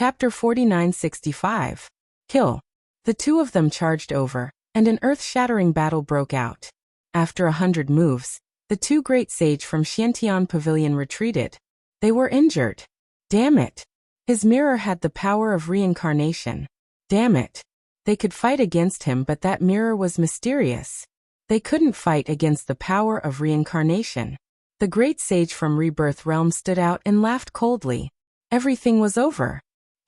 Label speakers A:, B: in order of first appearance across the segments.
A: Chapter 4965. Kill. The two of them charged over, and an earth-shattering battle broke out. After 100 moves, the two great sage from Xiantian Pavilion retreated. They were injured. Damn it. His mirror had the power of reincarnation. Damn it. They could fight against him, but that mirror was mysterious. They couldn't fight against the power of reincarnation. The great sage from Rebirth Realm stood out and laughed coldly. Everything was over.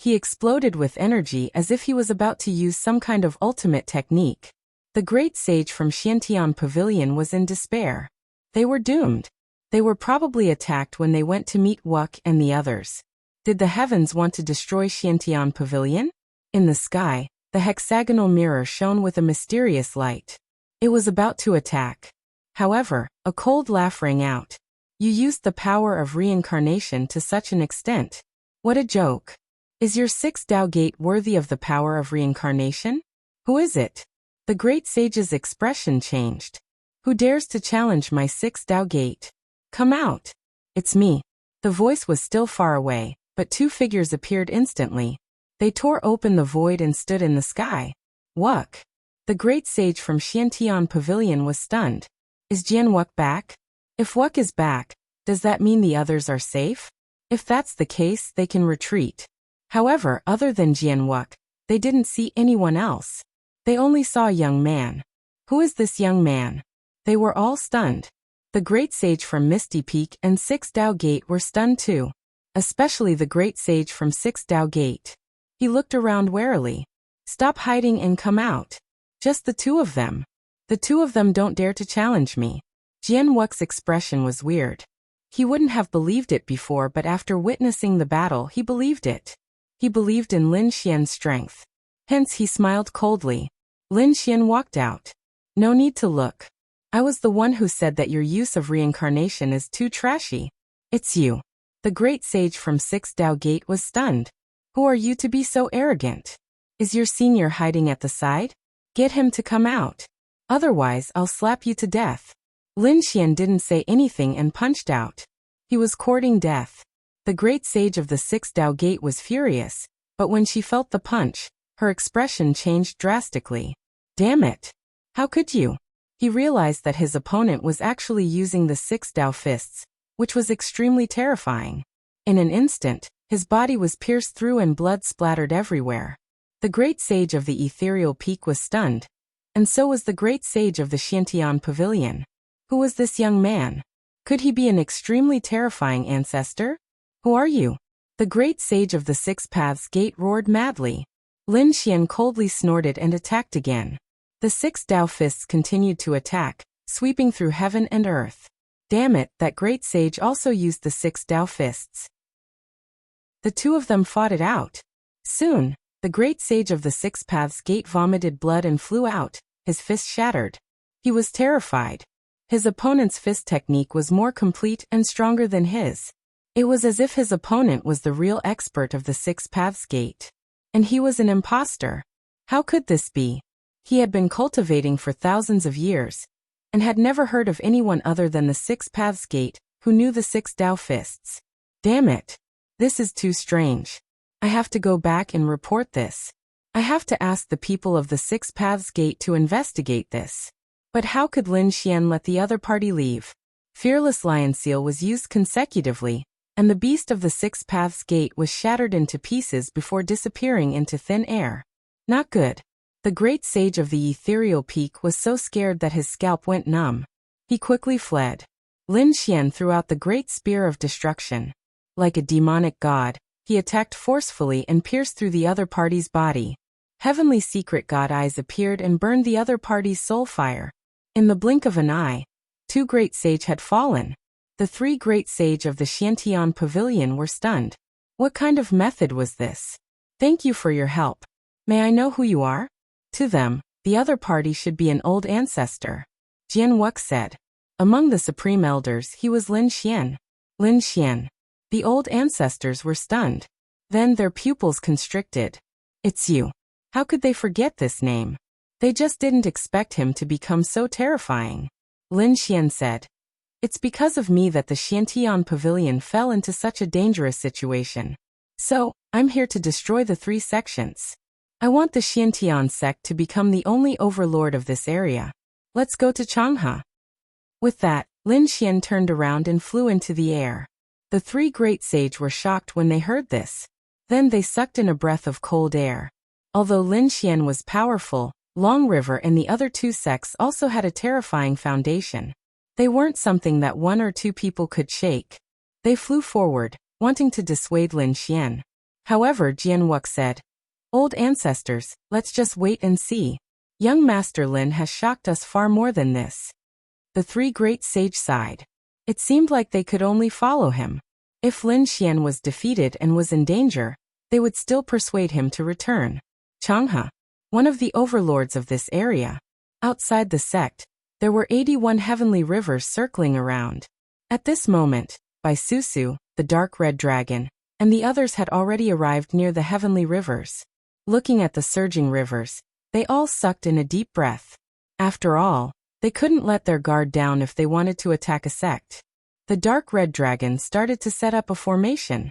A: He exploded with energy as if he was about to use some kind of ultimate technique. The great sage from Xiantian Pavilion was in despair. They were doomed. They were probably attacked when they went to meet Wuxia and the others. Did the heavens want to destroy Xiantian Pavilion? In the sky, the hexagonal mirror shone with a mysterious light. It was about to attack. However, a cold laugh rang out. You used the power of reincarnation to such an extent. What a joke. Is your sixth Dao Gate worthy of the power of reincarnation? Who is it? The great sage's expression changed. Who dares to challenge my sixth Dao Gate? Come out. It's me. The voice was still far away, but two figures appeared instantly. They tore open the void and stood in the sky. Wuxia. The great sage from Xiantian Pavilion was stunned. Is Wuxia back? If Wuxia is back, does that mean the others are safe? If that's the case, they can retreat. However, other than Wuxia, they didn't see anyone else. They only saw a young man. Who is this young man? They were all stunned. The great sage from Misty Peak and Sixth Dao Gate were stunned too. Especially the great sage from Sixth Dao Gate. He looked around warily. Stop hiding and come out. Just the two of them. The two of them don't dare to challenge me. Wuxia's expression was weird. He wouldn't have believed it before, but after witnessing the battle, he believed it. He believed in Lin Xian's strength. Hence he smiled coldly. Lin Xian walked out. No need to look. I was the one who said that your use of reincarnation is too trashy. It's you. The great sage from Sixth Dao Gate was stunned. Who are you to be so arrogant? Is your senior hiding at the side? Get him to come out. Otherwise I'll slap you to death. Lin Xian didn't say anything and punched out. He was courting death. The great sage of the Sixth Dao Gate was furious, but when she felt the punch, her expression changed drastically. Damn it. How could you? He realized that his opponent was actually using the Six Dao Fists, which was extremely terrifying. In an instant, his body was pierced through and blood splattered everywhere. The great sage of the Ethereal Peak was stunned, and so was the great sage of the Xiantian Pavilion. Who was this young man? Could he be an extremely terrifying ancestor? Who are you? The great sage of the Six Paths Gate roared madly. Lin Xian coldly snorted and attacked again. The Six Dao Fists continued to attack, sweeping through heaven and earth. Damn it, that great sage also used the Six Dao Fists. The two of them fought it out. Soon, the great sage of the Six Paths Gate vomited blood and flew out, his fist shattered. He was terrified. His opponent's fist technique was more complete and stronger than his. It was as if his opponent was the real expert of the Six Paths Gate. And he was an imposter. How could this be? He had been cultivating for thousands of years, and had never heard of anyone other than the Six Paths Gate, who knew the Six Dao Fists. Damn it. This is too strange. I have to go back and report this. I have to ask the people of the Six Paths Gate to investigate this. But how could Lin Xian let the other party leave? Fearless Lion Seal was used consecutively, and the beast of the Six Paths Gate was shattered into pieces before disappearing into thin air. Not good. The great sage of the Ethereal Peak was so scared that his scalp went numb. He quickly fled. Lin Xian threw out the great spear of destruction. Like a demonic god, he attacked forcefully and pierced through the other party's body. Heavenly secret god eyes appeared and burned the other party's soul fire. In the blink of an eye, two great sage had fallen. The three great sage of the Xiantian Pavilion were stunned. What kind of method was this? Thank you for your help. May I know who you are? To them, the other party should be an old ancestor. Wuxia said. Among the supreme elders, he was Lin Xian. Lin Xian. The old ancestors were stunned. Then their pupils constricted. It's you. How could they forget this name? They just didn't expect him to become so terrifying. Lin Xian said. It's because of me that the Xiantian Pavilion fell into such a dangerous situation. So, I'm here to destroy the 3 sections. I want the Xiantian sect to become the only overlord of this area. Let's go to Changhe." With that, Lin Xian turned around and flew into the air. The 3 great sage were shocked when they heard this. Then they sucked in a breath of cold air. Although Lin Xian was powerful, Long River and the other 2 sects also had a terrifying foundation. They weren't something that 1 or 2 people could shake. They flew forward, wanting to dissuade Lin Xian. However, Jian Wuxia said, "Old ancestors, let's just wait and see. Young Master Lin has shocked us far more than this." The 3 great sage sighed. It seemed like they could only follow him. If Lin Xian was defeated and was in danger, they would still persuade him to return. Changhe, one of the overlords of this area. Outside the sect, there were 81 heavenly rivers circling around. At this moment, Bai Susu, the dark red dragon, and the others had already arrived near the heavenly rivers. Looking at the surging rivers, they all sucked in a deep breath. After all, they couldn't let their guard down if they wanted to attack a sect. The dark red dragon started to set up a formation.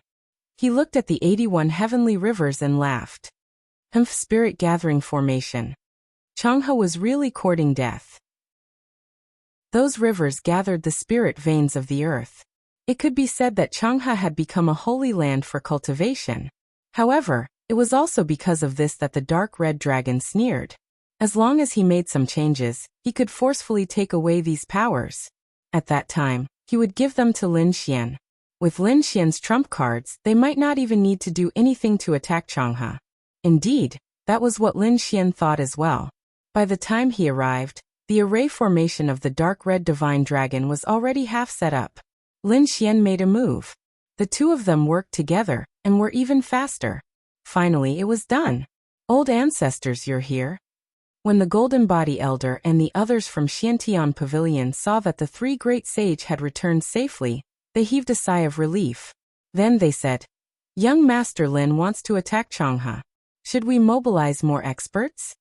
A: He looked at the 81 heavenly rivers and laughed. Spirit gathering formation. Changhe was really courting death. Those rivers gathered the spirit veins of the earth. It could be said that Changhe had become a holy land for cultivation. However, it was also because of this that the dark red dragon sneered. As long as he made some changes, he could forcefully take away these powers. At that time, he would give them to Lin Xian. With Lin Xian's trump cards, they might not even need to do anything to attack Changhe. Indeed, that was what Lin Xian thought as well. By the time he arrived, the array formation of the dark red divine dragon was already half set up. Lin Xian made a move. The 2 of them worked together, and were even faster. Finally, it was done. "Old ancestors, you're here." When the Golden Body Elder and the others from Xiantian Pavilion saw that the 3 great sage had returned safely, they heaved a sigh of relief. Then they said, "Young Master Lin wants to attack Changhe. Should we mobilize more experts?"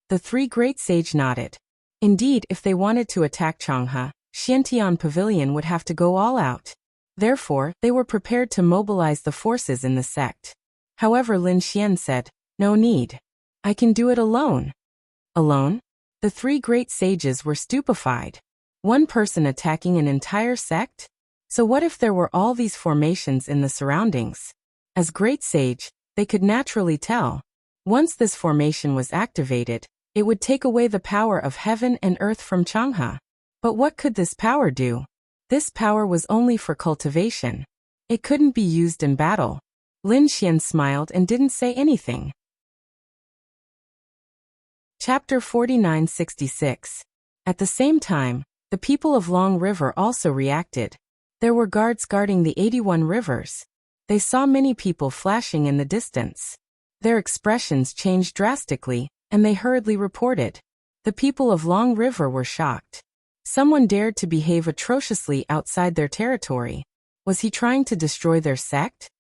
A: The 3 great sage nodded. Indeed, if they wanted to attack Changhe, Xiantian Pavilion would have to go all out. Therefore, they were prepared to mobilize the forces in the sect. However, Lin Xian said, "No need. I can do it alone." Alone? The 3 great sages were stupefied. 1 person attacking an entire sect? So what if there were all these formations in the surroundings? As great sage, they could naturally tell. Once this formation was activated, it would take away the power of heaven and earth from Changhe. But what could this power do? This power was only for cultivation. It couldn't be used in battle. Lin Xian smiled and didn't say anything. Chapter 4966. At the same time, the people of Long River also reacted. There were guards guarding the 81 rivers. They saw many people flashing in the distance. Their expressions changed drastically, and they hurriedly reported. The people of Long River were shocked. Someone dared to behave atrociously outside their territory. Was he trying to destroy their sect?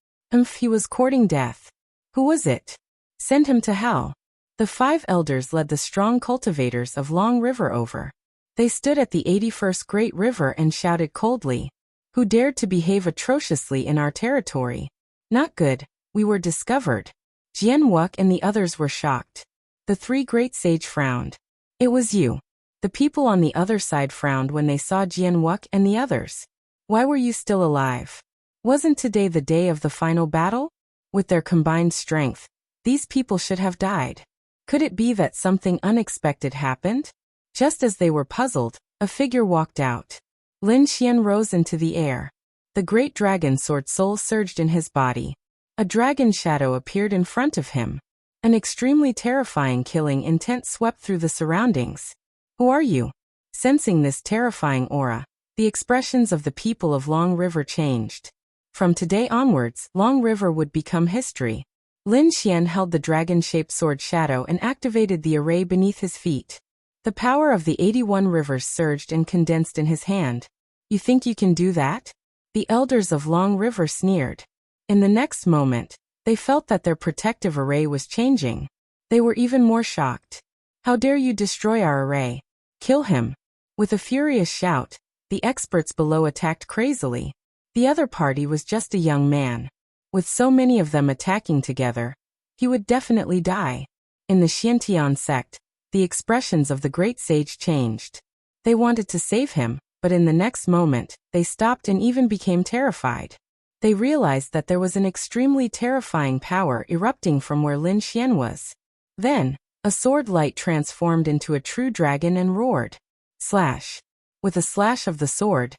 A: He was courting death. Who was it? Send him to hell. The 5 elders led the strong cultivators of Long River over. They stood at the 81st Great River and shouted coldly, "Who dared to behave atrociously in our territory? Not good, we were discovered." Jian Wuxia and the others were shocked. The 3 great sage frowned. "It was you." The people on the other side frowned when they saw Jian Wuxia and the others. "Why were you still alive? Wasn't today the day of the final battle?" With their combined strength, these people should have died. Could it be that something unexpected happened? Just as they were puzzled, a figure walked out. Lin Xian rose into the air. The great dragon sword soul surged in his body. A dragon shadow appeared in front of him. An extremely terrifying killing intent swept through the surroundings. "Who are you?" Sensing this terrifying aura, the expressions of the people of Long River changed. From today onwards, Long River would become history. Lin Xian held the dragon-shaped sword shadow and activated the array beneath his feet. The power of the 81 rivers surged and condensed in his hand. "You think you can do that?" The elders of Long River sneered. In the next moment, they felt that their protective array was changing. They were even more shocked. "How dare you destroy our array? Kill him!" With a furious shout, the experts below attacked crazily. The other party was just a young man. With so many of them attacking together, he would definitely die. In the Xiantian sect, the expressions of the great sage changed. They wanted to save him, but in the next moment, they stopped and even became terrified. They realized that there was an extremely terrifying power erupting from where Lin Xian was. Then, a sword light transformed into a true dragon and roared. Slash. With a slash of the sword,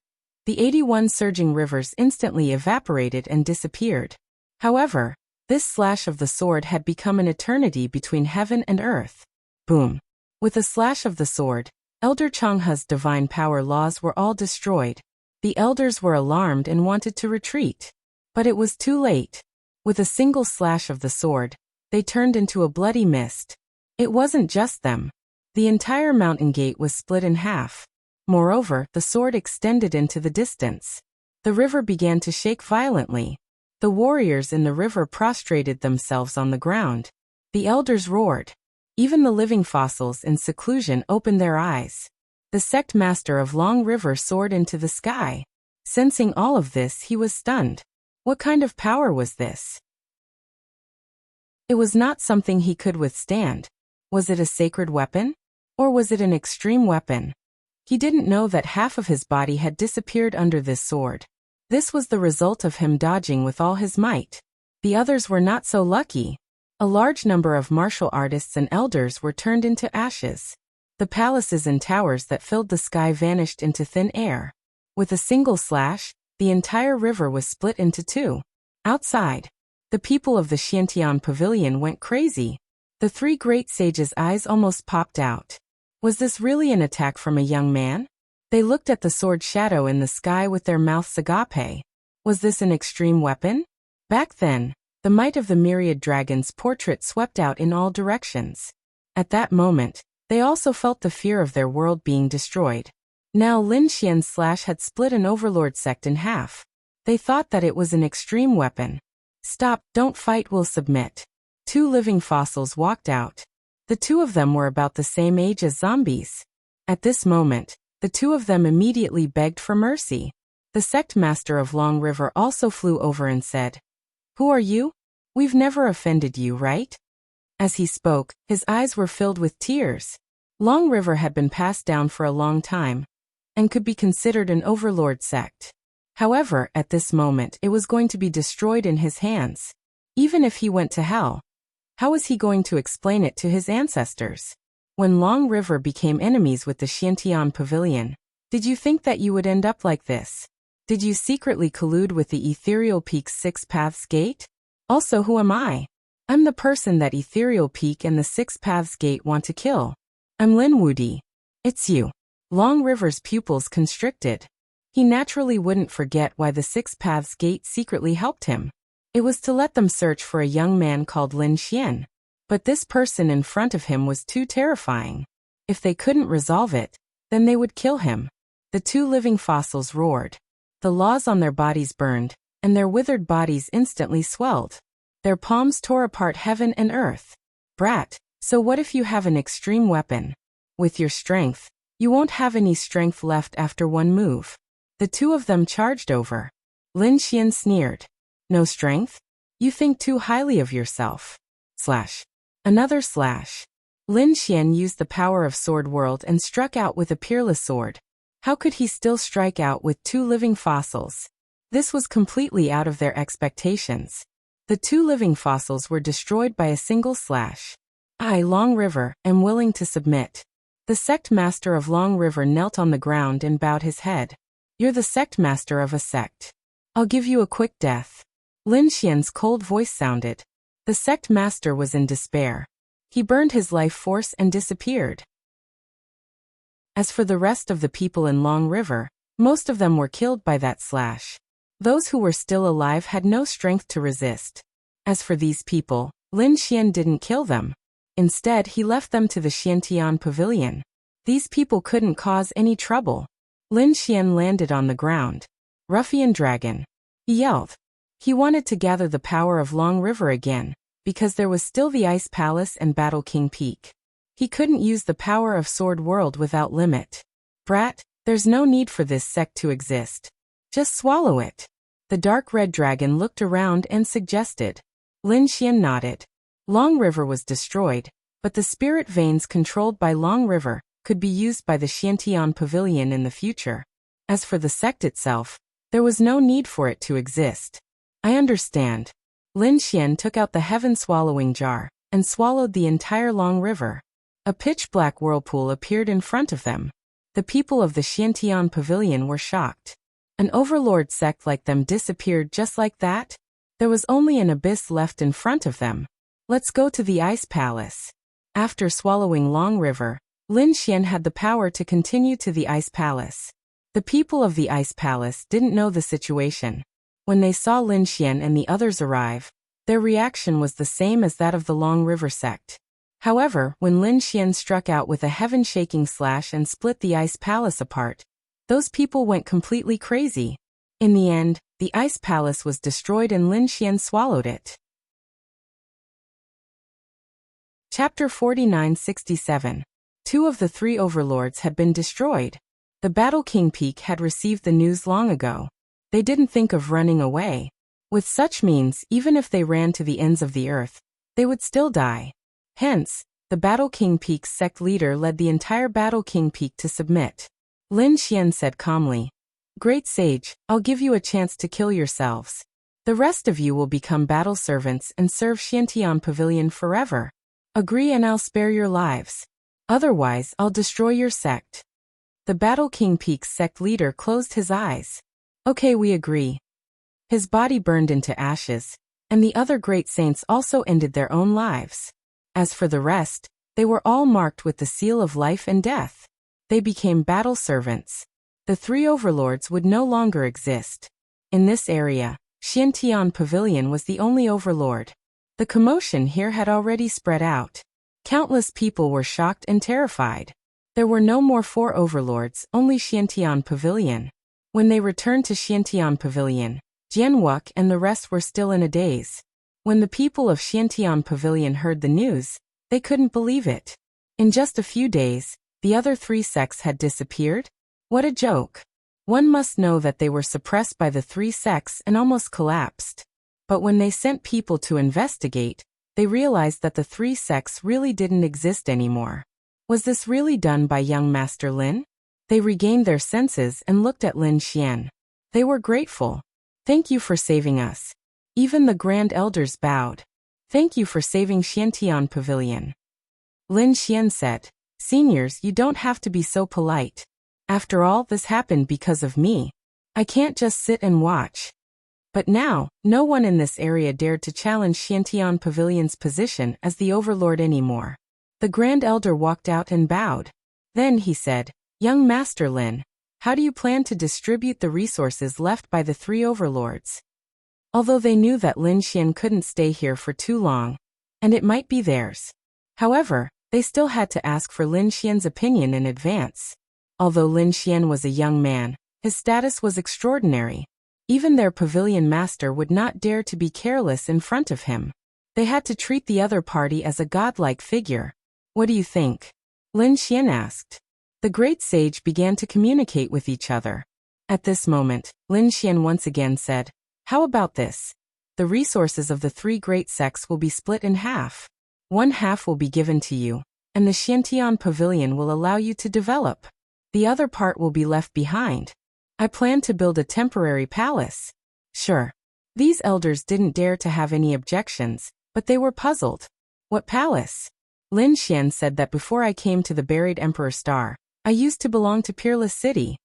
A: the 81 surging rivers instantly evaporated and disappeared. However, this slash of the sword had become an eternity between heaven and earth. Boom. With a slash of the sword, Elder Changhe's divine power laws were all destroyed. The elders were alarmed and wanted to retreat. But it was too late. With a single slash of the sword, they turned into a bloody mist. It wasn't just them. The entire mountain gate was split in half. Moreover, the sword extended into the distance. The river began to shake violently. The warriors in the river prostrated themselves on the ground. The elders roared. Even the living fossils in seclusion opened their eyes. The sect master of Long River soared into the sky. Sensing all of this, he was stunned. What kind of power was this? It was not something he could withstand. Was it a sacred weapon? Or was it an extreme weapon? He didn't know that half of his body had disappeared under this sword. This was the result of him dodging with all his might. The others were not so lucky. A large number of martial artists and elders were turned into ashes. The palaces and towers that filled the sky vanished into thin air. With a single slash, the entire river was split into two. Outside, the people of the Xiantian pavilion went crazy. The three great sages' eyes almost popped out. Was this really an attack from a young man? They looked at the sword shadow in the sky with their mouths agape. Was this an extreme weapon? Back then, the might of the myriad dragons' portrait swept out in all directions. At that moment, they also felt the fear of their world being destroyed. Now Lin Xian's slash had split an overlord sect in half. They thought that it was an extreme weapon. Stop, don't fight, we'll submit. Two living fossils walked out. The two of them were about the same age as zombies. At this moment, the two of them immediately begged for mercy. The sect master of Long River also flew over and said, "Who are you? We've never offended you, right?" As he spoke, his eyes were filled with tears. Long River had been passed down for a long time, and could be considered an overlord sect. However, at this moment it was going to be destroyed in his hands. Even if he went to hell, how was he going to explain it to his ancestors? When Long River became enemies with the Xiantian pavilion, did you think that you would end up like this? Did you secretly collude with the Ethereal Peak's Six Paths Gate? Also, who am I? I'm the person that Ethereal Peak and the Six Paths Gate want to kill. I'm Lin Wudi. It's you. Long River's pupils constricted. He naturally wouldn't forget why the Six Paths Gate secretly helped him. It was to let them search for a young man called Lin Xian. But this person in front of him was too terrifying. If they couldn't resolve it, then they would kill him. The two living fossils roared. The laws on their bodies burned, and their withered bodies instantly swelled. Their palms tore apart heaven and earth. Brat, so what if you have an extreme weapon? With your strength, you won't have any strength left after one move. The two of them charged over. Lin Xian sneered. No strength? You think too highly of yourself. Slash. Another slash. Lin Xian used the power of Sword World and struck out with a peerless sword. How could he still strike out with two living fossils? This was completely out of their expectations. The two living fossils were destroyed by a single slash. I, Long River, am willing to submit. The sect master of Long River knelt on the ground and bowed his head. You're the sect master of a sect. I'll give you a quick death. Lin Xian's cold voice sounded. The sect master was in despair. He burned his life force and disappeared. As for the rest of the people in Long River, most of them were killed by that slash. Those who were still alive had no strength to resist. As for these people, Lin Xian didn't kill them. Instead, he left them to the Xiantian pavilion. These people couldn't cause any trouble. Lin Xian landed on the ground. Ruffian dragon. He yelled. He wanted to gather the power of Long River again, because there was still the Ice Palace and Battle King Peak. He couldn't use the power of Sword World without limit. Brat, there's no need for this sect to exist. Just swallow it. The dark red dragon looked around and suggested. Lin Xian nodded. Long River was destroyed, but the spirit veins controlled by Long River could be used by the Xiantian Pavilion in the future. As for the sect itself, there was no need for it to exist. I understand. Lin Xian took out the heaven-swallowing jar and swallowed the entire Long River. A pitch-black whirlpool appeared in front of them. The people of the Xiantian Pavilion were shocked. An overlord sect like them disappeared just like that? There was only an abyss left in front of them. Let's go to the Ice Palace. After swallowing Long River, Lin Xian had the power to continue to the Ice Palace. The people of the Ice Palace didn't know the situation. When they saw Lin Xian and the others arrive, their reaction was the same as that of the Long River sect. However, when Lin Xian struck out with a heaven-shaking slash and split the Ice Palace apart, those people went completely crazy. In the end, the Ice Palace was destroyed and Lin Xian swallowed it. Chapter 49-67. Two of the three overlords had been destroyed. The Battle King Peak had received the news long ago. They didn't think of running away. With such means, even if they ran to the ends of the earth, they would still die. Hence, the Battle King Peak's sect leader led the entire Battle King Peak to submit. Lin Xian said calmly, "Great Sage, I'll give you a chance to kill yourselves. The rest of you will become battle servants and serve Xiantian Pavilion forever. Agree and I'll spare your lives. Otherwise, I'll destroy your sect." The Battle King Peak's sect leader closed his eyes. "Okay, we agree." His body burned into ashes, and the other great saints also ended their own lives. As for the rest, they were all marked with the seal of life and death. They became battle servants. The three overlords would no longer exist. In this area, Xiantian Pavilion was the only overlord. The commotion here had already spread out. Countless people were shocked and terrified. There were no more four overlords, only Xiantian Pavilion. When they returned to Xiantian Pavilion, Jianwuk and the rest were still in a daze. When the people of Xiantian Pavilion heard the news, they couldn't believe it. In just a few days, the other three sects had disappeared? What a joke. One must know that they were suppressed by the three sects and almost collapsed. But when they sent people to investigate, they realized that the three sects really didn't exist anymore. Was this really done by young Master Lin? They regained their senses and looked at Lin Xian. They were grateful. "Thank you for saving us." Even the Grand Elders bowed. "Thank you for saving Xiantian Pavilion." Lin Xian said, "Seniors, you don't have to be so polite. After all, this happened because of me. I can't just sit and watch." But now, no one in this area dared to challenge Xiantian Pavilion's position as the overlord anymore. The Grand Elder walked out and bowed. Then he said, "Young Master Lin, how do you plan to distribute the resources left by the three overlords?" Although they knew that Lin Xian couldn't stay here for too long, and it might be theirs. However, they still had to ask for Lin Xian's opinion in advance. Although Lin Xian was a young man, his status was extraordinary. Even their pavilion master would not dare to be careless in front of him. They had to treat the other party as a godlike figure. "What do you think?" Lin Xian asked. The great sage began to communicate with each other. At this moment, Lin Xian once again said, "How about this? The resources of the three great sects will be split in half. One half will be given to you, and the Xiantian Pavilion will allow you to develop. The other part will be left behind. I plan to build a temporary palace." Sure. These elders didn't dare to have any objections, but they were puzzled. "What palace?" Lin Xian said that before I came to the buried Emperor Star, I used to belong to Peerless City.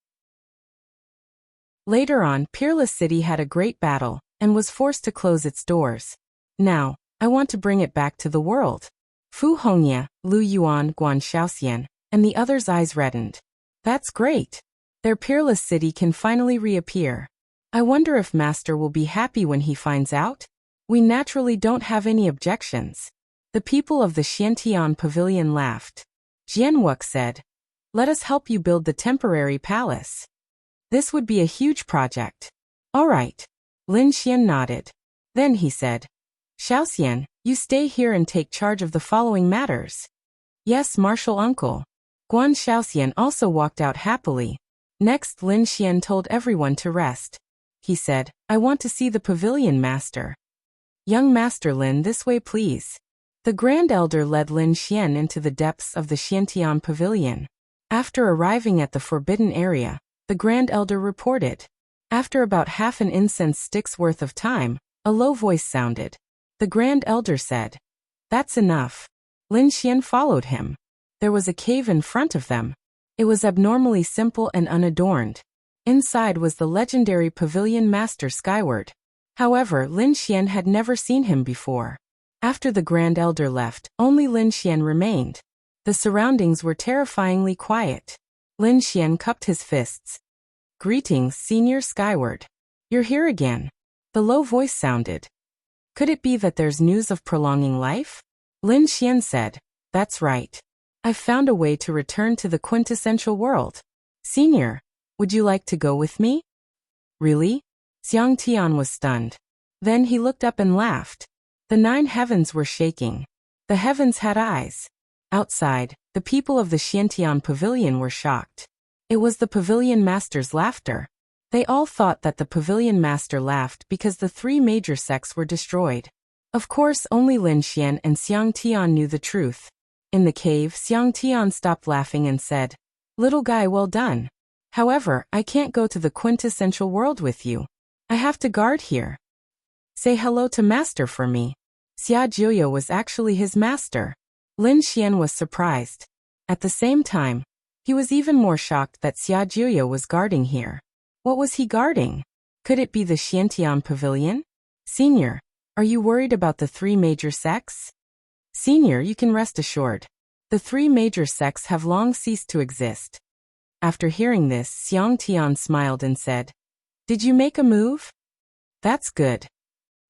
A: Later on, Peerless City had a great battle, and was forced to close its doors. Now, I want to bring it back to the world. Fu Hongya, Lu Yuan, Guan Xiaoxian, and the others' eyes reddened. That's great. Their Peerless City can finally reappear. I wonder if Master will be happy when he finds out? We naturally don't have any objections. The people of the Xiantian Pavilion laughed. Jianwuk said, "Let us help you build the temporary palace. This would be a huge project." "All right." Lin Xian nodded. Then he said, "Xiaoxian, you stay here and take charge of the following matters." "Yes, Martial Uncle." Guan Xiaoxian also walked out happily. Next, Lin Xian told everyone to rest. he said. I want to see the pavilion, master. Young Master Lin, this way please. The Grand Elder led Lin Xian into the depths of the Xiantian pavilion. After arriving at the forbidden area, the Grand Elder reported. After about half an incense stick's worth of time, a low voice sounded. The Grand Elder said, "That's enough." Lin Xian followed him. There was a cave in front of them. It was abnormally simple and unadorned. Inside was the legendary pavilion master Skyward. However, Lin Xian had never seen him before. After the Grand Elder left, only Lin Xian remained. The surroundings were terrifyingly quiet. Lin Xian cupped his fists. "Greetings, Senior Skyward. You're here again." The low voice sounded. "Could it be that there's news of prolonging life?" Lin Xian said, "That's right. I've found a way to return to the quintessential world. Senior, would you like to go with me?" "Really?" Xiang Tian was stunned. Then he looked up and laughed. The 9 heavens were shaking. The heavens had eyes. Outside, the people of the Xiantian pavilion were shocked. It was the pavilion master's laughter. They all thought that the pavilion master laughed because the 3 major sects were destroyed. Of course, only Lin Xian and Xiang Tian knew the truth. In the cave, Xiang Tian stopped laughing and said, "Little guy, well done. However, I can't go to the quintessential world with you. I have to guard here. Say hello to master for me." Xia Jiuya was actually his master. Lin Xian was surprised. At the same time, he was even more shocked that Xia Jiuya was guarding here. What was he guarding? Could it be the Xiantian pavilion? "Senior, are you worried about the 3 major sects?" "Senior, you can rest assured. The 3 major sects have long ceased to exist." After hearing this, Xiang Tian smiled and said, "Did you make a move? That's good.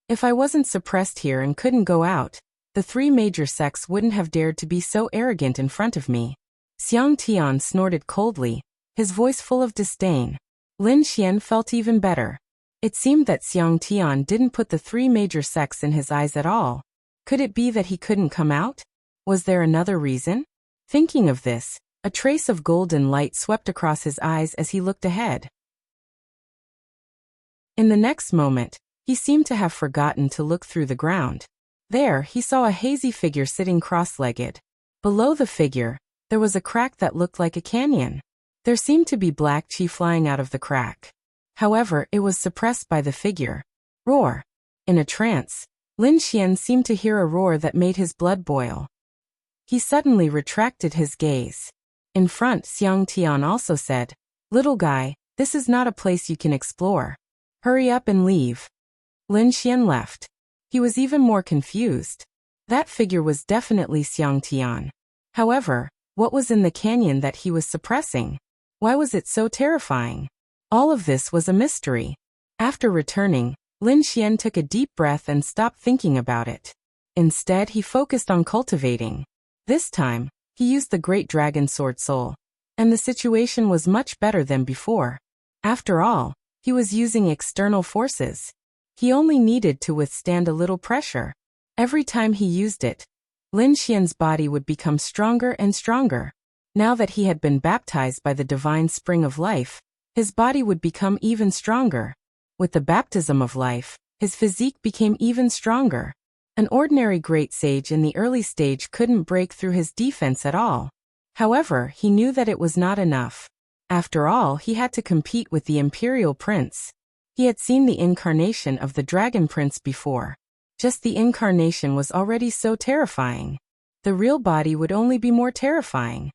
A: If I wasn't suppressed here and couldn't go out, the 3 major sects wouldn't have dared to be so arrogant in front of me." Xiang Tian snorted coldly, his voice full of disdain. Lin Xian felt even better. It seemed that Xiang Tian didn't put the 3 major sects in his eyes at all. Could it be that he couldn't come out? Was there another reason? Thinking of this, a trace of golden light swept across his eyes as he looked ahead. In the next moment, he seemed to have forgotten to look through the ground. There, he saw a hazy figure sitting cross-legged. Below the figure, there was a crack that looked like a canyon. There seemed to be black chi flying out of the crack. However, it was suppressed by the figure. Roar! In a trance, Lin Xian seemed to hear a roar that made his blood boil. He suddenly retracted his gaze. In front, Xiang Tian also said, "Little guy, this is not a place you can explore. Hurry up and leave." Lin Xian left. He was even more confused. That figure was definitely Xiang Tian. However, what was in the canyon that he was suppressing? Why was it so terrifying? All of this was a mystery. After returning, Lin Xian took a deep breath and stopped thinking about it. Instead, he focused on cultivating. This time, he used the Great Dragon Sword Soul, and the situation was much better than before. After all, he was using external forces. He only needed to withstand a little pressure. Every time he used it, Lin Xian's body would become stronger and stronger. Now that he had been baptized by the divine spring of life, his body would become even stronger. With the baptism of life, his physique became even stronger. An ordinary great sage in the early stage couldn't break through his defense at all. However, he knew that it was not enough. After all, he had to compete with the Imperial Prince. He had seen the incarnation of the Dragon Prince before. Just the incarnation was already so terrifying. The real body would only be more terrifying.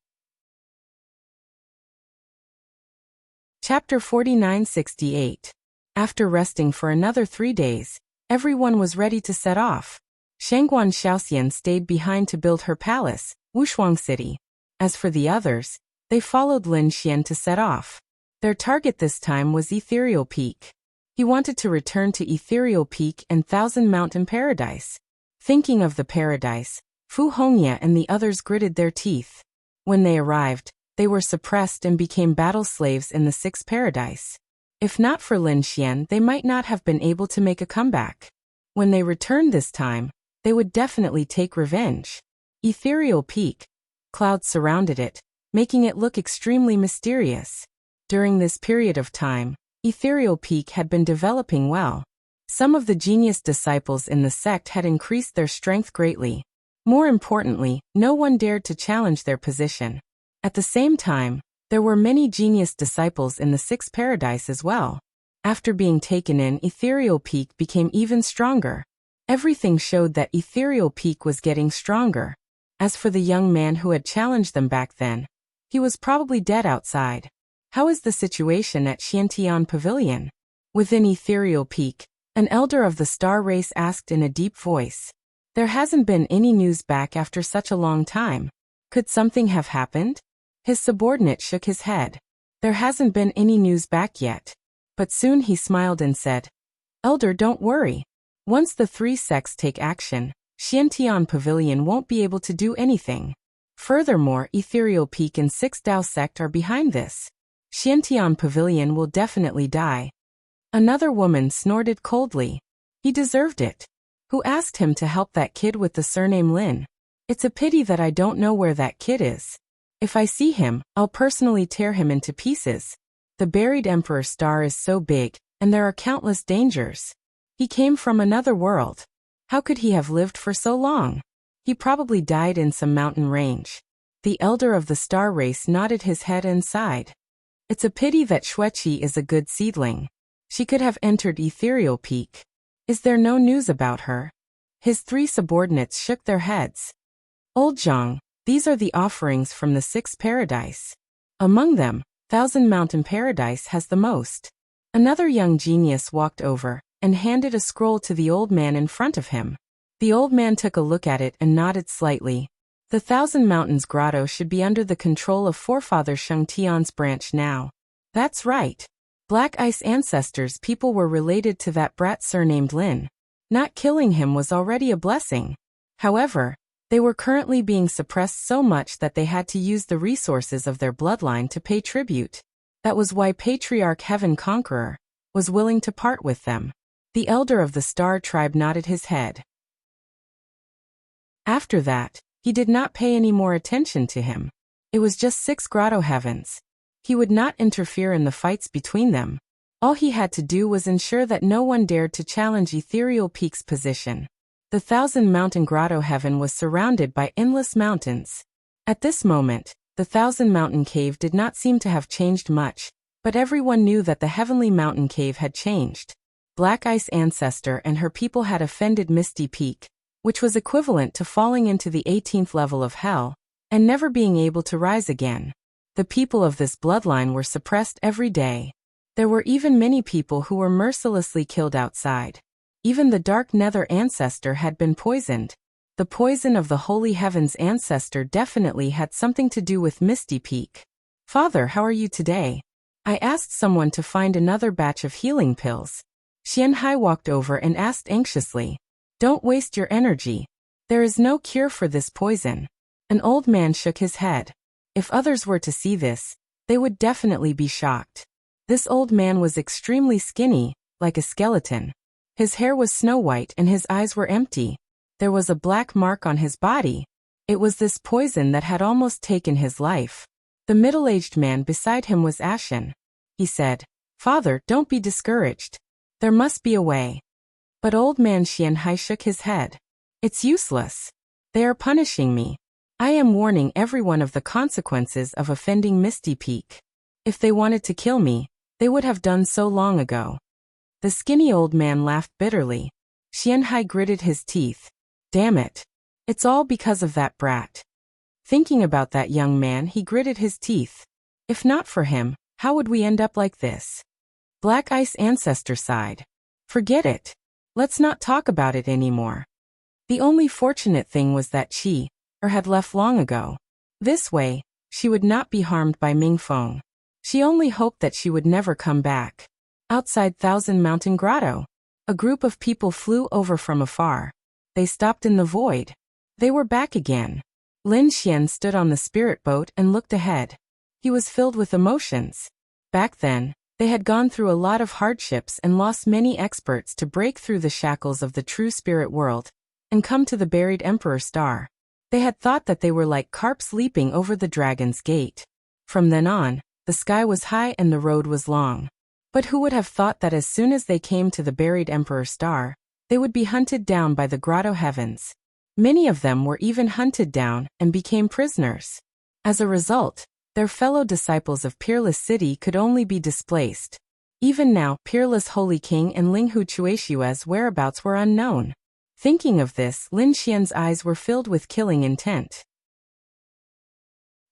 A: Chapter 4968. After resting for another 3 days, everyone was ready to set off. Shangguan Shaoxian stayed behind to build her palace, Wushuang City. As for the others, they followed Lin Xian to set off. Their target this time was Ethereal Peak. He wanted to return to Ethereal Peak and Thousand Mountain Paradise. Thinking of the paradise, Fu Hongya and the others gritted their teeth. When they arrived, they were suppressed and became battle slaves in the 6th paradise. If not for Lin Xian, they might not have been able to make a comeback. When they returned this time, they would definitely take revenge. Ethereal Peak. Clouds surrounded it, making it look extremely mysterious. During this period of time, Ethereal Peak had been developing well. Some of the genius disciples in the sect had increased their strength greatly. More importantly, no one dared to challenge their position. At the same time, there were many genius disciples in the Sixth Paradise as well. After being taken in, Ethereal Peak became even stronger. Everything showed that Ethereal Peak was getting stronger. As for the young man who had challenged them back then, he was probably dead outside. How is the situation at Xiantian Pavilion? Within Ethereal Peak, an elder of the star race asked in a deep voice. There hasn't been any news back after such a long time. Could something have happened? His subordinate shook his head. There hasn't been any news back yet. But soon he smiled and said, Elder, don't worry. Once the three sects take action, Xiantian Pavilion won't be able to do anything. Furthermore, Ethereal Peak and Sixth Dao sect are behind this. Xiantian Pavilion will definitely die. Another woman snorted coldly. He deserved it. Who asked him to help that kid with the surname Lin? It's a pity that I don't know where that kid is. If I see him, I'll personally tear him into pieces. The buried Emperor Star is so big, and there are countless dangers. He came from another world. How could he have lived for so long? He probably died in some mountain range. The elder of the star race nodded his head and sighed. It's a pity that Xueqi is a good seedling. She could have entered Ethereal Peak. Is there no news about her? His three subordinates shook their heads. Old Zhang, these are the offerings from the Sixth Paradise. Among them, Thousand Mountain Paradise has the most. Another young genius walked over and handed a scroll to the old man in front of him. The old man took a look at it and nodded slightly. The Thousand Mountains Grotto should be under the control of forefather Sheng Tian's branch now. That's right. Black Ice ancestors people were related to that brat surnamed Lin. Not killing him was already a blessing. However, they were currently being suppressed so much that they had to use the resources of their bloodline to pay tribute. That was why Patriarch Heaven Conqueror was willing to part with them. The elder of the Star Tribe nodded his head. After that, he did not pay any more attention to him. It was just 6 grotto heavens. He would not interfere in the fights between them. All he had to do was ensure that no one dared to challenge Ethereal Peak's position. The Thousand Mountain Grotto Heaven was surrounded by endless mountains. At this moment, the Thousand Mountain Cave did not seem to have changed much, but everyone knew that the Heavenly Mountain Cave had changed. Black Ice Ancestor and her people had offended Misty Peak, which was equivalent to falling into the 18th level of hell, and never being able to rise again. The people of this bloodline were suppressed every day. There were even many people who were mercilessly killed outside. Even the Dark Nether ancestor had been poisoned. The poison of the Holy Heavens ancestor definitely had something to do with Misty Peak. Father, how are you today? I asked someone to find another batch of healing pills. Xianhai walked over and asked anxiously. Don't waste your energy. There is no cure for this poison. An old man shook his head. If others were to see this, they would definitely be shocked. This old man was extremely skinny, like a skeleton. His hair was snow white and his eyes were empty. There was a black mark on his body. It was this poison that had almost taken his life. The middle-aged man beside him was ashen. He said, Father, don't be discouraged. There must be a way. But old man Xianhai shook his head. It's useless. They are punishing me. I am warning everyone of the consequences of offending Misty Peak. If they wanted to kill me, they would have done so long ago. The skinny old man laughed bitterly. Xianhai gritted his teeth. Damn it. It's all because of that brat. Thinking about that young man, he gritted his teeth. If not for him, how would we end up like this? Black Ice Ancestor sighed. Forget it. Let's not talk about it anymore. The only fortunate thing was that she had left long ago. This way, she would not be harmed by Mingfeng. She only hoped that she would never come back. Outside Thousand Mountain Grotto, a group of people flew over from afar. They stopped in the void. They were back again. Lin Xian stood on the spirit boat and looked ahead. He was filled with emotions. Back then, they had gone through a lot of hardships and lost many experts to break through the shackles of the true spirit world and come to the buried Emperor Star. They had thought that they were like carps leaping over the Dragon's Gate. From then on, the sky was high and the road was long. But who would have thought that as soon as they came to the buried Emperor Star, they would be hunted down by the grotto heavens. Many of them were even hunted down and became prisoners. As a result, their fellow disciples of Peerless City could only be displaced. Even now, Peerless Holy King and Linghu Chuishua's whereabouts were unknown. Thinking of this, Lin Xian's eyes were filled with killing intent.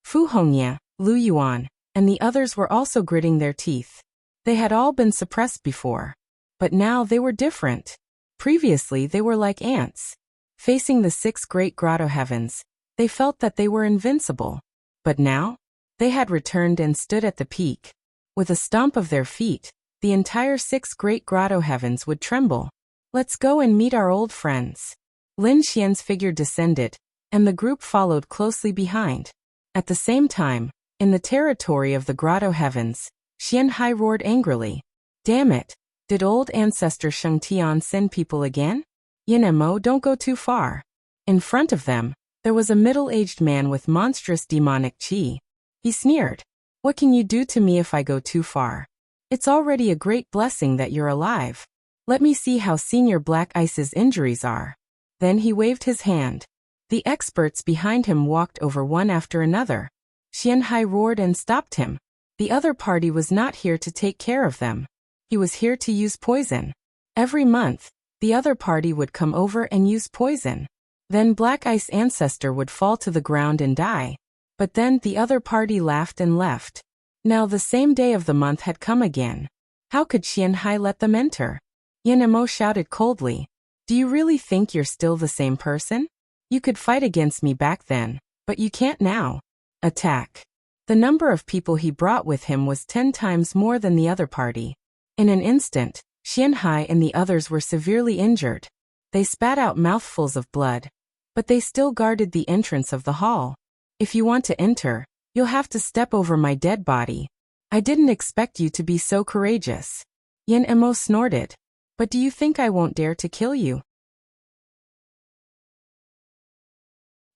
A: Fu Hongye, Lu Yuan, and the others were also gritting their teeth. They had all been suppressed before. But now they were different. Previously they were like ants. Facing the 6 great grotto heavens, they felt that they were invincible. But now, they had returned and stood at the peak. With a stomp of their feet, the entire 6 great grotto heavens would tremble. Let's go and meet our old friends. Lin Xian's figure descended, and the group followed closely behind. At the same time, in the territory of the grotto heavens, Xian Hai roared angrily. Damn it! Did old ancestor Sheng Tian send people again? Yin Mo, don't go too far. In front of them, there was a middle-aged man with monstrous demonic qi. He sneered. What can you do to me if I go too far? It's already a great blessing that you're alive. Let me see how Senior Black Ice's injuries are. Then he waved his hand. The experts behind him walked over one after another. Xian Hai roared and stopped him. The other party was not here to take care of them. He was here to use poison. Every month, the other party would come over and use poison. Then Black Ice Ancestor would fall to the ground and die. But then the other party laughed and left. Now the same day of the month had come again. How could Xian Hai let them enter? Yin Mo shouted coldly. Do you really think you're still the same person? You could fight against me back then, but you can't now. Attack. The number of people he brought with him was 10 times more than the other party. In an instant, Xian Hai and the others were severely injured. They spat out mouthfuls of blood. But they still guarded the entrance of the hall. If you want to enter, you'll have to step over my dead body. I didn't expect you to be so courageous. Yin Mo snorted. But do you think I won't dare to kill you?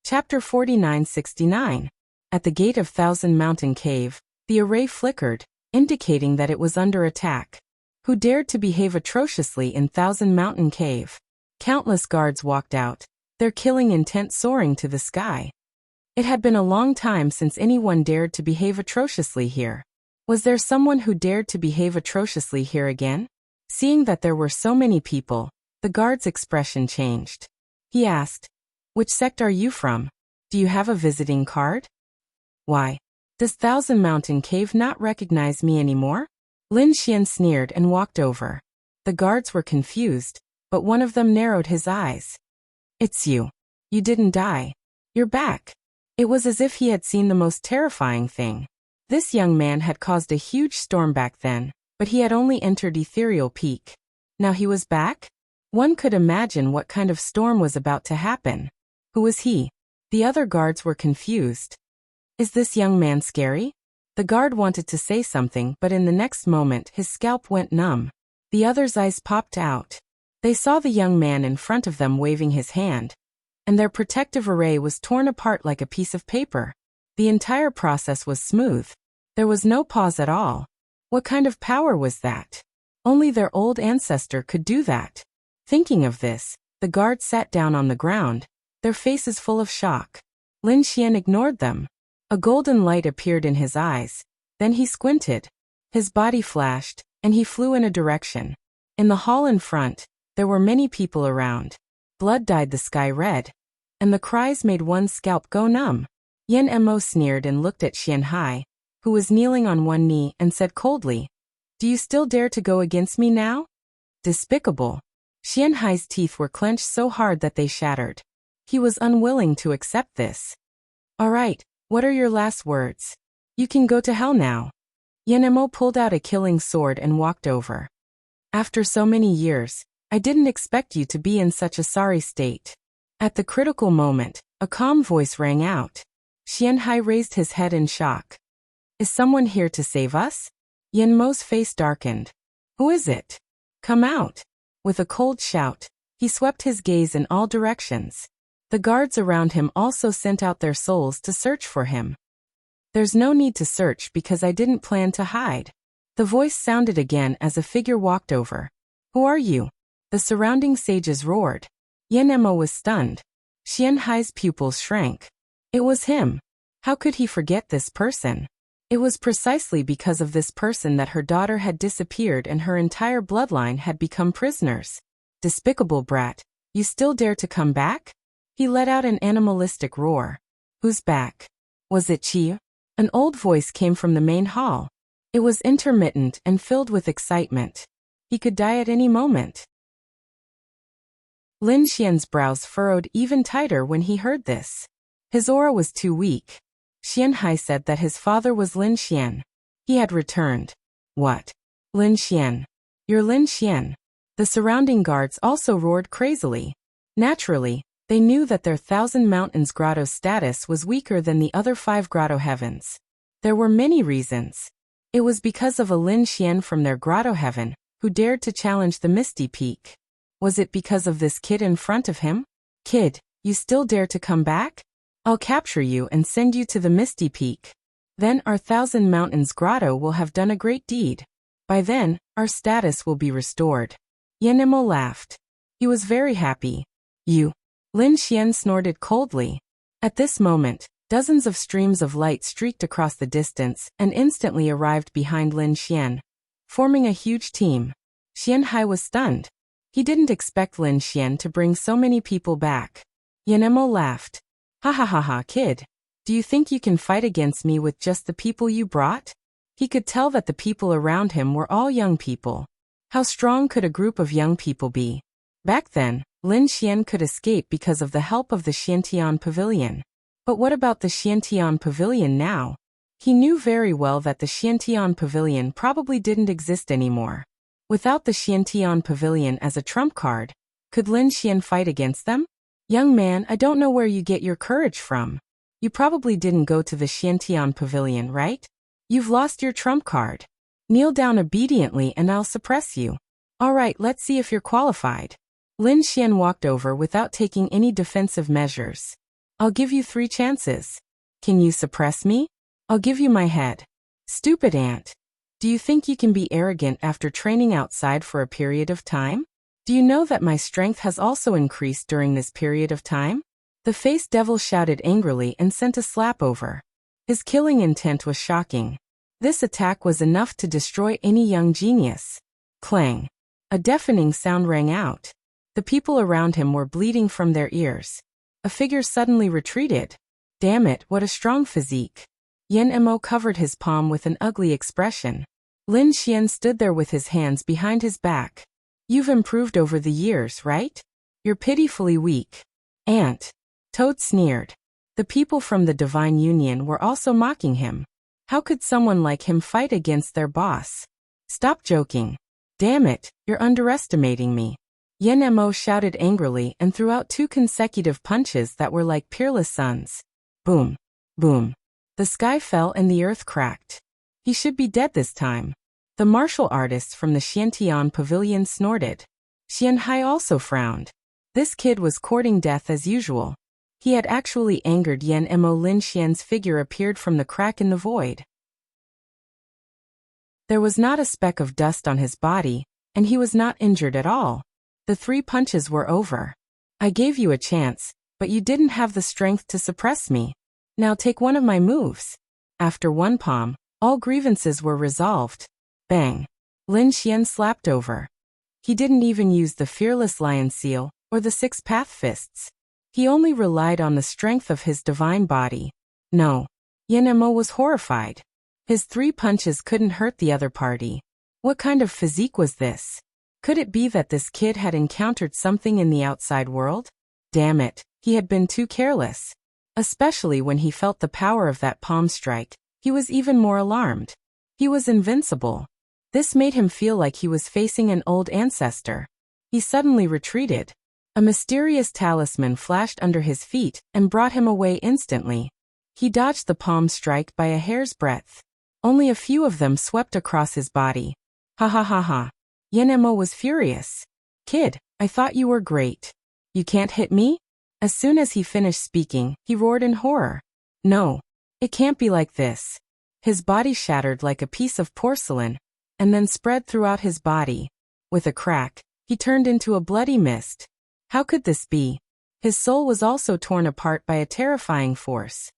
A: Chapter 4969. At the gate of Thousand Mountain Cave, the array flickered, indicating that it was under attack. Who dared to behave atrociously in Thousand Mountain Cave? Countless guards walked out, their killing intent soaring to the sky. It had been a long time since anyone dared to behave atrociously here. Was there someone who dared to behave atrociously here again? Seeing that there were so many people, the guard's expression changed. He asked, Which sect are you from? Do you have a visiting card? Why? Does Thousand Mountain Cave not recognize me anymore? Lin Xian sneered and walked over. The guards were confused, but one of them narrowed his eyes. It's you. You didn't die. You're back. It was as if he had seen the most terrifying thing. This young man had caused a huge storm back then, but he had only entered Ethereal Peak. Now he was back? One could imagine what kind of storm was about to happen. Who was he? The other guards were confused. Is this young man scary? The guard wanted to say something, but in the next moment his scalp went numb. The other's eyes popped out. They saw the young man in front of them waving his hand, and their protective array was torn apart like a piece of paper. The entire process was smooth. There was no pause at all. What kind of power was that? Only their old ancestor could do that. Thinking of this, the guards sat down on the ground, their faces full of shock. Lin Xian ignored them. A golden light appeared in his eyes. Then he squinted. His body flashed, and he flew in a direction. In the hall in front, there were many people around. Blood dyed the sky red, and the cries made one's scalp go numb. Yin Mo sneered and looked at Xian Hai, who was kneeling on one knee, and said coldly, Do you still dare to go against me now? Despicable. Xian Hai's teeth were clenched so hard that they shattered. He was unwilling to accept this. All right, what are your last words? You can go to hell now. Yin Mo pulled out a killing sword and walked over. After so many years, I didn't expect you to be in such a sorry state. At the critical moment, a calm voice rang out. Xian Hai raised his head in shock. Is someone here to save us? Yin Mo's face darkened. Who is it? Come out. With a cold shout, he swept his gaze in all directions. The guards around him also sent out their souls to search for him. There's no need to search because I didn't plan to hide. The voice sounded again as a figure walked over. Who are you? The surrounding sages roared. Yan Emo was stunned. Xian Hai's pupils shrank. It was him. How could he forget this person? It was precisely because of this person that her daughter had disappeared and her entire bloodline had become prisoners. Despicable brat, you still dare to come back? He let out an animalistic roar. Who's back? Was it Qi? An old voice came from the main hall. It was intermittent and filled with excitement. He could die at any moment. Lin Xian's brows furrowed even tighter when he heard this. His aura was too weak. Xian Hai said that his father was Lin Xian. He had returned. What? Lin Xian. You're Lin Xian. The surrounding guards also roared crazily. Naturally, they knew that their Thousand Mountains grotto status was weaker than the other 5 grotto heavens. There were many reasons. It was because of a Lin Xian from their grotto heaven, who dared to challenge the Misty Peak. Was it because of this kid in front of him? Kid, you still dare to come back? I'll capture you and send you to the Misty Peak. Then our Thousand Mountains grotto will have done a great deed. By then, our status will be restored. Yan Emo laughed. He was very happy. You. Lin Xian snorted coldly. At this moment, dozens of streams of light streaked across the distance and instantly arrived behind Lin Xian, forming a huge team. Xian Hai was stunned. He didn't expect Lin Xian to bring so many people back. Yan Emo laughed. Ha ha ha ha, kid. Do you think you can fight against me with just the people you brought? He could tell that the people around him were all young people. How strong could a group of young people be? Back then, Lin Xian could escape because of the help of the Xiantian Pavilion. But what about the Xiantian Pavilion now? He knew very well that the Xiantian Pavilion probably didn't exist anymore. Without the Xiantian Pavilion as a trump card, could Lin Xian fight against them? Young man, I don't know where you get your courage from. You probably didn't go to the Xiantian Pavilion, right? You've lost your trump card. Kneel down obediently and I'll suppress you. All right, let's see if you're qualified. Lin Xian walked over without taking any defensive measures. I'll give you 3 chances. Can you suppress me? I'll give you my head. Stupid ant. Do you think you can be arrogant after training outside for a period of time? Do you know that my strength has also increased during this period of time? The face devil shouted angrily and sent a slap over. His killing intent was shocking. This attack was enough to destroy any young genius. Clang. A deafening sound rang out. The people around him were bleeding from their ears. A figure suddenly retreated. Damn it, what a strong physique. Yan Emo covered his palm with an ugly expression. Lin Xian stood there with his hands behind his back. You've improved over the years, right? You're pitifully weak. Ant. Toad sneered. The people from the Divine Union were also mocking him. How could someone like him fight against their boss? Stop joking. Damn it, you're underestimating me. Yan Emo shouted angrily and threw out 2 consecutive punches that were like peerless suns. Boom. Boom. The sky fell and the earth cracked. He should be dead this time. The martial artists from the Xiantian Pavilion snorted. Xian Hai also frowned. This kid was courting death as usual. He had actually angered Yan Emo. Lin Xian's figure appeared from the crack in the void. There was not a speck of dust on his body, and he was not injured at all. The 3 punches were over. I gave you a chance, but you didn't have the strength to suppress me. Now take one of my moves. After 1 palm, all grievances were resolved. Bang. Lin Xian slapped over. He didn't even use the fearless lion seal or the 6 path fists. He only relied on the strength of his divine body. No. Yan Emo was horrified. His 3 punches couldn't hurt the other party. What kind of physique was this? Could it be that this kid had encountered something in the outside world? Damn it, he had been too careless. Especially when he felt the power of that palm strike, he was even more alarmed. He was invincible. This made him feel like he was facing an old ancestor. He suddenly retreated. A mysterious talisman flashed under his feet and brought him away instantly. He dodged the palm strike by a hair's breadth. Only a few of them swept across his body. Ha ha ha ha. Yan Emo was furious. Kid, I thought you were great. You can't hit me? As soon as he finished speaking, he roared in horror. No. It can't be like this. His body shattered like a piece of porcelain. and then spread throughout his body. With a crack, he turned into a bloody mist. How could this be? His soul was also torn apart by a terrifying force.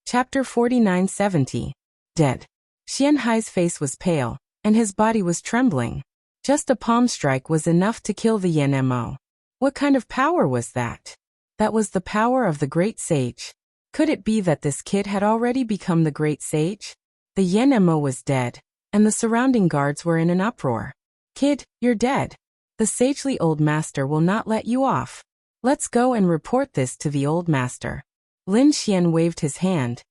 A: Chapter 4970. Dead. Xianhai's face was pale, and his body was trembling. Just a palm strike was enough to kill the Yen Mo. What kind of power was that? That was the power of the great sage. Could it be that this kid had already become the great sage? The Yen Mo was dead, and the surrounding guards were in an uproar. Kid, you're dead. The sagely old master will not let you off. Let's go and report this to the old master. Lin Xian waved his hand,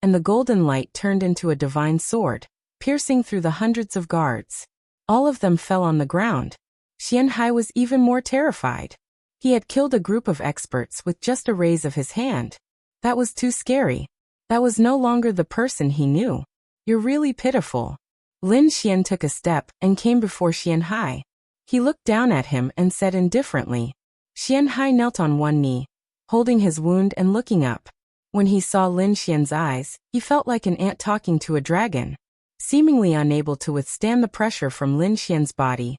A: and the golden light turned into a divine sword, piercing through the hundreds of guards. All of them fell on the ground. Xianhai was even more terrified. He had killed a group of experts with just a raise of his hand. That was too scary. That was no longer the person he knew. You're really pitiful. Lin Xian took a step and came before Xianhai. He looked down at him and said indifferently. Xianhai knelt on one knee, holding his wound and looking up. When he saw Lin Xian's eyes, he felt like an ant talking to a dragon. Seemingly unable to withstand the pressure from Lin Xian's body,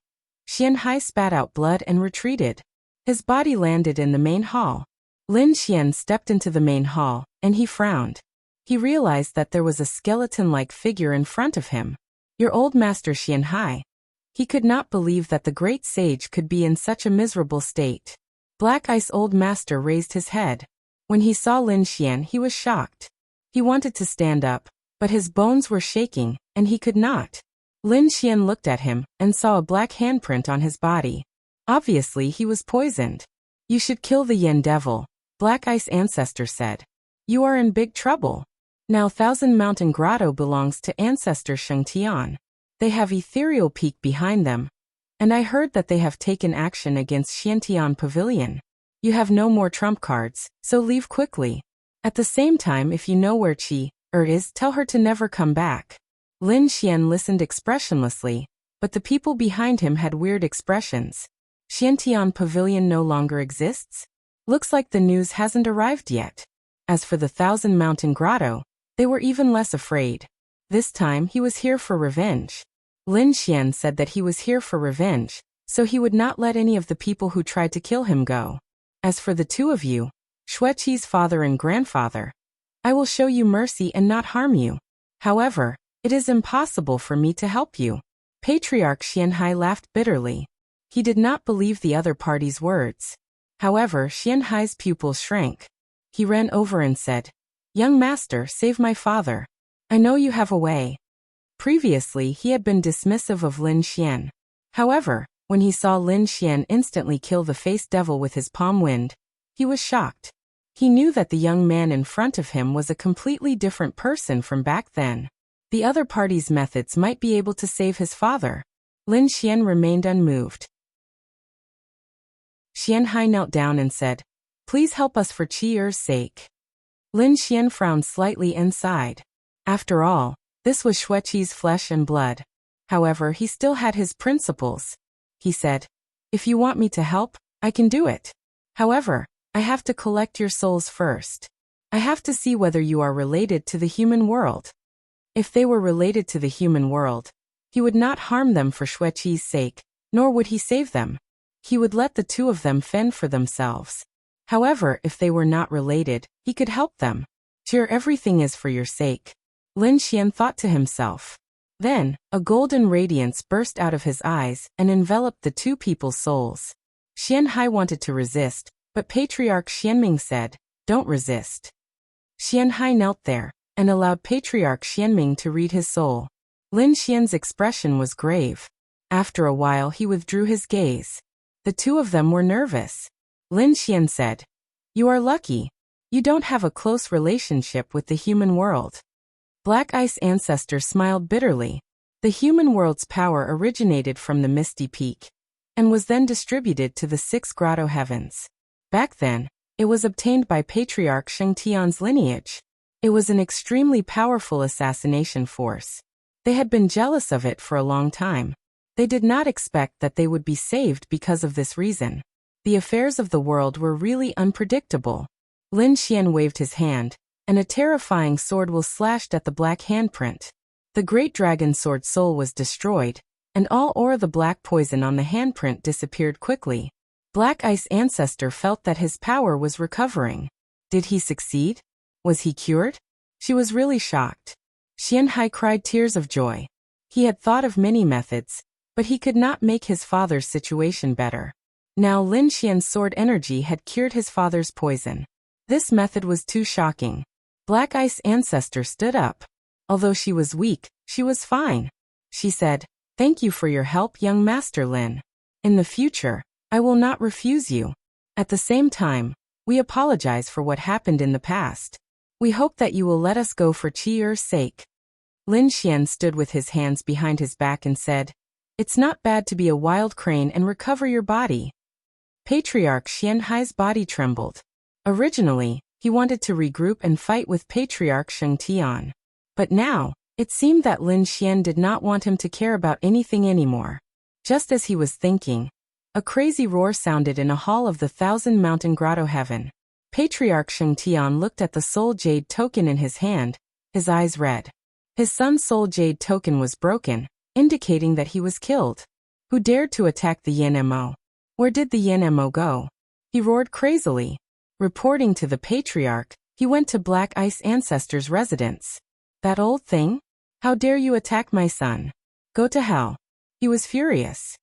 A: Xianhai spat out blood and retreated. His body landed in the main hall. Lin Xian stepped into the main hall, and he frowned. He realized that there was a skeleton-like figure in front of him. Your old master Xianhai. He could not believe that the great sage could be in such a miserable state. Black Ice old master raised his head. When he saw Lin Xian, he was shocked. He wanted to stand up, but his bones were shaking, and he could not. Lin Xian looked at him and saw a black handprint on his body. Obviously, he was poisoned. You should kill the Yen Devil, Black Ice ancestor said. You are in big trouble. Now Thousand Mountain Grotto belongs to ancestor Sheng Tian. They have Ethereal Peak behind them, and I heard that they have taken action against Xiantian Pavilion. You have no more trump cards, so leave quickly. At the same time, if you know where Qi is, tell her to never come back. Lin Xian listened expressionlessly, but the people behind him had weird expressions. Xiantian Pavilion no longer exists? Looks like the news hasn't arrived yet. As for the Thousand Mountain Grotto, they were even less afraid. This time he was here for revenge. Lin Xian said that he was here for revenge, so he would not let any of the people who tried to kill him go. As for the two of you, Xueqi's father and grandfather, I will show you mercy and not harm you. However, it is impossible for me to help you. Patriarch Xianhai laughed bitterly. He did not believe the other party's words. However, Xianhai's pupils shrank. He ran over and said, Young master, save my father. I know you have a way. Previously, he had been dismissive of Lin Xian. However, when he saw Lin Xian instantly kill the face devil with his palm wind, he was shocked. He knew that the young man in front of him was a completely different person from back then. The other party's methods might be able to save his father. Lin Xian remained unmoved. Xianhai knelt down and said, Please help us for Qi sake. Lin Xian frowned slightly and sighed. After all, this was Xueqi's flesh and blood. However, he still had his principles. He said, If you want me to help, I can do it. However, I have to collect your souls first. I have to see whether you are related to the human world. If they were related to the human world, he would not harm them for Xueqi's sake, nor would he save them. He would let the two of them fend for themselves. However, if they were not related, he could help them. Sure, everything is for your sake. Lin Xian thought to himself. Then, a golden radiance burst out of his eyes and enveloped the two people's souls. Xianhai wanted to resist, but Patriarch Xianming said, Don't resist. Xianhai knelt there and allowed Patriarch Xianming to read his soul. Lin Xian's expression was grave. After a while he withdrew his gaze. The two of them were nervous. Lin Xian said, You are lucky. You don't have a close relationship with the human world. Black Ice ancestor smiled bitterly. The human world's power originated from the Misty Peak, and was then distributed to the 6 grotto heavens. Back then, it was obtained by Patriarch Sheng Tian's lineage. It was an extremely powerful assassination force. They had been jealous of it for a long time. They did not expect that they would be saved because of this reason. The affairs of the world were really unpredictable. Lin Xian waved his hand, and a terrifying sword was slashed at the black handprint. The great dragon sword soul was destroyed, and all or the black poison on the handprint disappeared quickly. Black Ice Ancestor felt that his power was recovering. Did he succeed? Was he cured? She was really shocked. Xianhai cried tears of joy. He had thought of many methods, but he could not make his father's situation better. Now Lin Xian's sword energy had cured his father's poison. This method was too shocking. Black Ice Ancestor stood up. Although she was weak, she was fine. She said, "Thank you for your help, young Master Lin. In the future, I will not refuse you. At the same time, we apologize for what happened in the past. We hope that you will let us go for Qi-er's sake." Lin Xian stood with his hands behind his back and said, "It's not bad to be a wild crane and recover your body." Patriarch Xianhai's body trembled. Originally, he wanted to regroup and fight with Patriarch Sheng Tian. But now, it seemed that Lin Xian did not want him to care about anything anymore. Just as he was thinking, a crazy roar sounded in a hall of the Thousand Mountain Grotto Heaven. Patriarch Sheng Tian looked at the soul jade token in his hand, his eyes red. His son's soul jade token was broken, indicating that he was killed. Who dared to attack the Yin Mo? Where did the Yin Mo go? He roared crazily. Reporting to the Patriarch, he went to Black Ice Ancestor's residence. "That old thing? How dare you attack my son? Go to hell." He was furious.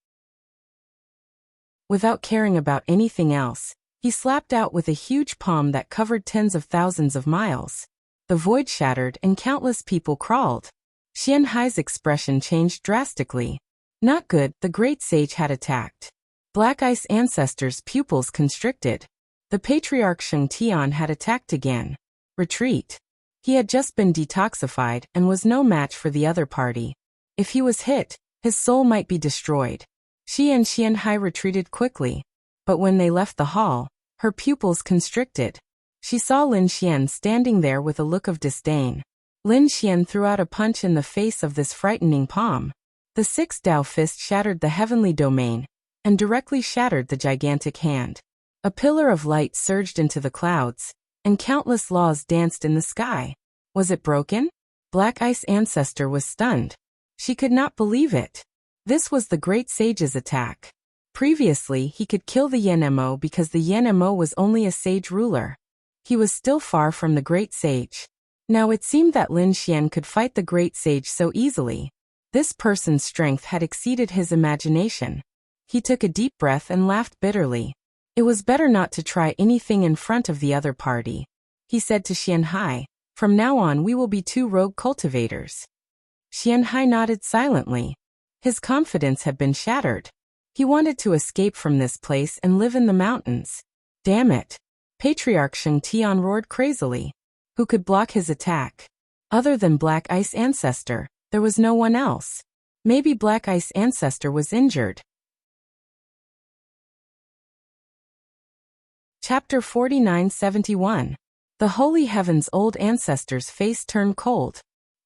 A: Without caring about anything else, he slapped out with a huge palm that covered tens of thousands of miles. The void shattered and countless people crawled. Xianhai's expression changed drastically. Not good, the great sage had attacked. Black Ice Ancestor's pupils constricted. The Patriarch Sheng Tian had attacked again. Retreat. He had just been detoxified and was no match for the other party. If he was hit, his soul might be destroyed. She and Xianhai retreated quickly. But when they left the hall, her pupils constricted. She saw Lin Xian standing there with a look of disdain. Lin Xian threw out a punch in the face of this frightening palm. The six Dao fist shattered the heavenly domain, and directly shattered the gigantic hand. A pillar of light surged into the clouds, and countless laws danced in the sky. Was it broken? Black Ice Ancestor was stunned. She could not believe it. This was the great sage's attack. Previously, he could kill the Yin Mo because the Yin Mo was only a sage ruler. He was still far from the great sage. Now it seemed that Lin Xian could fight the great sage so easily. This person's strength had exceeded his imagination. He took a deep breath and laughed bitterly. It was better not to try anything in front of the other party. He said to Xianhai, "From now on we will be two rogue cultivators." Xianhai nodded silently. His confidence had been shattered. He wanted to escape from this place and live in the mountains. Damn it. Patriarch Sheng Tian roared crazily. Who could block his attack? Other than Black Ice Ancestor, there was no one else. Maybe Black Ice Ancestor was injured. Chapter 49-71. The Holy Heaven's old ancestor's face turned cold.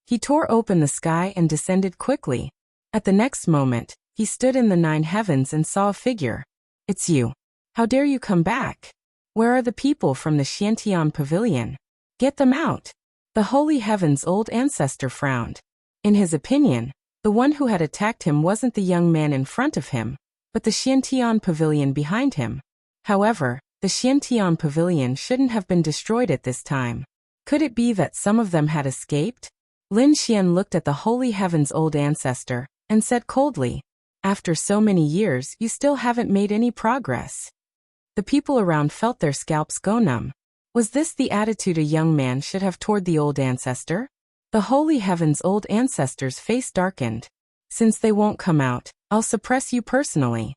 A: He tore open the sky and descended quickly. At the next moment, he stood in the 9 heavens and saw a figure. "It's you. How dare you come back? Where are the people from the Xiantian pavilion? Get them out." The Holy Heaven's old ancestor frowned. In his opinion, the one who had attacked him wasn't the young man in front of him, but the Xiantian pavilion behind him. However, the Xiantian pavilion shouldn't have been destroyed at this time. Could it be that some of them had escaped? Lin Xian looked at the Holy Heaven's old ancestor, and said coldly, "After so many years, you still haven't made any progress." The people around felt their scalps go numb. Was this the attitude a young man should have toward the old ancestor? The Holy Heaven's old ancestor's face darkened. "Since they won't come out, I'll suppress you personally."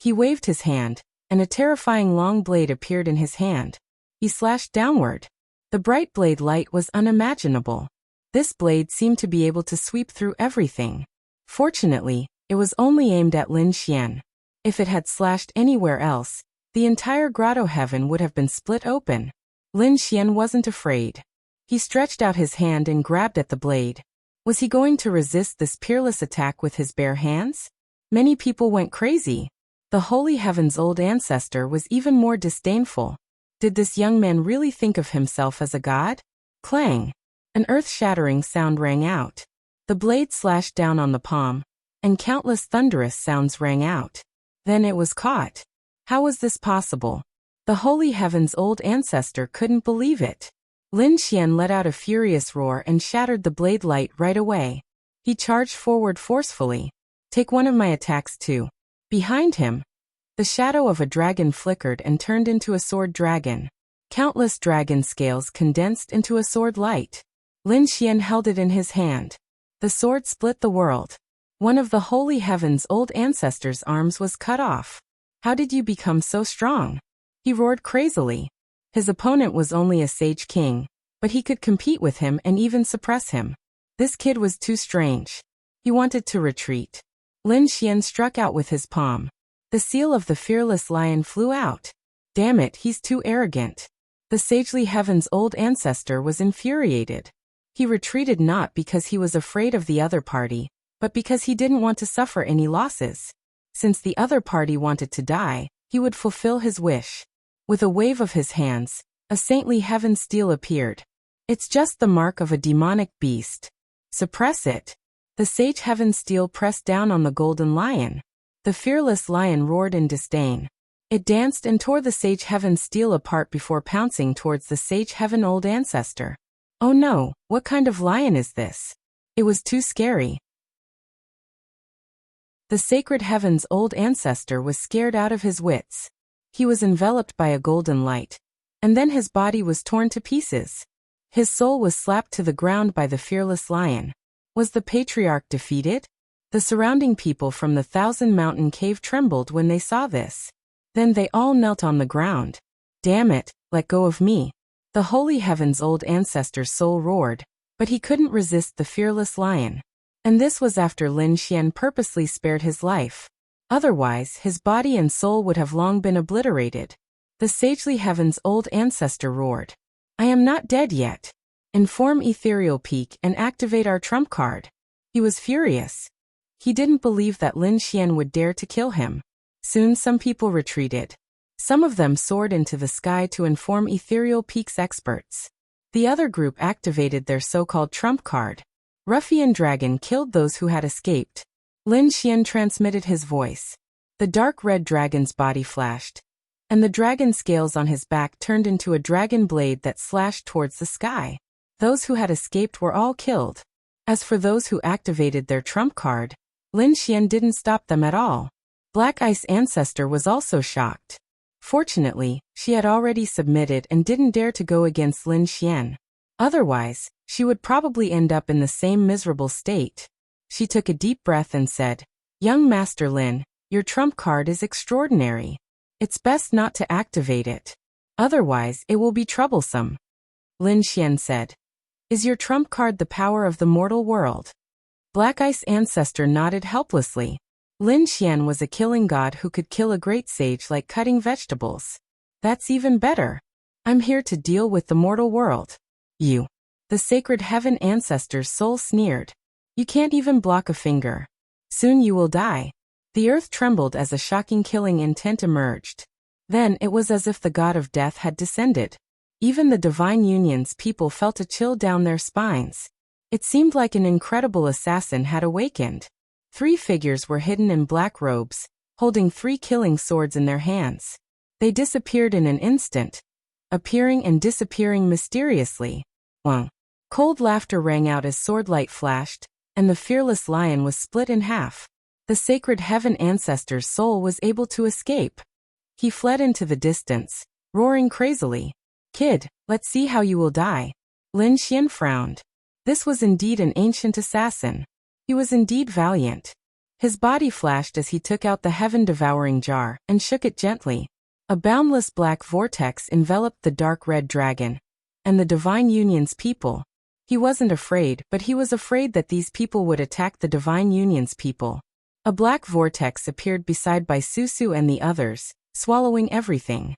A: He waved his hand, and a terrifying long blade appeared in his hand. He slashed downward. The bright blade light was unimaginable. This blade seemed to be able to sweep through everything. Fortunately, it was only aimed at Lin Xian. If it had slashed anywhere else, the entire grotto heaven would have been split open. Lin Xian wasn't afraid. He stretched out his hand and grabbed at the blade. Was he going to resist this peerless attack with his bare hands? Many people went crazy. The Holy Heaven's old ancestor was even more disdainful. Did this young man really think of himself as a god? Clang! An earth-shattering sound rang out. The blade slashed down on the palm, and countless thunderous sounds rang out. Then it was caught. How was this possible? The holy heaven's old ancestor couldn't believe it. Lin Xian let out a furious roar and shattered the blade light right away. He charged forward forcefully. Take one of my attacks too. Behind him, the shadow of a dragon flickered and turned into a sword dragon. Countless dragon scales condensed into a sword light. Lin Xian held it in his hand. The sword split the world. One of the holy heaven's old ancestors' arms was cut off. How did you become so strong? He roared crazily. His opponent was only a sage king, but he could compete with him and even suppress him. This kid was too strange. He wanted to retreat. Lin Xian struck out with his palm. The seal of the fearless lion flew out. Damn it, he's too arrogant. The sagely heaven's old ancestor was infuriated. He retreated not because he was afraid of the other party, but because he didn't want to suffer any losses. Since the other party wanted to die, he would fulfill his wish. With a wave of his hands, a saintly heaven steel appeared. It's just the mark of a demonic beast. Suppress it. The sage heaven steel pressed down on the golden lion. The fearless lion roared in disdain. It danced and tore the sage heaven steel apart before pouncing towards the sage heaven old ancestor. Oh no, what kind of lion is this? It was too scary. The sacred heaven's old ancestor was scared out of his wits. He was enveloped by a golden light, and then his body was torn to pieces. His soul was slapped to the ground by the fearless lion. Was the patriarch defeated? The surrounding people from the Thousand Mountain Cave trembled when they saw this. Then they all knelt on the ground. Damn it, let go of me. The holy heaven's old ancestor's soul roared, but he couldn't resist the fearless lion. And this was after Lin Xian purposely spared his life. Otherwise, his body and soul would have long been obliterated. The sagely heaven's old ancestor roared. I am not dead yet. Inform Ethereal Peak and activate our trump card. He was furious. He didn't believe that Lin Xian would dare to kill him. Soon some people retreated. Some of them soared into the sky to inform Ethereal Peak's experts. The other group activated their so-called trump card. Ruffian Dragon killed those who had escaped. Lin Xian transmitted his voice. The dark red dragon's body flashed, and the dragon scales on his back turned into a dragon blade that slashed towards the sky. Those who had escaped were all killed. As for those who activated their trump card, Lin Xian didn't stop them at all. Black Ice Ancestor was also shocked. Fortunately, she had already submitted and didn't dare to go against Lin Xian. Otherwise, she would probably end up in the same miserable state. She took a deep breath and said, Young Master Lin, your trump card is extraordinary. It's best not to activate it. Otherwise, it will be troublesome. Lin Xian said, Is your trump card the power of the mortal world? Black Ice Ancestor nodded helplessly. Lin Xian was a killing god who could kill a great sage like cutting vegetables. That's even better. I'm here to deal with the mortal world. You. The sacred heaven ancestor's soul sneered. You can't even block a finger. Soon you will die. The earth trembled as a shocking killing intent emerged. Then it was as if the god of death had descended. Even the divine union's people felt a chill down their spines. It seemed like an incredible assassin had awakened. 3 figures were hidden in black robes, holding 3 killing swords in their hands. They disappeared in an instant, appearing and disappearing mysteriously. Wang. Cold laughter rang out as swordlight flashed, and the fearless lion was split in half. The sacred heaven ancestor's soul was able to escape. He fled into the distance, roaring crazily. Kid, let's see how you will die. Lin Xian frowned. This was indeed an ancient assassin. He was indeed valiant. His body flashed as he took out the heaven-devouring jar and shook it gently. A boundless black vortex enveloped the dark red dragon and the divine union's people. He wasn't afraid, but he was afraid that these people would attack the divine union's people. A black vortex appeared beside Bai Susu and the others, swallowing everything.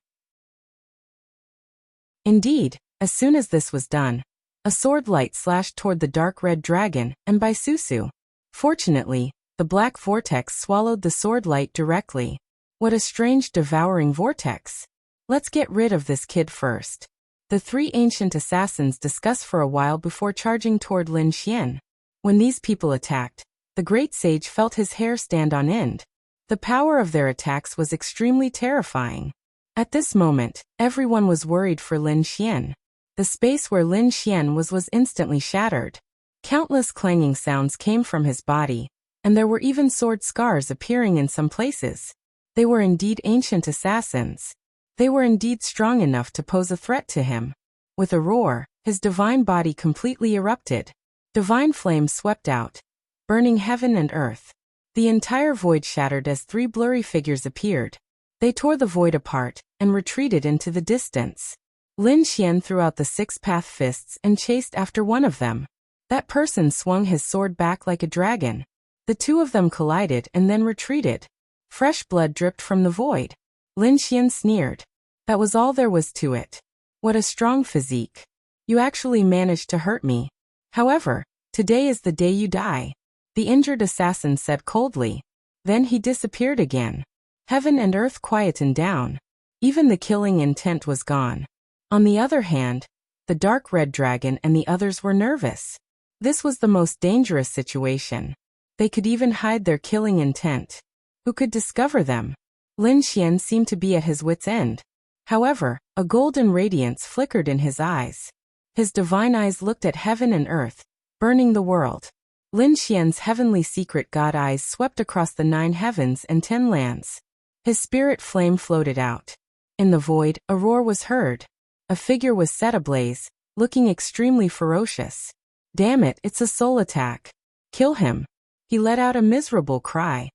A: Indeed, as soon as this was done, a sword light slashed toward the dark red dragon and Bai Susu. Fortunately, the black vortex swallowed the sword light directly. What a strange devouring vortex. Let's get rid of this kid first. The three ancient assassins discussed for a while before charging toward Lin Xian. When these people attacked, the great sage felt his hair stand on end. The power of their attacks was extremely terrifying. At this moment, everyone was worried for Lin Xian. The space where Lin Xian was instantly shattered. Countless clanging sounds came from his body, and there were even sword scars appearing in some places. They were indeed ancient assassins. They were indeed strong enough to pose a threat to him. With a roar, his divine body completely erupted. Divine flames swept out, burning heaven and earth. The entire void shattered as three blurry figures appeared. They tore the void apart and retreated into the distance. Lin Xian threw out the six-path fists and chased after one of them. That person swung his sword back like a dragon. The two of them collided and then retreated. Fresh blood dripped from the void. Lin Xian sneered. That was all there was to it. What a strong physique. You actually managed to hurt me. However, today is the day you die. The injured assassin said coldly. Then he disappeared again. Heaven and earth quietened down. Even the killing intent was gone. On the other hand, the dark red dragon and the others were nervous. This was the most dangerous situation. They could even hide their killing intent. Who could discover them? Lin Xian seemed to be at his wit's end. However, a golden radiance flickered in his eyes. His divine eyes looked at heaven and earth, burning the world. Lin Xian's heavenly secret god eyes swept across the 9 heavens and 10 lands. His spirit flame floated out. In the void, a roar was heard. A figure was set ablaze, looking extremely ferocious. Damn it, it's a soul attack. Kill him. He let out a miserable cry.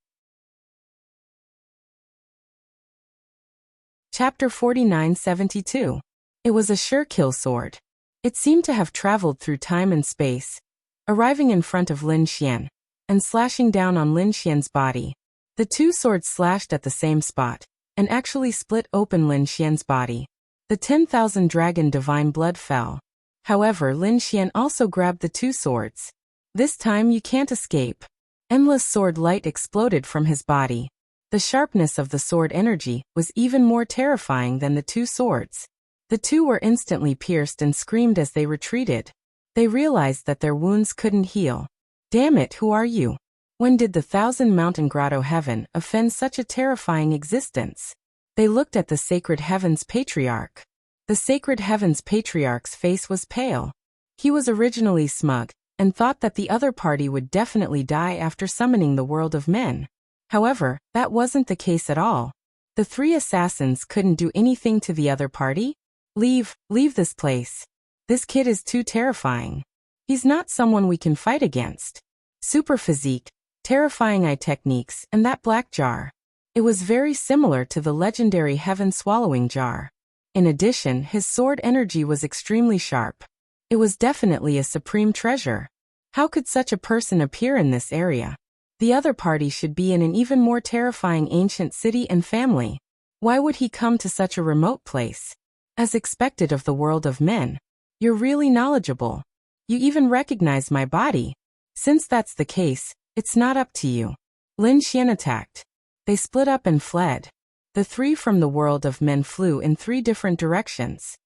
A: Chapter 49-72. It was a sure kill sword. It seemed to have traveled through time and space, arriving in front of Lin Xian, and slashing down on Lin Xian's body. The two swords slashed at the same spot, and actually split open Lin Xian's body. The 10,000 dragon divine blood fell. However, Lin Xian also grabbed the two swords. This time you can't escape. Endless sword light exploded from his body. The sharpness of the sword energy was even more terrifying than the two swords. The two were instantly pierced and screamed as they retreated. They realized that their wounds couldn't heal. Damn it, who are you? When did the 1,000 Mountain Grotto Heaven offend such a terrifying existence? They looked at the Sacred Heavens Patriarch. The Sacred Heavens Patriarch's face was pale. He was originally smug, and thought that the other party would definitely die after summoning the world of men. However, that wasn't the case at all. The three assassins couldn't do anything to the other party. Leave this place. This kid is too terrifying. He's not someone we can fight against. Super physique, terrifying eye techniques, and that black jar. It was very similar to the legendary Heaven Swallowing Jar. In addition, his sword energy was extremely sharp. It was definitely a supreme treasure. How could such a person appear in this area? The other party should be in an even more terrifying ancient city and family. Why would he come to such a remote place? As expected of the world of men. You're really knowledgeable. You even recognize my body. Since that's the case, it's not up to you. Lin Xian attacked. They split up and fled. The three from the world of men flew in 3 different directions.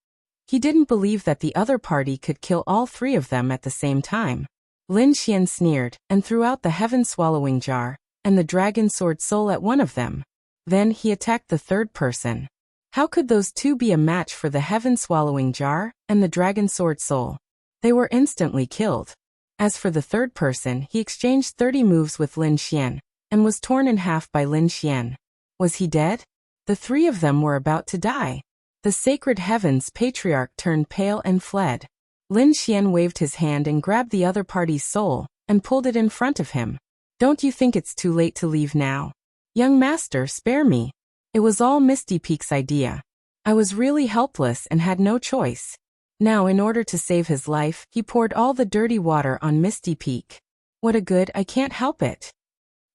A: He didn't believe that the other party could kill all 3 of them at the same time. Lin Xian sneered and threw out the Heaven Swallowing Jar and the Dragon Sword Soul at one of them. Then he attacked the third person. How could those two be a match for the Heaven Swallowing Jar and the Dragon Sword Soul? They were instantly killed. As for the third person, he exchanged 30 moves with Lin Xian and was torn in half by Lin Xian. Was he dead? The 3 of them were about to die. The Sacred Heavens Patriarch turned pale and fled. Lin Xian waved his hand and grabbed the other party's soul and pulled it in front of him. Don't you think it's too late to leave now? Young master, spare me. It was all Misty Peak's idea. I was really helpless and had no choice. Now, in order to save his life, he poured all the dirty water on Misty Peak. What a good, I can't help it.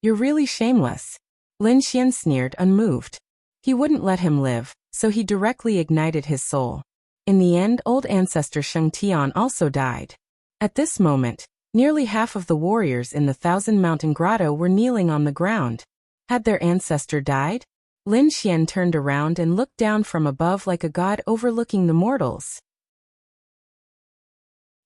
A: You're really shameless. Lin Xian sneered, unmoved. He wouldn't let him live, so he directly ignited his soul. In the end, old ancestor Sheng Tian also died. At this moment, nearly half of the warriors in the 1,000 Mountain Grotto were kneeling on the ground. Had their ancestor died? Lin Xian turned around and looked down from above like a god overlooking the mortals.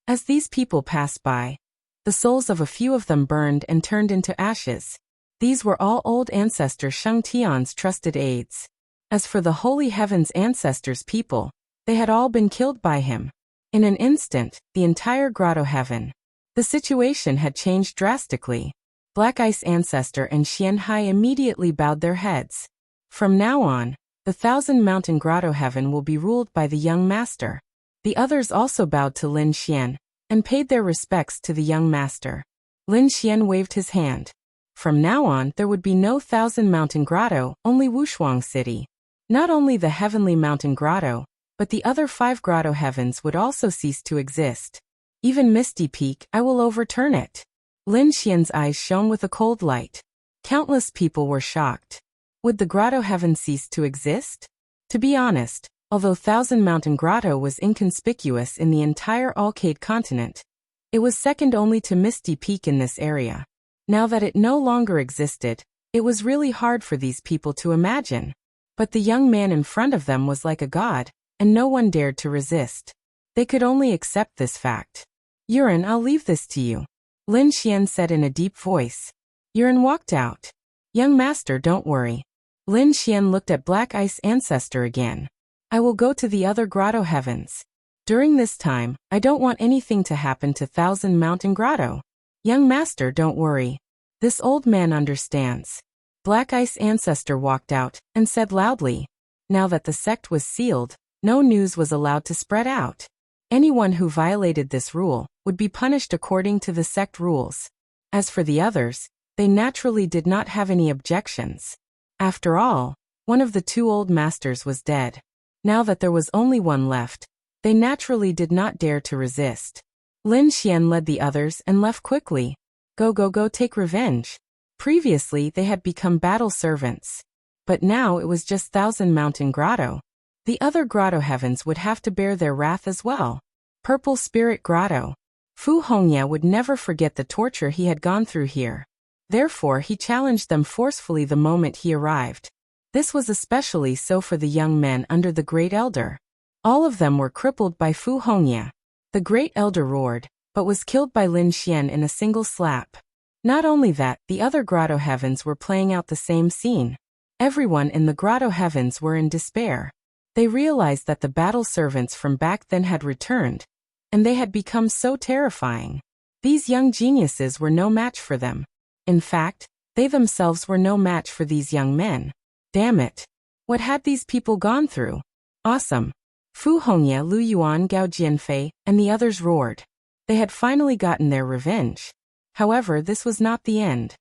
A: As these people passed by, the souls of a few of them burned and turned into ashes. These were all old ancestor Sheng Tian's trusted aides. As for the Holy Heaven's ancestors' people, they had all been killed by him. In an instant, the entire Grotto Heaven. The situation had changed drastically. Black Ice Ancestor and Xian Hai immediately bowed their heads. From now on, the Thousand Mountain Grotto Heaven will be ruled by the young master. The others also bowed to Lin Xian and paid their respects to the young master. Lin Xian waved his hand. From now on, there would be no Thousand Mountain Grotto, only Wushuang City. Not only the Heavenly Mountain Grotto, but the other 5 Grotto Heavens would also cease to exist. Even Misty Peak, I will overturn it. Lin Xian's eyes shone with a cold light. Countless people were shocked. Would the Grotto Heaven cease to exist? To be honest, although Thousand Mountain Grotto was inconspicuous in the entire Alcade continent, it was second only to Misty Peak in this area. Now that it no longer existed, it was really hard for these people to imagine. But the young man in front of them was like a god, and no one dared to resist. They could only accept this fact. Yuren, I'll leave this to you, Lin Xian said in a deep voice. Yuren walked out. Young master, don't worry. Lin Xian looked at Black Ice Ancestor again. I will go to the other Grotto Heavens. During this time, I don't want anything to happen to Thousand Mountain Grotto. Young master, don't worry. This old man understands. Black Ice Ancestor walked out and said loudly. Now that the sect was sealed, no news was allowed to spread out. Anyone who violated this rule would be punished according to the sect rules. As for the others, they naturally did not have any objections. After all, one of the 2 old masters was dead. Now that there was only one left, they naturally did not dare to resist. Lin Xian led the others and left quickly. Go, take revenge. Previously, they had become battle servants. But now it was just Thousand Mountain Grotto. The other Grotto Heavens would have to bear their wrath as well. Purple Spirit Grotto. Fu Hongya would never forget the torture he had gone through here. Therefore, he challenged them forcefully the moment he arrived. This was especially so for the young men under the Great Elder. All of them were crippled by Fu Hongya. The Great Elder roared, but was killed by Lin Xian in a single slap. Not only that, the other Grotto Heavens were playing out the same scene. Everyone in the Grotto Heavens were in despair. They realized that the battle servants from back then had returned, and they had become so terrifying. These young geniuses were no match for them. In fact, they themselves were no match for these young men. Damn it! What had these people gone through? Awesome! Fu Hongya, Lu Yuan, Gao Jianfei, and the others roared. They had finally gotten their revenge. However, this was not the end.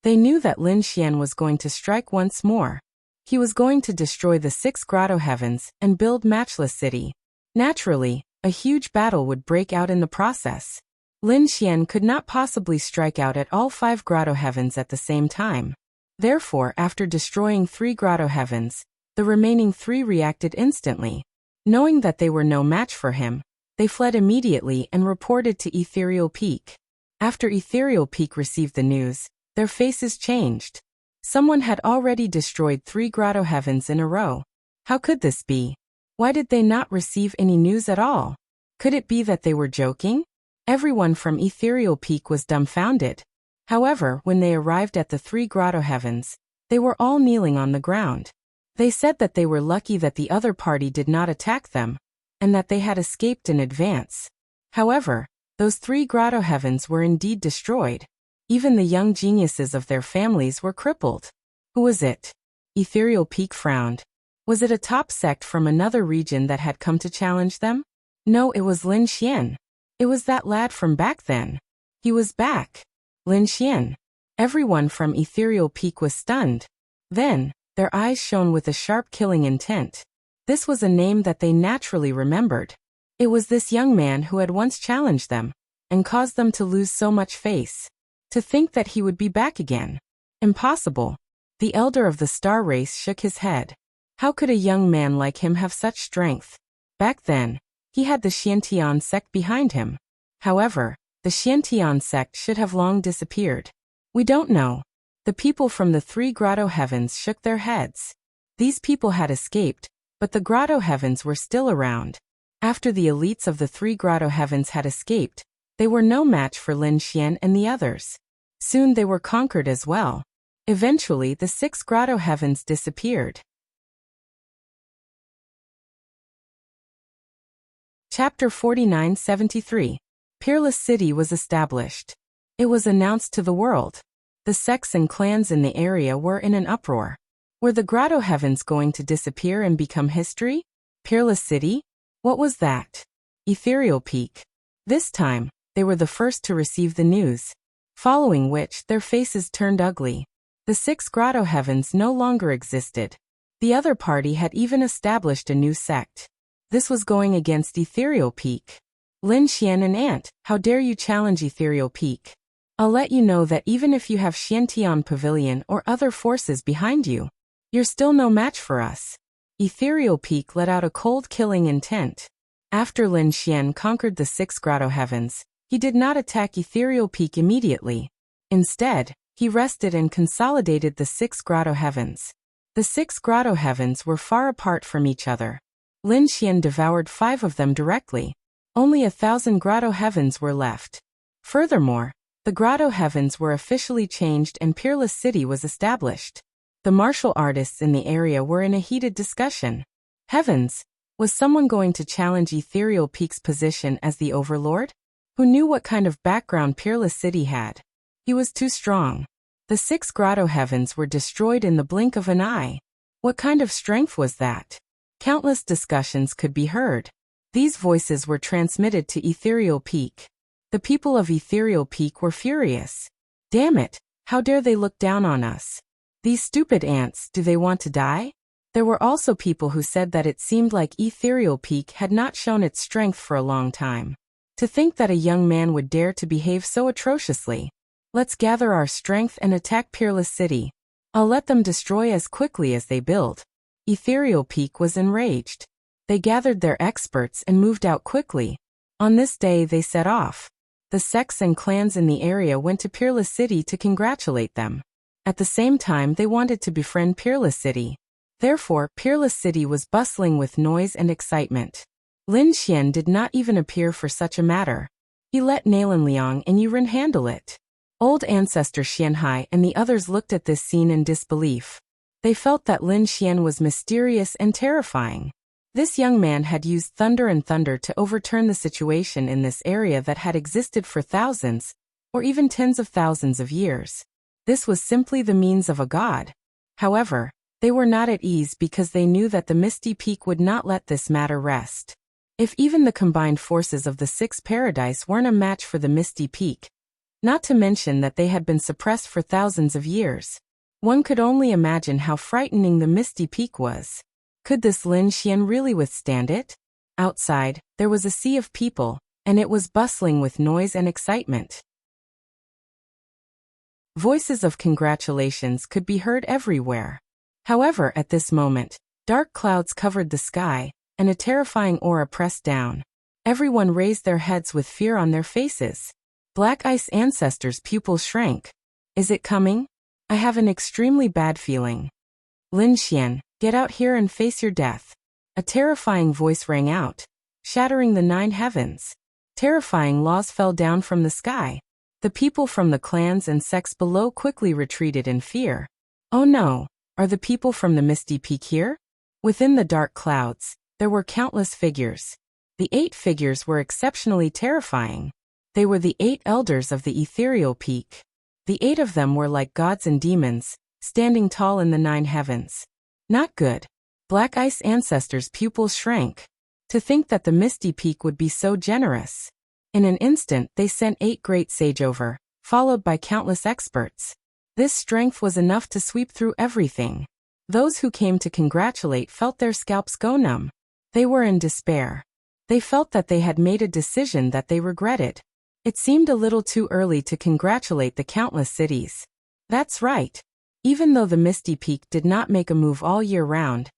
A: They knew that Lin Xian was going to strike once more. He was going to destroy the 6 Grotto Heavens and build Matchless City. Naturally, a huge battle would break out in the process. Lin Xian could not possibly strike out at all 5 Grotto Heavens at the same time. Therefore, after destroying 3 Grotto Heavens, the remaining 3 reacted instantly. Knowing that they were no match for him, they fled immediately and reported to Ethereal Peak. After Ethereal Peak received the news, their faces changed. Someone had already destroyed 3 Grotto Heavens in a row. How could this be? Why did they not receive any news at all? Could it be that they were joking? Everyone from Ethereal Peak was dumbfounded. However, when they arrived at the 3 Grotto Heavens, they were all kneeling on the ground. They said that they were lucky that the other party did not attack them, and that they had escaped in advance. However, those 3 Grotto Heavens were indeed destroyed. Even the young geniuses of their families were crippled. Who was it? Ethereal Peak frowned. Was it a top sect from another region that had come to challenge them? No, it was Lin Xian. It was that lad from back then. He was back. Lin Xian. Everyone from Ethereal Peak was stunned. Then, their eyes shone with a sharp killing intent. This was a name that they naturally remembered. It was this young man who had once challenged them, and caused them to lose so much face. To think that he would be back again. Impossible. The elder of the star race shook his head. How could a young man like him have such strength? Back then, he had the Xiantian sect behind him. However, the Xiantian sect should have long disappeared. We don't know. The people from the 3 Grotto Heavens shook their heads. These people had escaped, but the Grotto Heavens were still around. After the elites of the three grotto heavens had escaped, they were no match for Lin Xian and the others. Soon they were conquered as well. Eventually the 6 grotto heavens disappeared. Chapter 49-73. Peerless City was established. It was announced to the world. The sects and clans in the area were in an uproar. Were the grotto heavens going to disappear and become history? Peerless City? What was that? Ethereal Peak. This time, they were the first to receive the news. Following which, their faces turned ugly. The 6 grotto heavens no longer existed. The other party had even established a new sect. This was going against Ethereal Peak. Lin Xian and Ant, how dare you challenge Ethereal Peak? I'll let you know that even if you have Xiantian Pavilion or other forces behind you, you're still no match for us. Ethereal Peak let out a cold killing intent. After Lin Xian conquered the 6 grotto heavens, he did not attack Ethereal Peak immediately. Instead, he rested and consolidated the 6 grotto heavens. The 6 grotto heavens were far apart from each other. Lin Xian devoured 5 of them directly. Only 1,000 grotto heavens were left. Furthermore, the grotto heavens were officially changed and Peerless City was established. The martial artists in the area were in a heated discussion. Heavens! Was someone going to challenge Ethereal Peak's position as the overlord? Who knew what kind of background Peerless City had? He was too strong. The 6 grotto heavens were destroyed in the blink of an eye. What kind of strength was that? Countless discussions could be heard. These voices were transmitted to Ethereal Peak. The people of Ethereal Peak were furious. Damn it, how dare they look down on us? These stupid ants, do they want to die? There were also people who said that it seemed like Ethereal Peak had not shown its strength for a long time. To think that a young man would dare to behave so atrociously. Let's gather our strength and attack Peerless City. I'll let them destroy as quickly as they build. Ethereal Peak was enraged. They gathered their experts and moved out quickly. On this day they set off. The sects and clans in the area went to Peerless City to congratulate them. At the same time they wanted to befriend Peerless City. Therefore, Peerless City was bustling with noise and excitement. Lin Xian did not even appear for such a matter. He let Nalan Liang and Yuren handle it. Old ancestor Xianhai and the others looked at this scene in disbelief. They felt that Lin Xian was mysterious and terrifying. This young man had used thunder and thunder to overturn the situation in this area that had existed for thousands, or even tens of thousands of years. This was simply the means of a god. However, they were not at ease because they knew that the Misty Peak would not let this matter rest. If even the combined forces of the 6 paradise weren't a match for the Misty Peak, not to mention that they had been suppressed for thousands of years, one could only imagine how frightening the Misty Peak was. Could this Lin Xian really withstand it? Outside, there was a sea of people, and it was bustling with noise and excitement. Voices of congratulations could be heard everywhere. However, at this moment, dark clouds covered the sky, and a terrifying aura pressed down. Everyone raised their heads with fear on their faces. Black Ice Ancestor's pupils shrank. Is it coming? I have an extremely bad feeling. Lin Xian, get out here and face your death. A terrifying voice rang out, shattering the 9 heavens. Terrifying laws fell down from the sky. The people from the clans and sects below quickly retreated in fear. Oh no, are the people from the Misty Peak here? Within the dark clouds, there were countless figures. The 8 figures were exceptionally terrifying. They were the 8 elders of the Ethereal Peak. The 8 of them were like gods and demons, standing tall in the 9 heavens. Not good. Black Ice Ancestor's pupils shrank. To think that the Misty Peak would be so generous. In an instant they sent 8 great sage over, followed by countless experts. This strength was enough to sweep through everything. Those who came to congratulate felt their scalps go numb. They were in despair. They felt that they had made a decision that they regretted. It seemed a little too early to congratulate the countless cities. That's right. Even though the Misty Peak did not make a move all year round,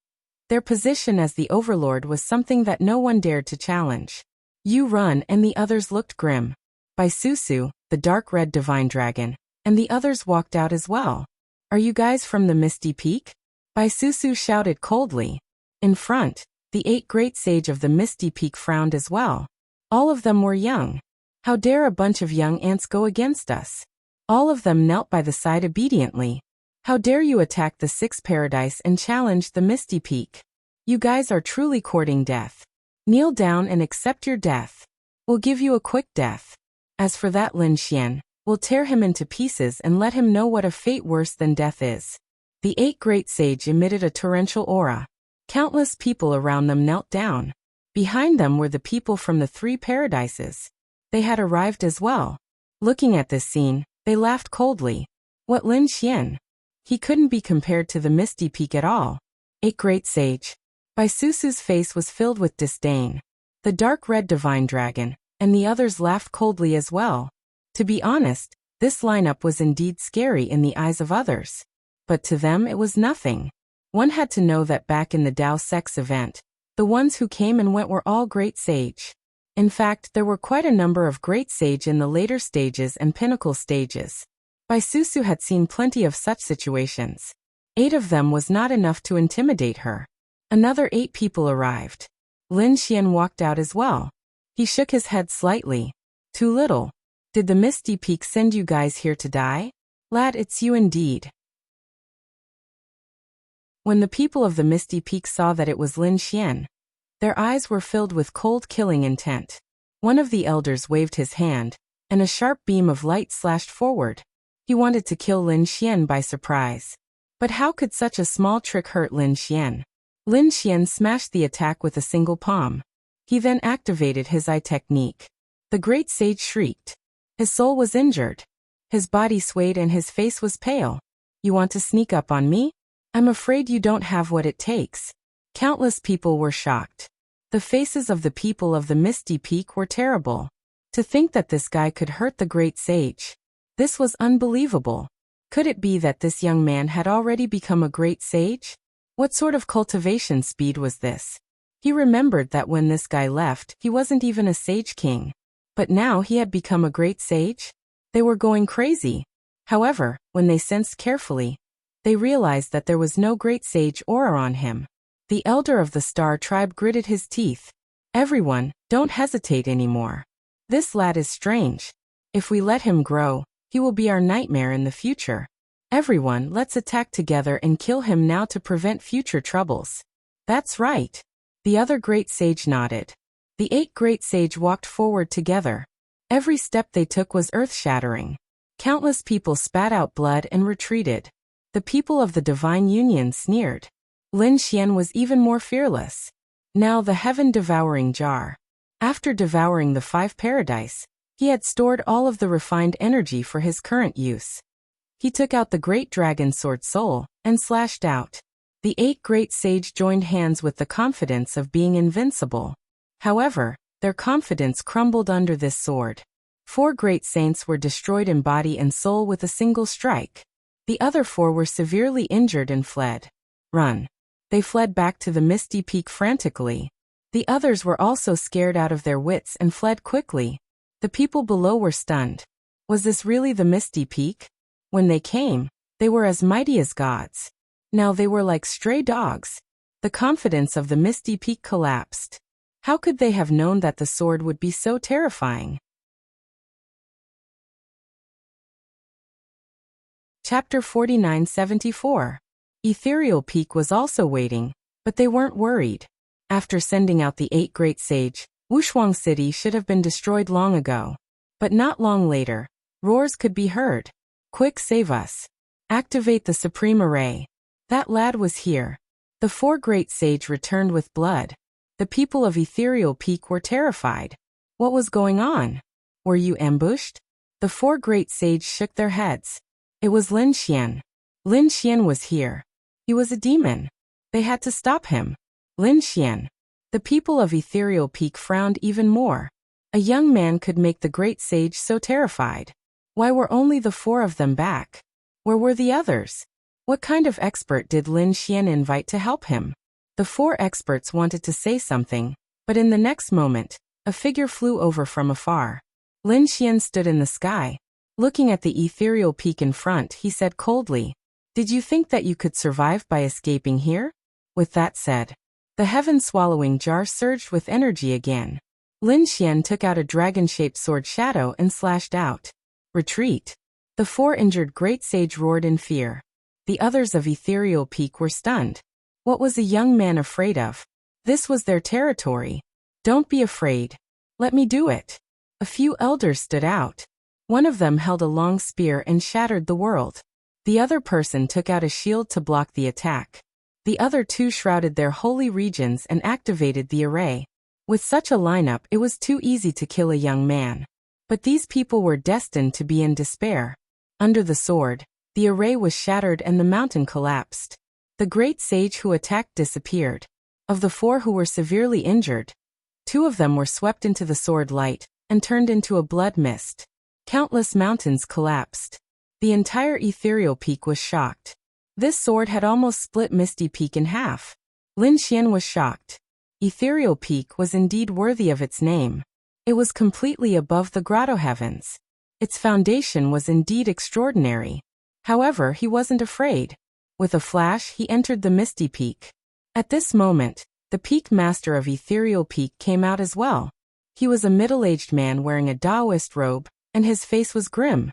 A: their position as the overlord was something that no one dared to challenge. Yu Run and the others looked grim. Bai Susu, the dark red divine dragon, and the others walked out as well. Are you guys from the Misty Peak? Bai Susu shouted coldly. In front, The 8 great sage of the Misty Peak frowned as well. All of them were young. How dare a bunch of young ants go against us? All of them knelt by the side obediently. How dare you attack the 6th paradise and challenge the Misty Peak? You guys are truly courting death. Kneel down and accept your death. We'll give you a quick death. As for that Lin Xian, we'll tear him into pieces and let him know what a fate worse than death is. The 8 great sage emitted a torrential aura. Countless people around them knelt down. Behind them were the people from the 3 paradises. They had arrived as well. Looking at this scene, they laughed coldly. What Lin Xian? He couldn't be compared to the Misty Peak at all. 8 great sage. Bai Susu's face was filled with disdain. The dark red divine dragon, and the others laughed coldly as well. To be honest, this lineup was indeed scary in the eyes of others. But to them it was nothing. One had to know that back in the Dao Sex event, the ones who came and went were all great sage. In fact, there were quite a number of great sage in the later stages and pinnacle stages. Bai Susu had seen plenty of such situations. 8 of them was not enough to intimidate her. Another 8 people arrived. Lin Xian walked out as well. He shook his head slightly. Too little. Did the Misty Peak send you guys here to die? Lad, it's you indeed. When the people of the Misty Peak saw that it was Lin Xian, their eyes were filled with cold killing intent. One of the elders waved his hand, and a sharp beam of light slashed forward. He wanted to kill Lin Xian by surprise. But how could such a small trick hurt Lin Xian? Lin Xian smashed the attack with a single palm. He then activated his eye technique. The great sage shrieked. His soul was injured. His body swayed and his face was pale. You want to sneak up on me? I'm afraid you don't have what it takes. Countless people were shocked. The faces of the people of the Misty Peak were terrible. To think that this guy could hurt the great sage. This was unbelievable. Could it be that this young man had already become a great sage? What sort of cultivation speed was this? He remembered that when this guy left, he wasn't even a sage king. But now he had become a great sage? They were going crazy. However, when they sensed carefully, they realized that there was no great sage aura on him. The elder of the Star Tribe gritted his teeth. Everyone, don't hesitate anymore. This lad is strange. If we let him grow, he will be our nightmare in the future. Everyone, let's attack together and kill him now to prevent future troubles. That's right. The other great sage nodded. The 8 great sage walked forward together. Every step they took was earth-shattering. Countless people spat out blood and retreated. The people of the Divine Union sneered. Lin Xian was even more fearless. Now the heaven-devouring jar. After devouring the 5 paradise, he had stored all of the refined energy for his current use. He took out the great dragon sword soul and slashed out. The 8 great sage joined hands with the confidence of being invincible. However, their confidence crumbled under this sword. 4 great saints were destroyed in body and soul with a single strike. The other 4 were severely injured and fled. Run. They fled back to the Misty Peak frantically. The others were also scared out of their wits and fled quickly. The people below were stunned. Was this really the Misty Peak? When they came, they were as mighty as gods. Now they were like stray dogs. The confidence of the Misty Peak collapsed. How could they have known that the sword would be so terrifying? Chapter 49-74. Ethereal Peak was also waiting, but they weren't worried. After sending out the 8 great sage, Wushuang City should have been destroyed long ago. But not long later, roars could be heard. Quick, save us. Activate the Supreme Array. That lad was here. The 4 great sage returned with blood. The people of Ethereal Peak were terrified. What was going on? Were you ambushed? The 4 great sage shook their heads. It was Lin Xian. Lin Xian was here. He was a demon. They had to stop him. Lin Xian. The people of Ethereal Peak frowned even more. A young man could make the great sage so terrified. Why were only the 4 of them back? Where were the others? What kind of expert did Lin Xian invite to help him? The 4 experts wanted to say something, but in the next moment, a figure flew over from afar. Lin Xian stood in the sky. Looking at the Ethereal Peak in front, he said coldly, "Did you think that you could survive by escaping here?" With that said, The heaven-swallowing jar surged with energy again. Lin Xian took out a dragon-shaped sword shadow and slashed out. Retreat. The 4 injured great sage roared in fear. The others of Ethereal Peak were stunned. What was a young man afraid of? This was their territory. Don't be afraid. Let me do it. A few elders stood out. One of them held a long spear and shattered the world. The other person took out a shield to block the attack. The other 2 shrouded their holy regions and activated the array. With such a lineup, it was too easy to kill a young man. But these people were destined to be in despair. Under the sword, the array was shattered and the mountain collapsed. The great sage who attacked disappeared. Of the 4 who were severely injured, 2 of them were swept into the sword light and turned into a blood mist. Countless mountains collapsed. The entire Ethereal Peak was shocked. This sword had almost split Misty Peak in half. Lin Xian was shocked. Ethereal Peak was indeed worthy of its name. It was completely above the grotto heavens. Its foundation was indeed extraordinary. However, he wasn't afraid. With a flash, he entered the Misty Peak. At this moment, the Peak Master of Ethereal Peak came out as well. He was a middle-aged man wearing a Taoist robe, and his face was grim.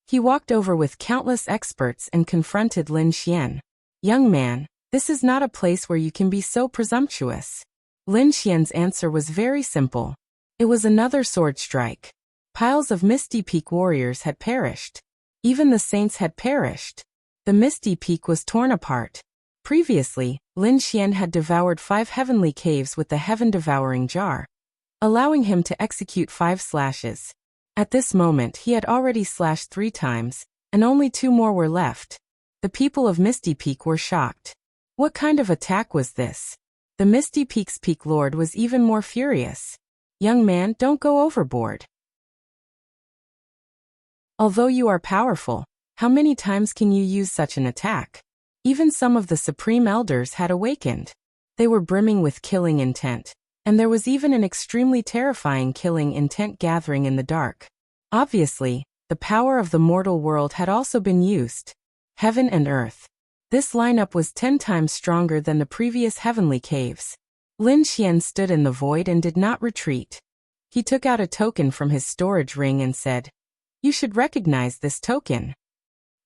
A: He walked over with countless experts and confronted Lin Xian. Young man, this is not a place where you can be so presumptuous. Lin Xian's answer was very simple. It was another sword strike. Piles of Misty Peak warriors had perished. Even the saints had perished. The Misty Peak was torn apart. Previously, Lin Xian had devoured 5 heavenly caves with the heaven-devouring jar, allowing him to execute 5 slashes. At this moment he had already slashed 3 times, and only 2 more were left. The people of Misty Peak were shocked. What kind of attack was this? The Misty Peak's Peak Lord was even more furious. Young man, don't go overboard. Although you are powerful, how many times can you use such an attack? Even some of the Supreme Elders had awakened. They were brimming with killing intent. And there was even an extremely terrifying killing intent gathering in the dark. Obviously, the power of the mortal world had also been used. Heaven and earth. This lineup was 10 times stronger than the previous heavenly caves. Lin Xian stood in the void and did not retreat. He took out a token from his storage ring and said, "You should recognize this token."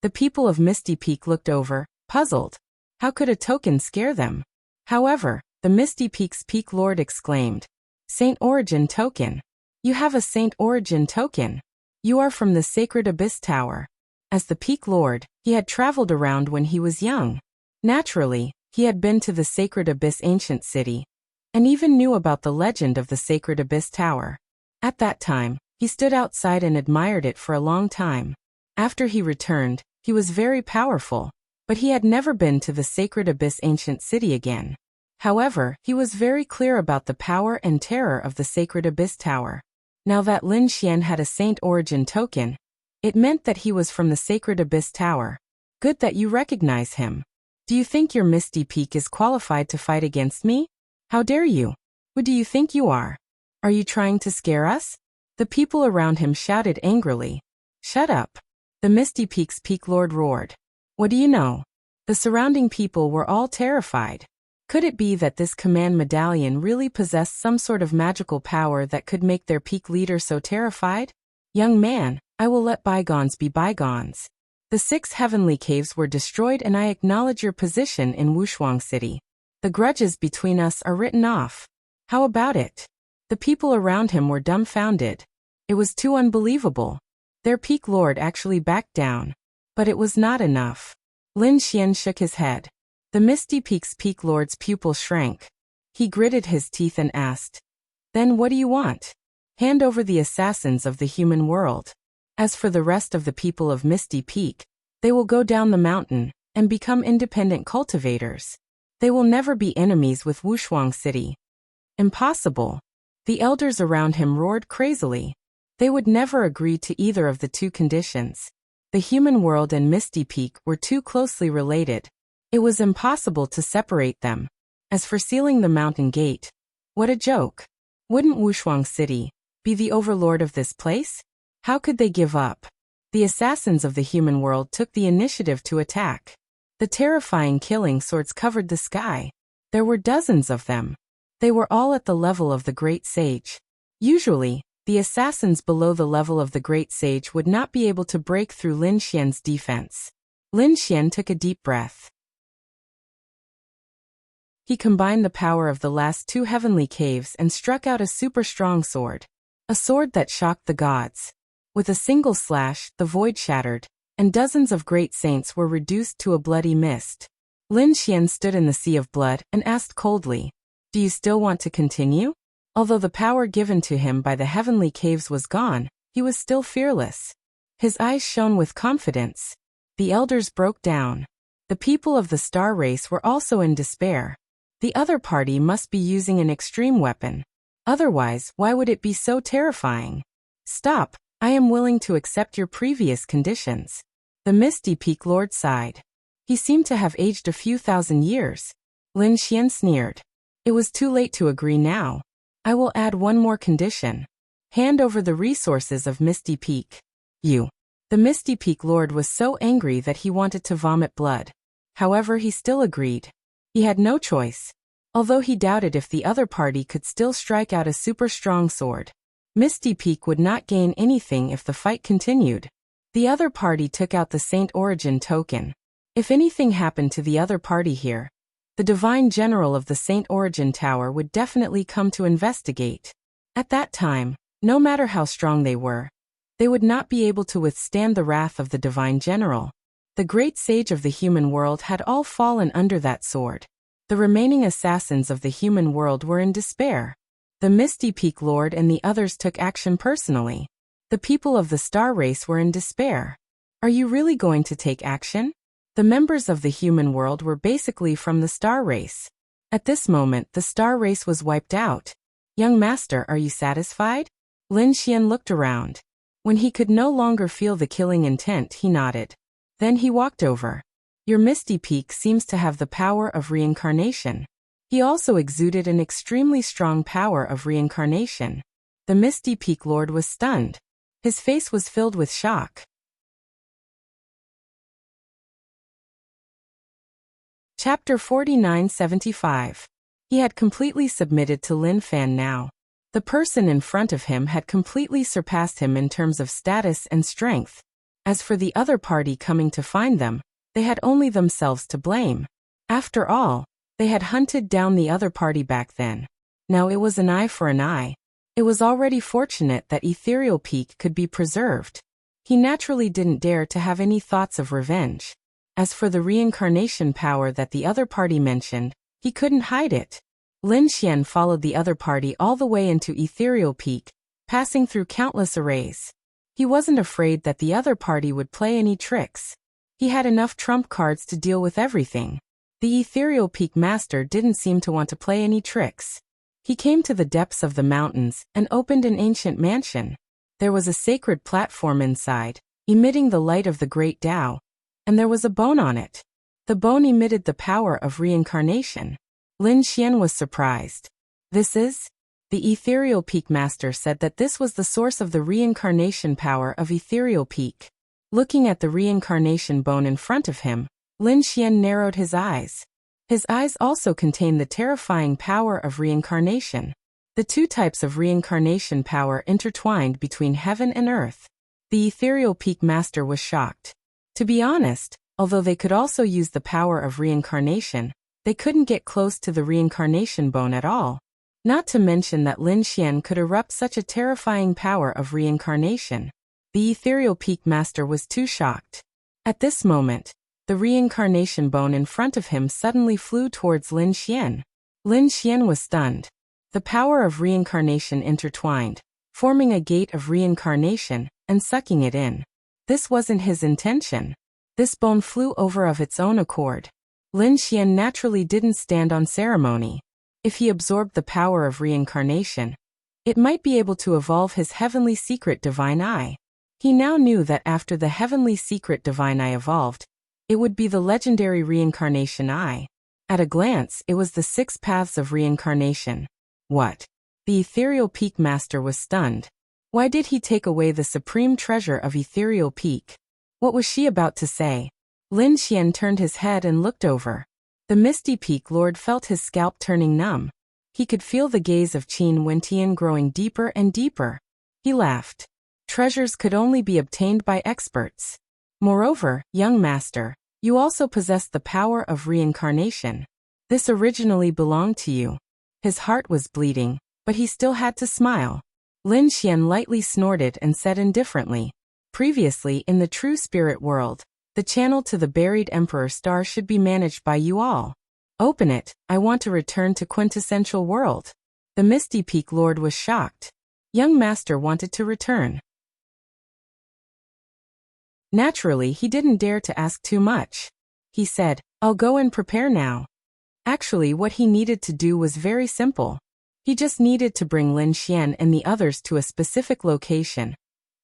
A: The people of Misty Peak looked over, puzzled. How could a token scare them? However, the Misty Peak's Peak Lord exclaimed, "Saint Origin Token. You have a Saint Origin Token. You are from the Sacred Abyss Tower." As the Peak Lord, he had traveled around when he was young. Naturally, he had been to the Sacred Abyss ancient city, and even knew about the legend of the Sacred Abyss Tower. At that time, he stood outside and admired it for a long time. After he returned, he was very powerful, but he had never been to the Sacred Abyss ancient city again. However, he was very clear about the power and terror of the Sacred Abyss Tower. Now that Lin Xian had a Saint Origin token, it meant that he was from the Sacred Abyss Tower. Good that you recognize him. Do you think your Misty Peak is qualified to fight against me? How dare you? Who do you think you are? Are you trying to scare us? The people around him shouted angrily. Shut up. The Misty Peak's Peak Lord roared. What do you know? The surrounding people were all terrified. Could it be that this command medallion really possessed some sort of magical power that could make their peak leader so terrified? Young man, I will let bygones be bygones. The 6 heavenly caves were destroyed and I acknowledge your position in Wuxia City. The grudges between us are written off. How about it? The people around him were dumbfounded. It was too unbelievable. Their peak lord actually backed down. But it was not enough. Lin Xian shook his head. The Misty Peak's Peak Lord's pupil shrank. He gritted his teeth and asked, "Then what do you want? Hand over the assassins of the human world. As for the rest of the people of Misty Peak, they will go down the mountain and become independent cultivators. They will never be enemies with Wuxia City." Impossible. The elders around him roared crazily. They would never agree to either of the 2 conditions. The human world and Misty Peak were too closely related. It was impossible to separate them. As for sealing the mountain gate, what a joke. Wouldn't Wuxia City be the overlord of this place? How could they give up? The assassins of the human world took the initiative to attack. The terrifying killing swords covered the sky. There were dozens of them. They were all at the level of the great sage. Usually, the assassins below the level of the great sage would not be able to break through Lin Xian's defense. Lin Xian took a deep breath. He combined the power of the last 2 heavenly caves and struck out a super strong sword. A sword that shocked the gods. With a single slash, the void shattered, and dozens of great saints were reduced to a bloody mist. Lin Xian stood in the sea of blood and asked coldly, "Do you still want to continue?" Although the power given to him by the heavenly caves was gone, he was still fearless. His eyes shone with confidence. The elders broke down. The people of the star race were also in despair. The other party must be using an extreme weapon. Otherwise, why would it be so terrifying? "Stop, I am willing to accept your previous conditions." The Misty Peak Lord sighed. He seemed to have aged a few thousand years. Lin Xian sneered. "It was too late to agree now. I will add one more condition. Hand over the resources of Misty Peak." "You." The Misty Peak Lord was so angry that he wanted to vomit blood. However, he still agreed. He had no choice. Although he doubted if the other party could still strike out a super strong sword. Misty Peak would not gain anything if the fight continued. The other party took out the Saint Origin token. If anything happened to the other party here, the Divine General of the Saint Origin Tower would definitely come to investigate. At that time, no matter how strong they were, they would not be able to withstand the wrath of the Divine General. The great sage of the human world had all fallen under that sword. The remaining assassins of the human world were in despair. The Misty Peak Lord and the others took action personally. The people of the star race were in despair. "Are you really going to take action?" The members of the human world were basically from the star race. At this moment, the star race was wiped out. "Young master, are you satisfied?" Lin Xian looked around. When he could no longer feel the killing intent, he nodded. Then he walked over. "Your Misty Peak seems to have the power of reincarnation." He also exuded an extremely strong power of reincarnation. The Misty Peak Lord was stunned. His face was filled with shock. Chapter 4975. He had completely submitted to Lin Fan now. The person in front of him had completely surpassed him in terms of status and strength. As for the other party coming to find them, they had only themselves to blame. After all, they had hunted down the other party back then. Now it was an eye for an eye. It was already fortunate that Ethereal Peak could be preserved. He naturally didn't dare to have any thoughts of revenge. As for the reincarnation power that the other party mentioned, he couldn't hide it. Lin Xian followed the other party all the way into Ethereal Peak, passing through countless arrays. He wasn't afraid that the other party would play any tricks. He had enough trump cards to deal with everything. The Ethereal Peak Master didn't seem to want to play any tricks. He came to the depths of the mountains and opened an ancient mansion. There was a sacred platform inside, emitting the light of the Great Tao, and there was a bone on it. The bone emitted the power of reincarnation. Lin Xian was surprised. "This is?" The Ethereal Peak Master said that this was the source of the reincarnation power of Ethereal Peak. Looking at the reincarnation bone in front of him, Lin Xian narrowed his eyes. His eyes also contained the terrifying power of reincarnation. The two types of reincarnation power intertwined between heaven and earth. The Ethereal Peak Master was shocked. To be honest, although they could also use the power of reincarnation, they couldn't get close to the reincarnation bone at all. Not to mention that Lin Xian could erupt such a terrifying power of reincarnation. The Ethereal Peak Master was too shocked. At this moment, the reincarnation bone in front of him suddenly flew towards Lin Xian. Lin Xian was stunned. The power of reincarnation intertwined, forming a gate of reincarnation, and sucking it in. This wasn't his intention. This bone flew over of its own accord. Lin Xian naturally didn't stand on ceremony. If he absorbed the power of reincarnation, it might be able to evolve his heavenly secret divine eye. He now knew that after the heavenly secret divine eye evolved, it would be the legendary reincarnation eye. At a glance, it was the 6 paths of reincarnation. What? The Ethereal Peak Master was stunned. Why did he take away the supreme treasure of Ethereal Peak? What was she about to say? Lin Xian turned his head and looked over. The Misty Peak Lord felt his scalp turning numb. He could feel the gaze of Qin Wentian growing deeper and deeper. He laughed. Treasures could only be obtained by experts. Moreover, young master, you also possess the power of reincarnation. This originally belonged to you. His heart was bleeding, but he still had to smile. Lin Xian lightly snorted and said indifferently, previously in the true spirit world, the channel to the buried Emperor Star should be managed by you all. Open it, I want to return to quintessential world. The Misty Peak Lord was shocked. Young master wanted to return. Naturally, he didn't dare to ask too much. He said, I'll go and prepare now. Actually, what he needed to do was very simple. He just needed to bring Lin Xian and the others to a specific location,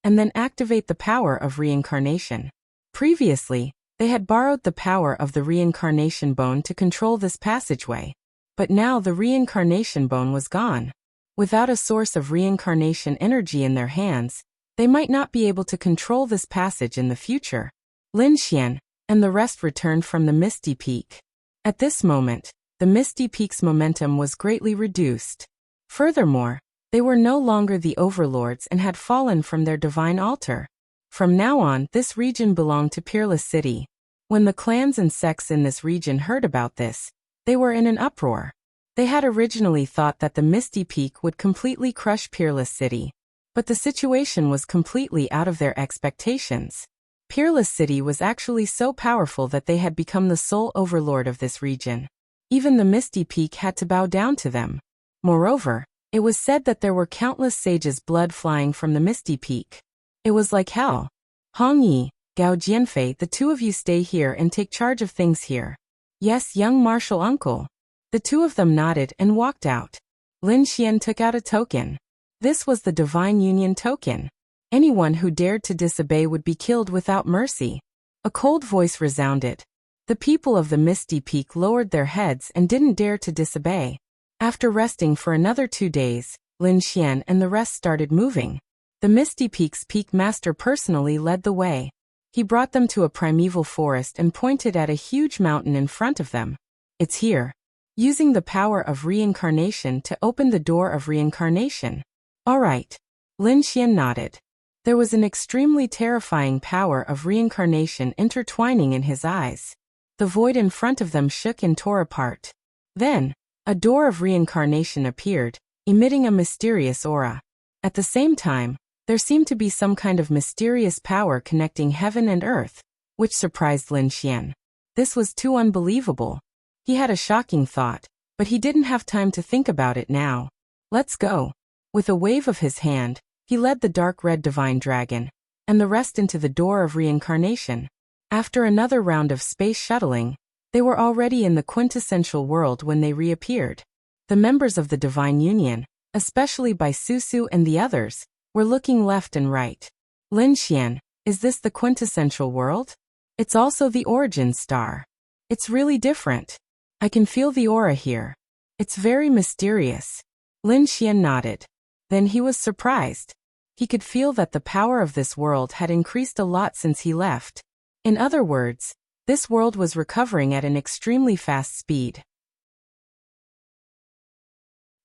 A: and then activate the power of reincarnation. Previously, they had borrowed the power of the reincarnation bone to control this passageway. But now the reincarnation bone was gone. Without a source of reincarnation energy in their hands, they might not be able to control this passage in the future. Lin Xian and the rest returned from the Misty Peak. At this moment, the Misty Peak's momentum was greatly reduced. Furthermore, they were no longer the overlords and had fallen from their divine altar. From now on, this region belonged to Peerless City. When the clans and sects in this region heard about this, they were in an uproar. They had originally thought that the Misty Peak would completely crush Peerless City. But the situation was completely out of their expectations. Peerless City was actually so powerful that they had become the sole overlord of this region. Even the Misty Peak had to bow down to them. Moreover, it was said that there were countless sages' blood flying from the Misty Peak. It was like hell. Hong Yi, Gao Jianfei, the two of you stay here and take charge of things here. Yes, young martial uncle. The two of them nodded and walked out. Lin Xian took out a token. This was the Divine Union token. Anyone who dared to disobey would be killed without mercy. A cold voice resounded. The people of the Misty Peak lowered their heads and didn't dare to disobey. After resting for another 2 days, Lin Xian and the rest started moving. The Misty Peak's Peak Master personally led the way. He brought them to a primeval forest and pointed at a huge mountain in front of them. It's here. Using the power of reincarnation to open the door of reincarnation. All right. Lin Xian nodded. There was an extremely terrifying power of reincarnation intertwining in his eyes. The void in front of them shook and tore apart. Then, a door of reincarnation appeared, emitting a mysterious aura. At the same time, there seemed to be some kind of mysterious power connecting heaven and earth, which surprised Lin Xian. This was too unbelievable. He had a shocking thought, but he didn't have time to think about it now. Let's go. With a wave of his hand, he led the dark red divine dragon, and the rest into the door of reincarnation. After another round of space shuttling, they were already in the quintessential world when they reappeared. The members of the Divine Union, especially by Susu and the others, were looking left and right. Lin Xian, is this the quintessential world? It's also the origin star. It's really different. I can feel the aura here. It's very mysterious. Lin Xian nodded. Then he was surprised. He could feel that the power of this world had increased a lot since he left. In other words, this world was recovering at an extremely fast speed.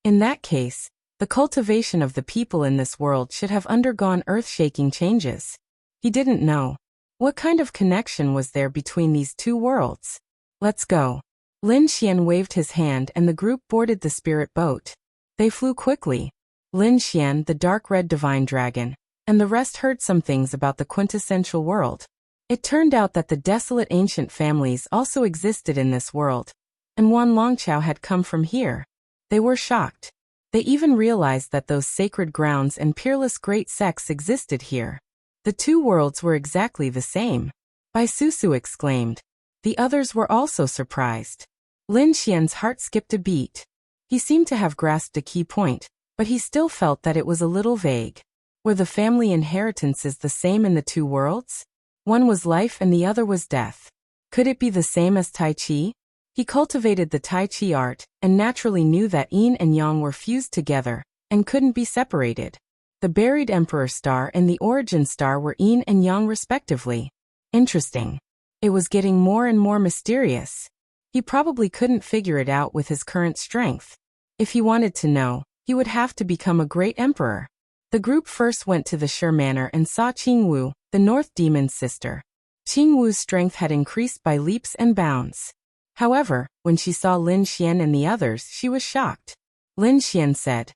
A: In that case, the cultivation of the people in this world should have undergone earth-shaking changes. He didn't know. What kind of connection was there between these two worlds? Let's go. Lin Xian waved his hand and the group boarded the spirit boat. They flew quickly. Lin Xian, the dark red divine dragon, and the rest heard some things about the quintessential world. It turned out that the desolate ancient families also existed in this world, and Wan Longqiao had come from here. They were shocked. They even realized that those sacred grounds and peerless great sects existed here. The two worlds were exactly the same. Bai Susu exclaimed. The others were also surprised. Lin Xian's heart skipped a beat. He seemed to have grasped a key point, but he still felt that it was a little vague. Were the family inheritances the same in the two worlds? One was life and the other was death. Could it be the same as Tai Chi? He cultivated the Tai Chi art, and naturally knew that yin and yang were fused together, and couldn't be separated. The buried Emperor Star and the Origin Star were yin and yang respectively. Interesting. It was getting more and more mysterious. He probably couldn't figure it out with his current strength. If he wanted to know, he would have to become a great emperor. The group first went to the Shi Manor and saw Qingwu, the North Demon's sister. Qingwu's strength had increased by leaps and bounds. However, when she saw Lin Xian and the others, she was shocked. Lin Xian said,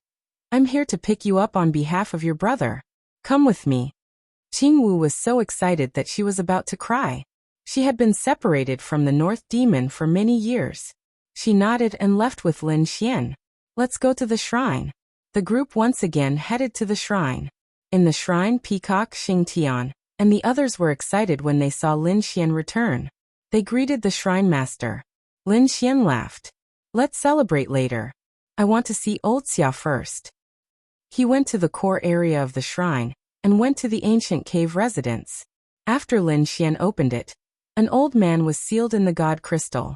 A: "I'm here to pick you up on behalf of your brother. Come with me." Qingwu was so excited that she was about to cry. She had been separated from the North Demon for many years. She nodded and left with Lin Xian. "Let's go to the shrine." The group once again headed to the shrine. In the shrine, Peacock, Xingtian, and the others were excited when they saw Lin Xian return. They greeted the shrine master. Lin Xian laughed. "Let's celebrate later. I want to see Old Xia first." He went to the core area of the shrine and went to the ancient cave residence. After Lin Xian opened it, an old man was sealed in the god crystal.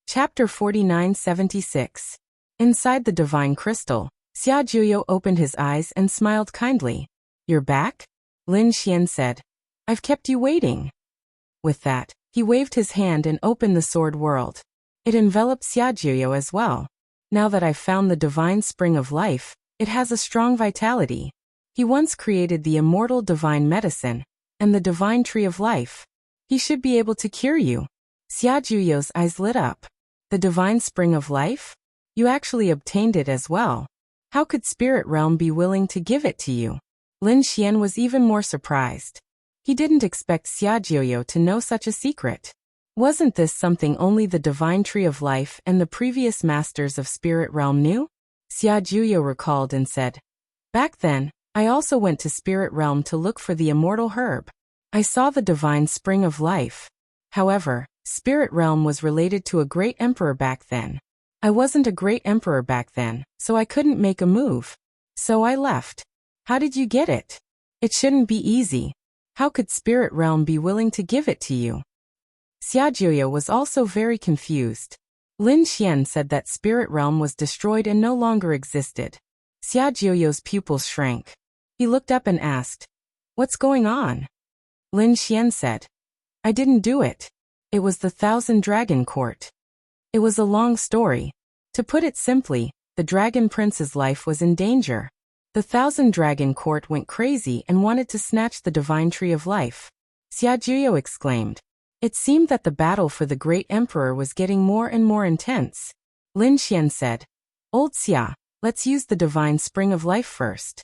A: Chapter 4976. Inside the divine crystal, Xia Juyo opened his eyes and smiled kindly. "You're back?" Lin Xian said. "I've kept you waiting." With that, he waved his hand and opened the sword world. It enveloped Xia Juyo as well. "Now that I've found the divine spring of life, it has a strong vitality. He once created the immortal divine medicine and the divine tree of life. He should be able to cure you." Xia Juyo's eyes lit up. "The divine spring of life? You actually obtained it as well. How could Spirit Realm be willing to give it to you?" Lin Xian was even more surprised. He didn't expect Xia Juyo to know such a secret. Wasn't this something only the divine tree of life and the previous masters of Spirit Realm knew? Xia Juyo recalled and said, "Back then, I also went to Spirit Realm to look for the immortal herb. I saw the divine spring of life. However, Spirit Realm was related to a great emperor back then. I wasn't a great emperor back then, so I couldn't make a move. So I left." "How did you get it? It shouldn't be easy. How could Spirit Realm be willing to give it to you?" Xia Juyo was also very confused. Lin Xian said that Spirit Realm was destroyed and no longer existed. Xia Juyo's pupils shrank. He looked up and asked, "What's going on?" Lin Xian said, "I didn't do it. It was the Thousand Dragon Court." It was a long story. To put it simply, the Dragon Prince's life was in danger. The Thousand Dragon Court went crazy and wanted to snatch the divine tree of life. Xia Juyo exclaimed. It seemed that the battle for the great emperor was getting more and more intense. Lin Xian said, "Old Xia, let's use the divine spring of life first."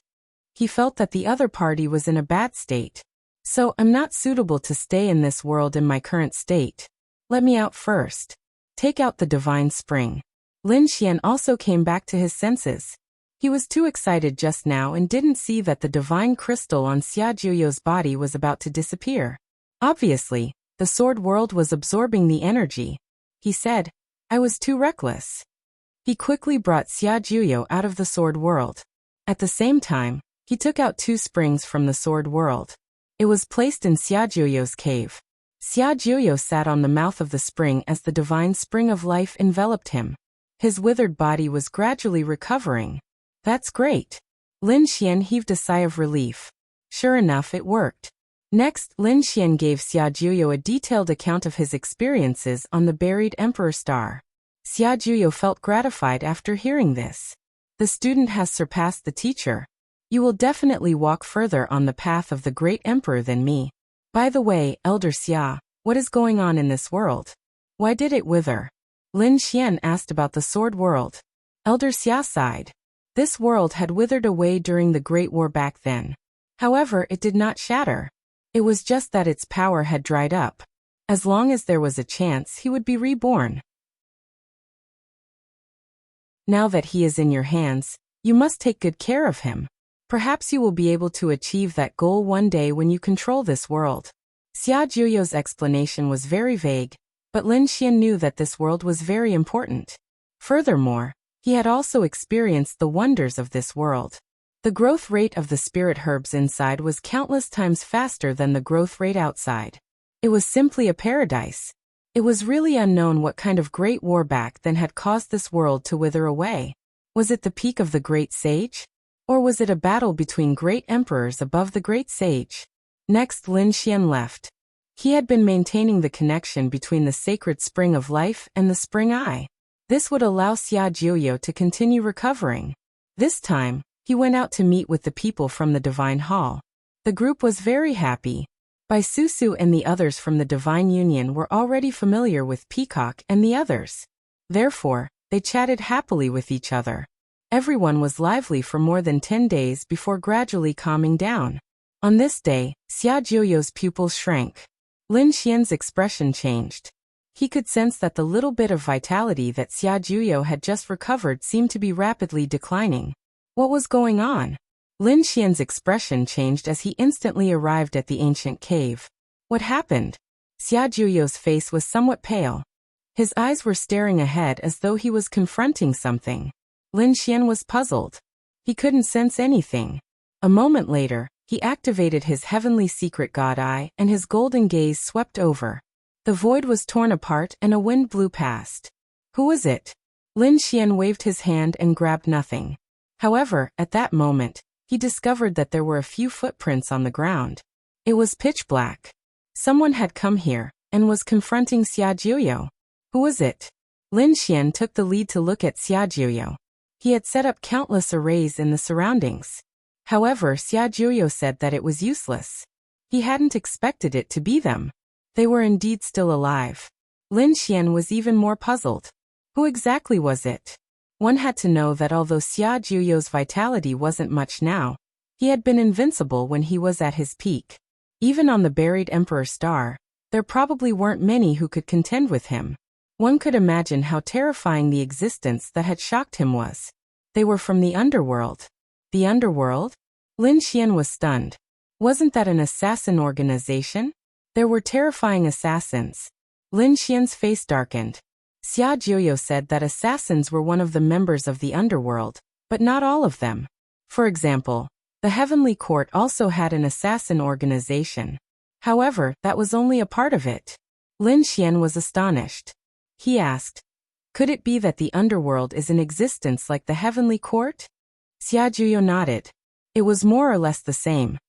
A: He felt that the other party was in a bad state. "So I'm not suitable to stay in this world in my current state. Let me out first. Take out the divine spring." Lin Xian also came back to his senses. He was too excited just now and didn't see that the divine crystal on Xia Juyo's body was about to disappear. Obviously, the sword world was absorbing the energy. He said, "I was too reckless." He quickly brought Xia Juyo out of the sword world. At the same time, he took out 2 springs from the sword world. It was placed in Xia Juyo's cave. Xia Juyo sat on the mouth of the spring as the divine spring of life enveloped him. His withered body was gradually recovering. "That's great." Lin Xian heaved a sigh of relief. Sure enough, it worked. Next, Lin Xian gave Xia Juyo a detailed account of his experiences on the buried Emperor Star. Xia Juyo felt gratified after hearing this. The student has surpassed the teacher. You will definitely walk further on the path of the great emperor than me. By the way, Elder Xia, what is going on in this world? Why did it wither? Lin Xian asked about the sword world. Elder Xia sighed. This world had withered away during the Great War back then. However, it did not shatter. It was just that its power had dried up. As long as there was a chance, he would be reborn. Now that he is in your hands, you must take good care of him. Perhaps you will be able to achieve that goal one day when you control this world. Xia Juyo's explanation was very vague, but Lin Xian knew that this world was very important. Furthermore, he had also experienced the wonders of this world. The growth rate of the spirit herbs inside was countless times faster than the growth rate outside. It was simply a paradise. It was really unknown what kind of great war back then had caused this world to wither away. Was it the peak of the great sage? Or was it a battle between great emperors above the great sage? Next, Lin Xian left. He had been maintaining the connection between the sacred spring of life and the spring eye. This would allow Xia Jiuyo to continue recovering. This time, he went out to meet with the people from the Divine Hall. The group was very happy. Bai Susu and the others from the Divine Union were already familiar with Peacock and the others. Therefore, they chatted happily with each other. Everyone was lively for more than 10 days before gradually calming down. On this day, Xia Jiuyo's pupils shrank. Lin Xian's expression changed. He could sense that the little bit of vitality that Xia Jiuyo had just recovered seemed to be rapidly declining. What was going on? Lin Xian's expression changed as he instantly arrived at the ancient cave. What happened? Xia Jiuyo's face was somewhat pale. His eyes were staring ahead as though he was confronting something. Lin Xian was puzzled. He couldn't sense anything. A moment later, he activated his heavenly secret god eye and his golden gaze swept over. The void was torn apart and a wind blew past. Who was it? Lin Xian waved his hand and grabbed nothing. However, at that moment, he discovered that there were a few footprints on the ground. It was pitch black. Someone had come here and was confronting Xia Jiuyo. Who was it? Lin Xian took the lead to look at Xia Jiuyo. He had set up countless arrays in the surroundings. However, Xia Jiuyo said that it was useless. He hadn't expected it to be them. They were indeed still alive. Lin Xian was even more puzzled. Who exactly was it? One had to know that although Xia Jiuyo's vitality wasn't much now, he had been invincible when he was at his peak. Even on the buried Emperor Star, there probably weren't many who could contend with him. One could imagine how terrifying the existence that had shocked him was. They were from the underworld. The underworld? Lin Xian was stunned. Wasn't that an assassin organization? There were terrifying assassins. Lin Xian's face darkened. Xia Jiuyo said that assassins were one of the members of the underworld, but not all of them. For example, the Heavenly Court also had an assassin organization. However, that was only a part of it. Lin Xian was astonished. He asked, could it be that the underworld is in existence like the Heavenly Court? Xia Jiuyo nodded. It was more or less the same.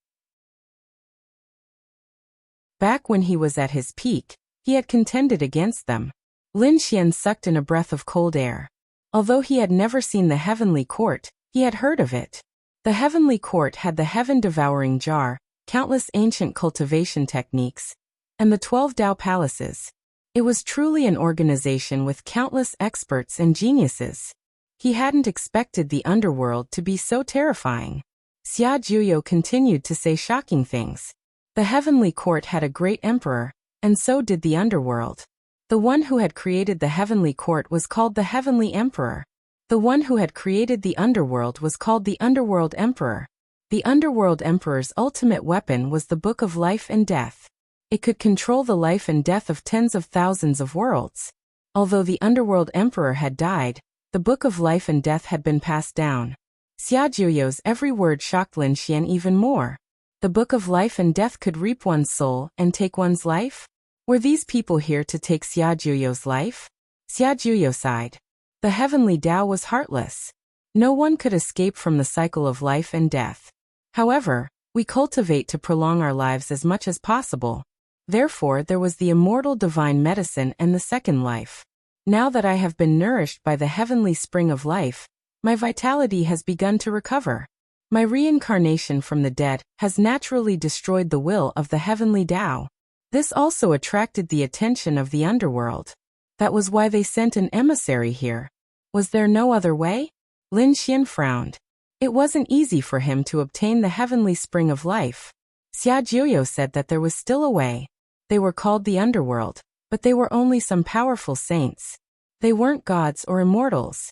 A: Back when he was at his peak, he had contended against them. Lin Xian sucked in a breath of cold air. Although he had never seen the Heavenly Court, he had heard of it. The Heavenly Court had the heaven-devouring jar, countless ancient cultivation techniques, and the 12 Dao palaces. It was truly an organization with countless experts and geniuses. He hadn't expected the underworld to be so terrifying. Xia Jiuyo continued to say shocking things. The Heavenly Court had a great emperor, and so did the underworld. The one who had created the Heavenly Court was called the Heavenly Emperor. The one who had created the underworld was called the Underworld Emperor. The Underworld Emperor's ultimate weapon was the Book of Life and Death. It could control the life and death of tens of thousands of worlds. Although the Underworld Emperor had died, the Book of Life and Death had been passed down. Xia Jiuyo's every word shocked Lin Xian even more. The Book of Life and Death could reap one's soul and take one's life? Were these people here to take Xia Jiuyo's life? Xia Jiuyo sighed. The Heavenly Tao was heartless. No one could escape from the cycle of life and death. However, we cultivate to prolong our lives as much as possible. Therefore, there was the immortal divine medicine and the second life. Now that I have been nourished by the heavenly spring of life, my vitality has begun to recover. My reincarnation from the dead has naturally destroyed the will of the heavenly Tao. This also attracted the attention of the underworld. That was why they sent an emissary here. Was there no other way? Lin Xian frowned. It wasn't easy for him to obtain the heavenly spring of life. Xia Jiuyo said that there was still a way. They were called the underworld, but they were only some powerful saints. They weren't gods or immortals.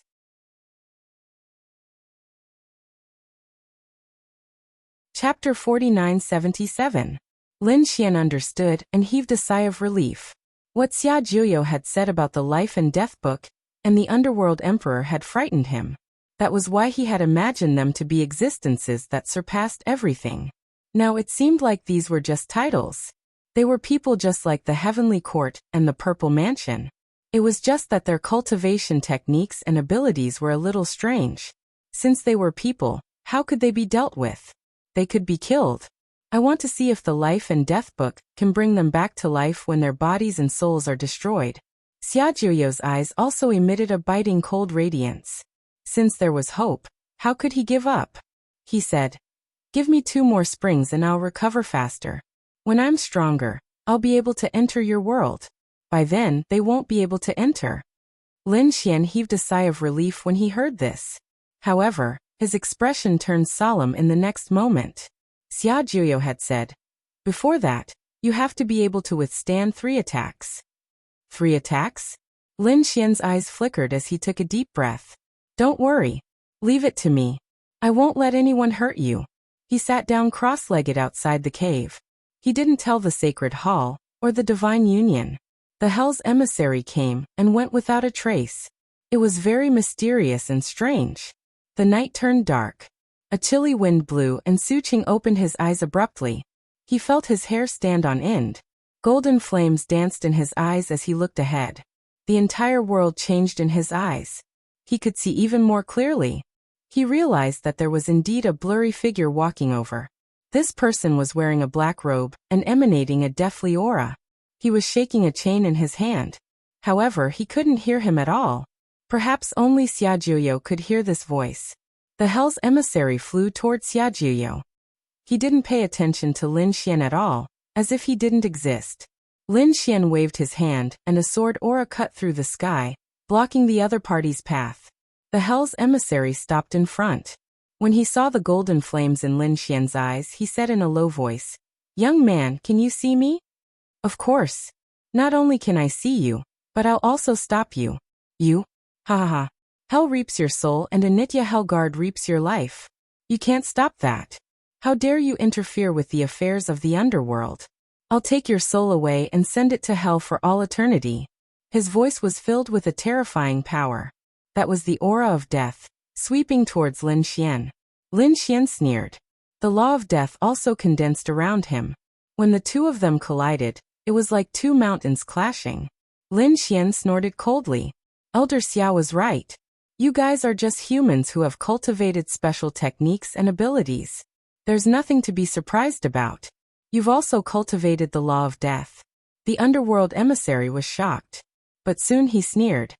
A: Chapter 4977. Lin Xian understood and heaved a sigh of relief. What Xia Jiuyo had said about the Life and Death Book and the Underworld Emperor had frightened him. That was why he had imagined them to be existences that surpassed everything. Now it seemed like these were just titles. They were people just like the Heavenly Court and the Purple Mansion. It was just that their cultivation techniques and abilities were a little strange. Since they were people, how could they be dealt with? They could be killed. I want to see if the life and death book can bring them back to life when their bodies and souls are destroyed. Xiaojuyo's eyes also emitted a biting cold radiance. Since there was hope, how could he give up? He said, "Give me 2 more springs and I'll recover faster. When I'm stronger, I'll be able to enter your world. By then, they won't be able to enter." Lin Xian heaved a sigh of relief when he heard this. However, his expression turned solemn in the next moment. Xiaojuyo had said, "Before that, you have to be able to withstand 3 attacks." 3 attacks? Lin Xian's eyes flickered as he took a deep breath. "Don't worry. Leave it to me. I won't let anyone hurt you." He sat down cross-legged outside the cave. He didn't tell the Sacred Hall, or the Divine Union. The Hell's emissary came and went without a trace. It was very mysterious and strange. The night turned dark. A chilly wind blew and Su Qing opened his eyes abruptly. He felt his hair stand on end. Golden flames danced in his eyes as he looked ahead. The entire world changed in his eyes. He could see even more clearly. He realized that there was indeed a blurry figure walking over. This person was wearing a black robe and emanating a deathly aura. He was shaking a chain in his hand. However, he couldn't hear him at all. Perhaps only Xiaojuyo could hear this voice. The Hell's emissary flew toward Xiaojuyo. He didn't pay attention to Lin Xian at all, as if he didn't exist. Lin Xian waved his hand and a sword aura cut through the sky, blocking the other party's path. The Hell's emissary stopped in front. When he saw the golden flames in Lin Xian's eyes, he said in a low voice, "Young man, can you see me?" "Of course. Not only can I see you, but I'll also stop you." "You? Ha ha ha. Hell reaps your soul and a Nitya Hell Guard reaps your life. You can't stop that. How dare you interfere with the affairs of the underworld? I'll take your soul away and send it to hell for all eternity." His voice was filled with a terrifying power. That was the aura of death, sweeping towards Lin Xian. Lin Xian sneered. The law of death also condensed around him. When the two of them collided, it was like 2 mountains clashing. Lin Xian snorted coldly. Elder Xiao was right. You guys are just humans who have cultivated special techniques and abilities. There's nothing to be surprised about. You've also cultivated the law of death. The underworld emissary was shocked. But soon he sneered.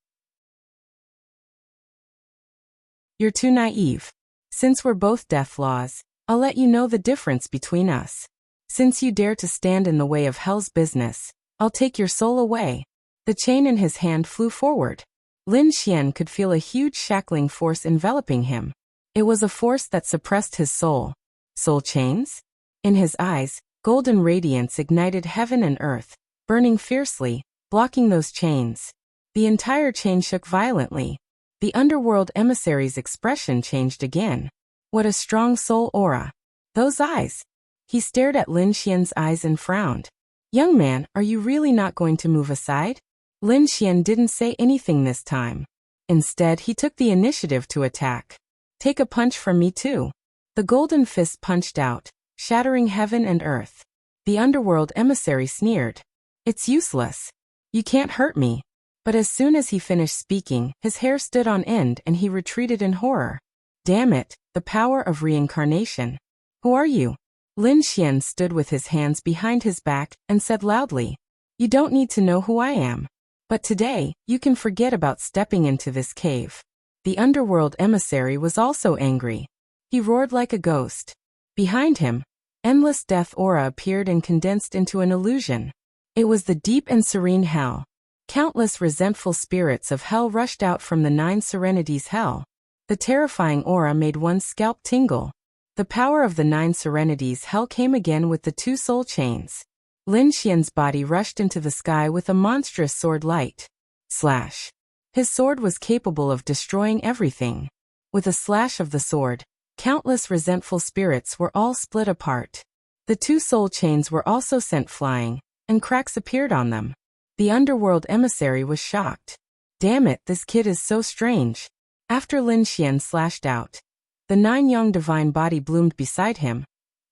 A: You're too naive. Since we're both death laws, I'll let you know the difference between us. Since you dare to stand in the way of hell's business, I'll take your soul away. The chain in his hand flew forward. Lin Xian could feel a huge shackling force enveloping him. It was a force that suppressed his soul. Soul chains? In his eyes, golden radiance ignited heaven and earth, burning fiercely, blocking those chains. The entire chain shook violently. The underworld emissary's expression changed again. What a strong soul aura. Those eyes. He stared at Lin Xian's eyes and frowned. Young man, are you really not going to move aside? Lin Xian didn't say anything this time. Instead, he took the initiative to attack. Take a punch from me too. The golden fist punched out, shattering heaven and earth. The underworld emissary sneered. It's useless. You can't hurt me. But as soon as he finished speaking, his hair stood on end and he retreated in horror. Damn it, the power of reincarnation. Who are you? Lin Xian stood with his hands behind his back and said loudly. You don't need to know who I am. But today, you can forget about stepping into this cave. The underworld emissary was also angry. He roared like a ghost. Behind him, endless death aura appeared and condensed into an illusion. It was the deep and serene hell. Countless resentful spirits of hell rushed out from the 9 serenities hell. The terrifying aura made one's scalp tingle. The power of the 9 serenities hell came again with the 2 soul chains. Lin Xian's body rushed into the sky with a monstrous sword light. Slash. His sword was capable of destroying everything. With a slash of the sword, countless resentful spirits were all split apart. The 2 soul chains were also sent flying, and cracks appeared on them. The underworld emissary was shocked. Damn it, this kid is so strange. After Lin Xian slashed out, the 9 young divine body bloomed beside him,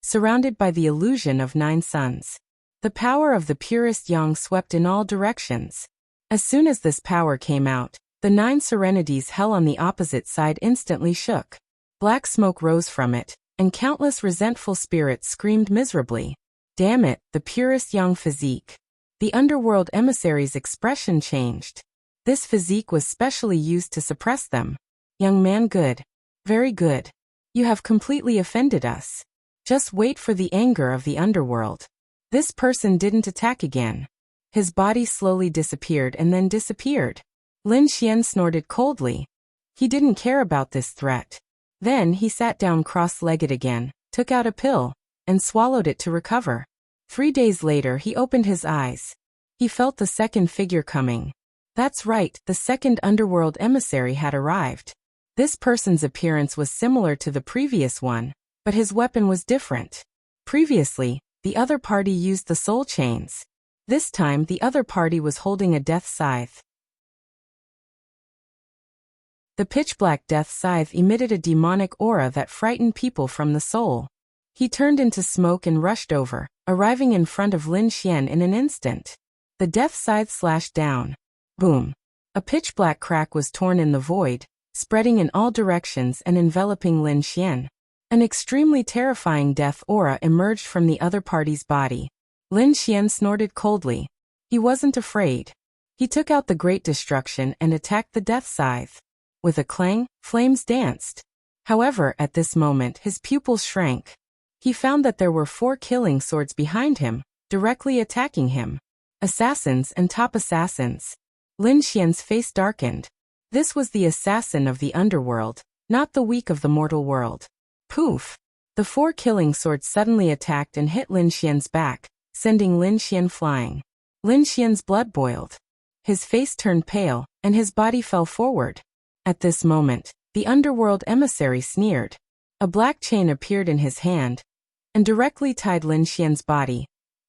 A: surrounded by the illusion of 9 suns. The power of the purest yang swept in all directions. As soon as this power came out, the 9 serenities hell on the opposite side instantly shook. Black smoke rose from it, and countless resentful spirits screamed miserably. Damn it, the purest young physique. The underworld emissary's expression changed. This physique was specially used to suppress them. Young man, good. Very good. You have completely offended us. Just wait for the anger of the underworld. This person didn't attack again. His body slowly disappeared and then disappeared. Lin Xian snorted coldly. He didn't care about this threat. Then he sat down cross-legged again, took out a pill, and swallowed it to recover. 3 days later he opened his eyes. He felt the second figure coming. That's right, the second underworld emissary had arrived. This person's appearance was similar to the previous one, but his weapon was different. Previously, the other party used the soul chains. This time the other party was holding a death scythe. The pitch-black death scythe emitted a demonic aura that frightened people from the soul. He turned into smoke and rushed over, arriving in front of Lin Xian in an instant. The death scythe slashed down. Boom. A pitch-black crack was torn in the void, spreading in all directions and enveloping Lin Xian. An extremely terrifying death aura emerged from the other party's body. Lin Xian snorted coldly. He wasn't afraid. He took out the Great Destruction and attacked the death scythe. With a clang, flames danced. However, at this moment his pupils shrank. He found that there were 4 killing swords behind him, directly attacking him. Assassins and top assassins. Lin Xian's face darkened. This was the assassin of the underworld, not the weak of the mortal world. Poof! The 4 killing swords suddenly attacked and hit Lin Xian's back, sending Lin Xian flying. Lin Xian's blood boiled. His face turned pale, and his body fell forward. At this moment, the underworld emissary sneered. A black chain appeared in his hand, and directly tied Lin Xian's body,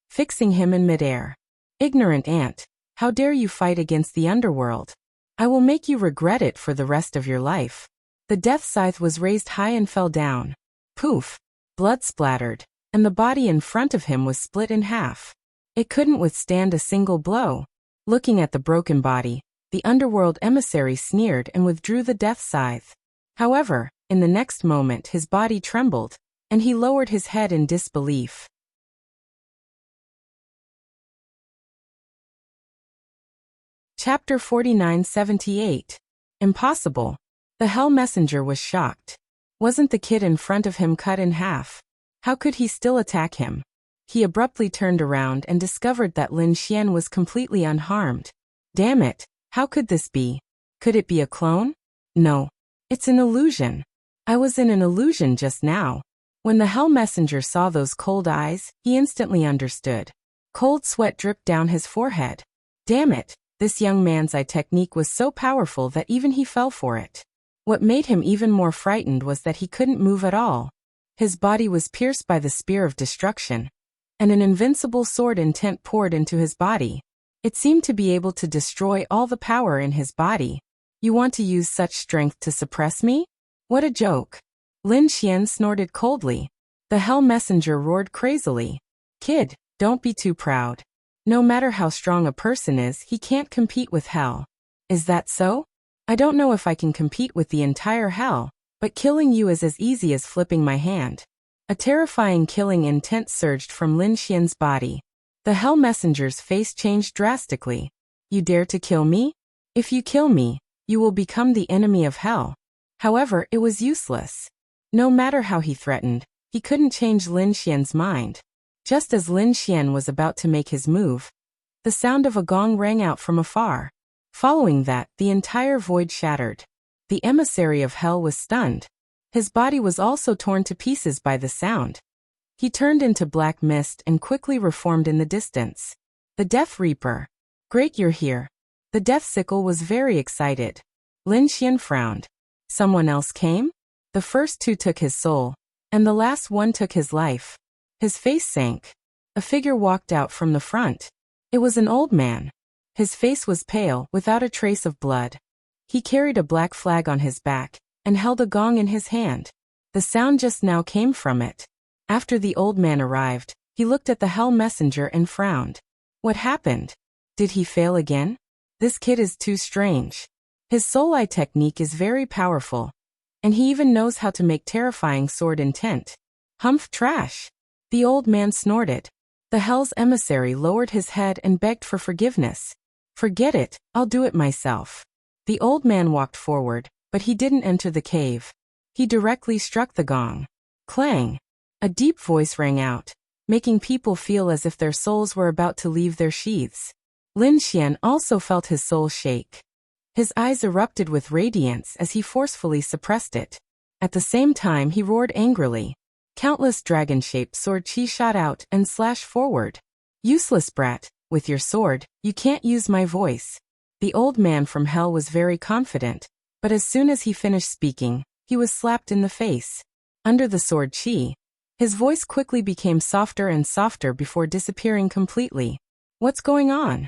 A: fixing him in midair. Ignorant ant, how dare you fight against the underworld? I will make you regret it for the rest of your life. The death scythe was raised high and fell down. Poof! Blood splattered, and the body in front of him was split in half. It couldn't withstand a single blow. Looking at the broken body, the underworld emissary sneered and withdrew the death scythe. However, in the next moment his body trembled, and he lowered his head in disbelief. Chapter 4978. Impossible. The Hell Messenger was shocked. Wasn't the kid in front of him cut in half? How could he still attack him? He abruptly turned around and discovered that Lin Xian was completely unharmed. Damn it, how could this be? Could it be a clone? No. It's an illusion. I was in an illusion just now. When the Hell Messenger saw those cold eyes, he instantly understood. Cold sweat dripped down his forehead. Damn it, this young man's eye technique was so powerful that even he fell for it. What made him even more frightened was that he couldn't move at all. His body was pierced by the spear of destruction, and an invincible sword intent poured into his body. It seemed to be able to destroy all the power in his body. You want to use such strength to suppress me? What a joke. Lin Xian snorted coldly. The Hell Messenger roared crazily. Kid, don't be too proud. No matter how strong a person is, he can't compete with hell. Is that so? I don't know if I can compete with the entire hell, but killing you is as easy as flipping my hand. A terrifying killing intent surged from Lin Xian's body. The Hell Messenger's face changed drastically. You dare to kill me? If you kill me, you will become the enemy of hell. However, it was useless. No matter how he threatened, he couldn't change Lin Xian's mind. Just as Lin Xian was about to make his move, the sound of a gong rang out from afar. Following that, the entire void shattered. The emissary of hell was stunned. His body was also torn to pieces by the sound. He turned into black mist and quickly reformed in the distance. The Death Reaper. Great, you're here. The Death Sickle was very excited. Lin Xian frowned. Someone else came? The first 2 took his soul, and the last one took his life. His face sank. A figure walked out from the front. It was an old man. His face was pale, without a trace of blood. He carried a black flag on his back, and held a gong in his hand. The sound just now came from it. After the old man arrived, he looked at the Hell Messenger and frowned. What happened? Did he fail again? This kid is too strange. His soul eye technique is very powerful, And he even knows how to make terrifying sword intent. Humph trash. The old man snorted. The hell's emissary lowered his head and begged for forgiveness. Forget it, I'll do it myself. The old man walked forward, but he didn't enter the cave. He directly struck the gong. Clang. A deep voice rang out, making people feel as if their souls were about to leave their sheaths. Lin Xian also felt his soul shake. His eyes erupted with radiance as he forcefully suppressed it. At the same time he roared angrily. Countless dragon-shaped sword chi shot out and slashed forward. Useless brat, with your sword, you can't use my voice. The old man from hell was very confident, but as soon as he finished speaking, he was slapped in the face. Under the sword chi, his voice quickly became softer and softer before disappearing completely. What's going on?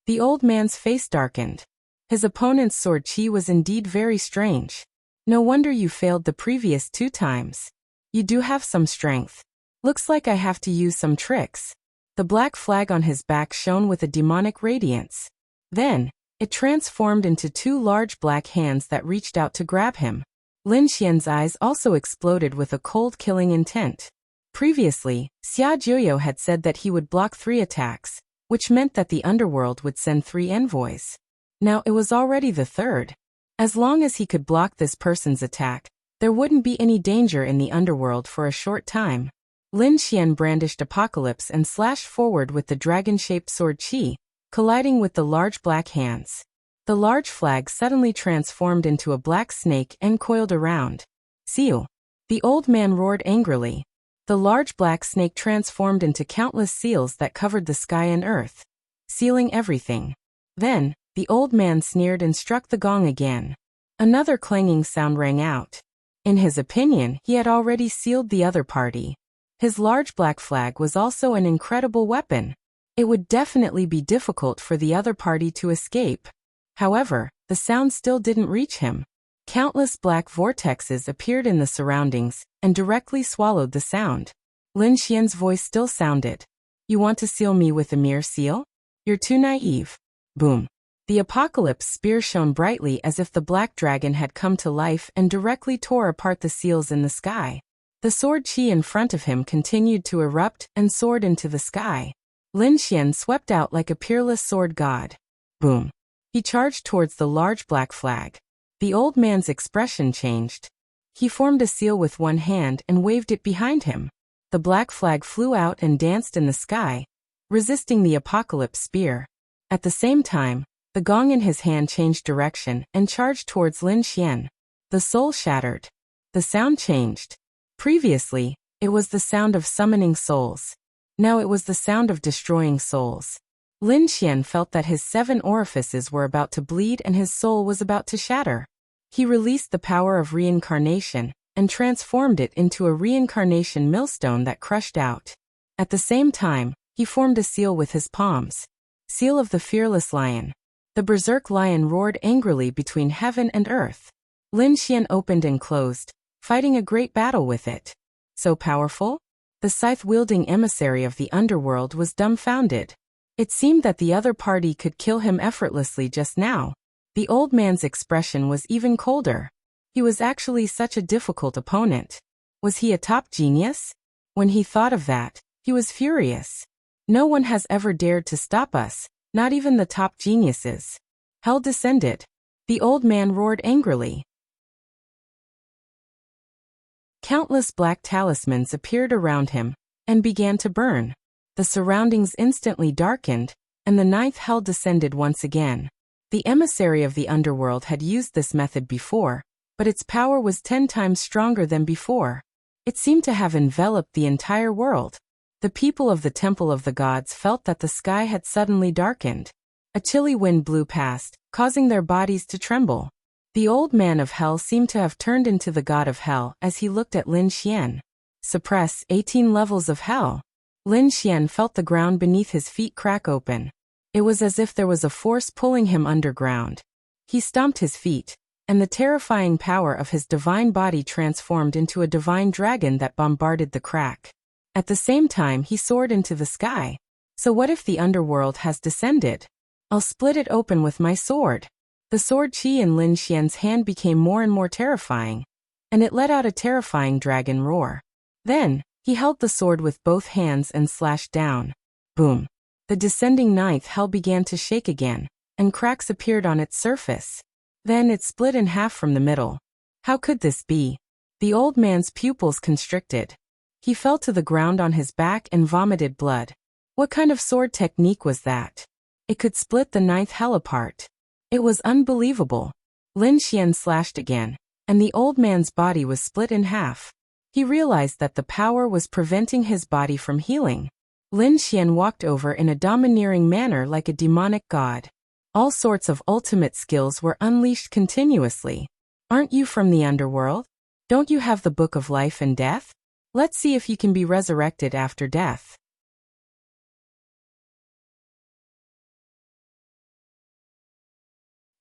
A: The old man's face darkened. His opponent's sword chi was indeed very strange. No wonder you failed the previous 2 times. You do have some strength. Looks like I have to use some tricks. The black flag on his back shone with a demonic radiance. Then, it transformed into 2 large black hands that reached out to grab him. Lin Xian's eyes also exploded with a cold killing intent. Previously, Xia Jiuyo had said that he would block 3 attacks, which meant that the underworld would send 3 envoys. Now it was already the 3rd. As long as he could block this person's attack, there wouldn't be any danger in the underworld for a short time. Lin Xian brandished Apocalypse and slashed forward with the dragon-shaped sword chi, colliding with the large black hands. The large flag suddenly transformed into a black snake and coiled around. Seal. The old man roared angrily. The large black snake transformed into countless seals that covered the sky and earth, sealing everything. Then, the old man sneered and struck the gong again. Another clanging sound rang out. In his opinion, he had already sealed the other party. His large black flag was also an incredible weapon. It would definitely be difficult for the other party to escape. However, the sound still didn't reach him. Countless black vortexes appeared in the surroundings and directly swallowed the sound. Lin Xian's voice still sounded. You want to seal me with a mere seal? You're too naive. Boom. The apocalypse spear shone brightly as if the black dragon had come to life and directly tore apart the seals in the sky. The sword chi in front of him continued to erupt and soared into the sky. Lin Xian swept out like a peerless sword god. Boom. He charged towards the large black flag. The old man's expression changed. He formed a seal with one hand and waved it behind him. The black flag flew out and danced in the sky, resisting the apocalypse spear. At the same time, the gong in his hand changed direction and charged towards Lin Xian. The soul shattered. The sound changed. Previously, it was the sound of summoning souls. Now it was the sound of destroying souls. Lin Xian felt that his 7 orifices were about to bleed and his soul was about to shatter. He released the power of reincarnation and transformed it into a reincarnation millstone that crushed out. At the same time, he formed a seal with his palms. Seal of the fearless lion. The berserk lion roared angrily between heaven and earth. Lin Xian opened and closed, fighting a great battle with it. So powerful? The scythe-wielding emissary of the underworld was dumbfounded. It seemed that the other party could kill him effortlessly just now. The old man's expression was even colder. He was actually such a difficult opponent. Was he a top genius? When he thought of that, he was furious. No one has ever dared to stop us, not even the top geniuses. Hell descended. The old man roared angrily. Countless black talismans appeared around him and began to burn. The surroundings instantly darkened, and the 9th hell descended once again. The emissary of the underworld had used this method before, but its power was 10 times stronger than before. It seemed to have enveloped the entire world. The people of the Temple of the Gods felt that the sky had suddenly darkened. A chilly wind blew past, causing their bodies to tremble. The old man of hell seemed to have turned into the god of hell as he looked at Lin Xian. Suppress 18 levels of hell. Lin Xian felt the ground beneath his feet crack open. It was as if there was a force pulling him underground. He stomped his feet, and the terrifying power of his divine body transformed into a divine dragon that bombarded the crack. At the same time he soared into the sky. So what if the underworld has descended? I'll split it open with my sword. The sword Qi in Lin Xian's hand became more and more terrifying, and it let out a terrifying dragon roar. Then, he held the sword with both hands and slashed down. Boom! The descending ninth hell began to shake again, and cracks appeared on its surface. Then it split in half from the middle. How could this be? The old man's pupils constricted. He fell to the ground on his back and vomited blood. What kind of sword technique was that? It could split the ninth hell apart. It was unbelievable. Lin Xian slashed again, and the old man's body was split in half. He realized that the power was preventing his body from healing. Lin Xian walked over in a domineering manner like a demonic god. All sorts of ultimate skills were unleashed continuously. Aren't you from the underworld? Don't you have the Book of Life and Death? Let's see if you can be resurrected after death.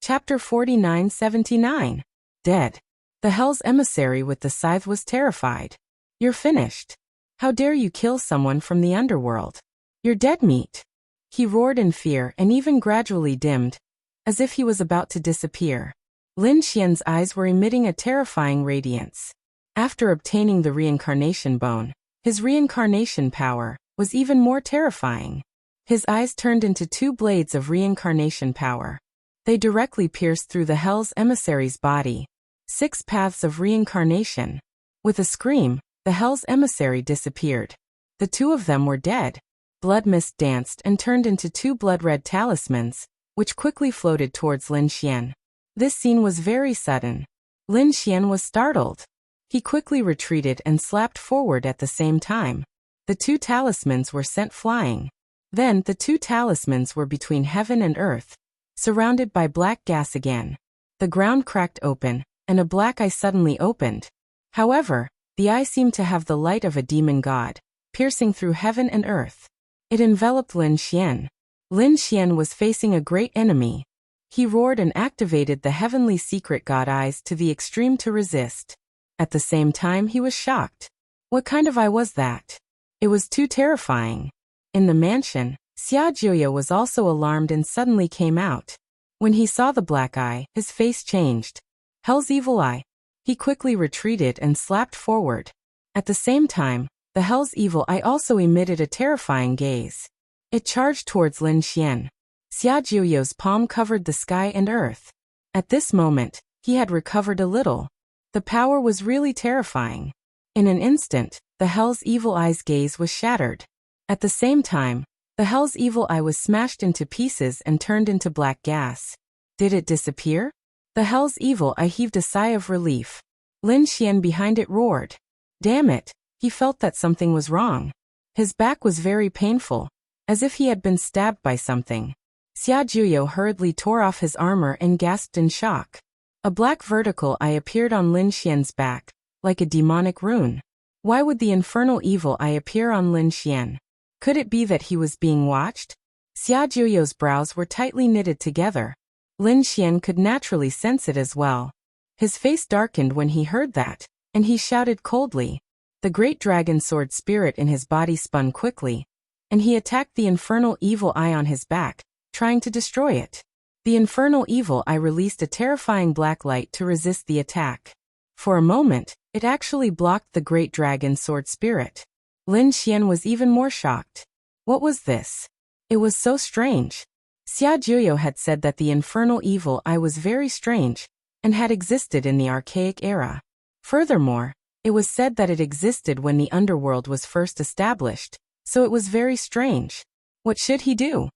A: Chapter 49-79. Dead. The Hell's emissary with the scythe was terrified. You're finished. How dare you kill someone from the underworld? You're dead meat. He roared in fear and even gradually dimmed, as if he was about to disappear. Lin Xian's eyes were emitting a terrifying radiance. After obtaining the reincarnation bone, his reincarnation power was even more terrifying. His eyes turned into two blades of reincarnation power. They directly pierced through the Hell's emissary's body. 6 paths of reincarnation. With a scream, the Hell's emissary disappeared. The two of them were dead. Blood mist danced and turned into 2 blood-red talismans, which quickly floated towards Lin Xian. This scene was very sudden. Lin Xian was startled. He quickly retreated and slapped forward at the same time. The 2 talismans were sent flying. Then the 2 talismans were between heaven and earth, surrounded by black gas again. The ground cracked open, and a black eye suddenly opened. However, the eye seemed to have the light of a demon god, piercing through heaven and earth. It enveloped Lin Xian. Lin Xian was facing a great enemy. He roared and activated the heavenly secret god eyes to the extreme to resist. At the same time he was shocked. What kind of eye was that? It was too terrifying. In the mansion, Xia Jiuya was also alarmed and suddenly came out. When he saw the black eye, his face changed. Hell's evil eye. He quickly retreated and slapped forward. At the same time, the Hell's evil eye also emitted a terrifying gaze. It charged towards Lin Xian. Xia Jiuya's palm covered the sky and earth. At this moment, he had recovered a little. The power was really terrifying. In an instant, the Hell's evil eye's gaze was shattered. At the same time, the Hell's evil eye was smashed into pieces and turned into black gas. Did it disappear? The Hell's evil eye heaved a sigh of relief. Lin Xian behind it roared. Damn it! He felt that something was wrong. His back was very painful, as if he had been stabbed by something. Xia Jiuya hurriedly tore off his armor and gasped in shock. A black vertical eye appeared on Lin Xian's back, like a demonic rune. Why would the infernal evil eye appear on Lin Xian? Could it be that he was being watched? Xia Jiuya's brows were tightly knitted together. Lin Xian could naturally sense it as well. His face darkened when he heard that, and he shouted coldly. The great dragon sword spirit in his body spun quickly, and he attacked the infernal evil eye on his back, trying to destroy it. The infernal evil eye released a terrifying black light to resist the attack. For a moment, it actually blocked the great dragon sword spirit. Lin Xian was even more shocked. What was this? It was so strange. Xia Jiuya had said that the infernal evil eye was very strange, and had existed in the archaic era. Furthermore, it was said that it existed when the underworld was first established, so it was very strange. What should he do?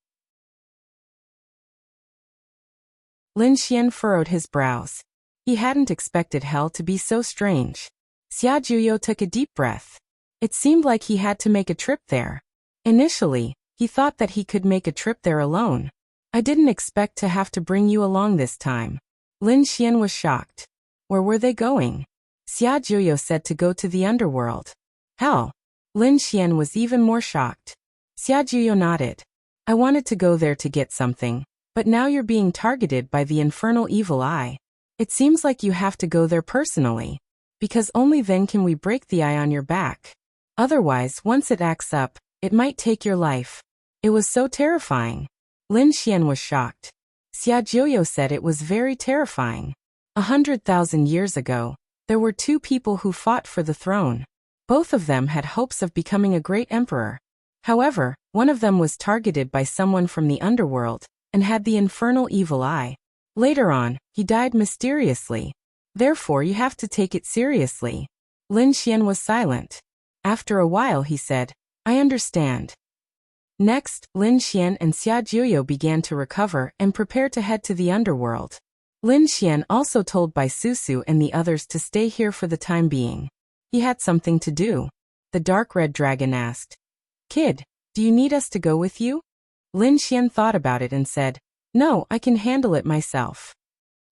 A: Lin Xian furrowed his brows. He hadn't expected hell to be so strange. Xia Jiuya took a deep breath. It seemed like he had to make a trip there. Initially, he thought that he could make a trip there alone. I didn't expect to have to bring you along this time. Lin Xian was shocked. Where were they going? Xia Jiuya said to go to the underworld. Hell! Lin Xian was even more shocked. Xia Jiuya nodded. I wanted to go there to get something, but now you're being targeted by the infernal evil eye. It seems like you have to go there personally, because only then can we break the eye on your back. Otherwise, once it acts up, it might take your life. It was so terrifying. Lin Xian was shocked. Xiaojiuyo said it was very terrifying. 100,000 years ago, there were two people who fought for the throne. Both of them had hopes of becoming a great emperor. However, one of them was targeted by someone from the underworld and had the infernal evil eye. Later on, he died mysteriously. Therefore, you have to take it seriously. Lin Xian was silent. After a while he said, I understand. Next, Lin Xian and Xiaojiuyo began to recover and prepare to head to the underworld. Lin Xian also told Bai Susu and the others to stay here for the time being. He had something to do. The dark red dragon asked, Kid, do you need us to go with you? Lin Xian thought about it and said, No, I can handle it myself.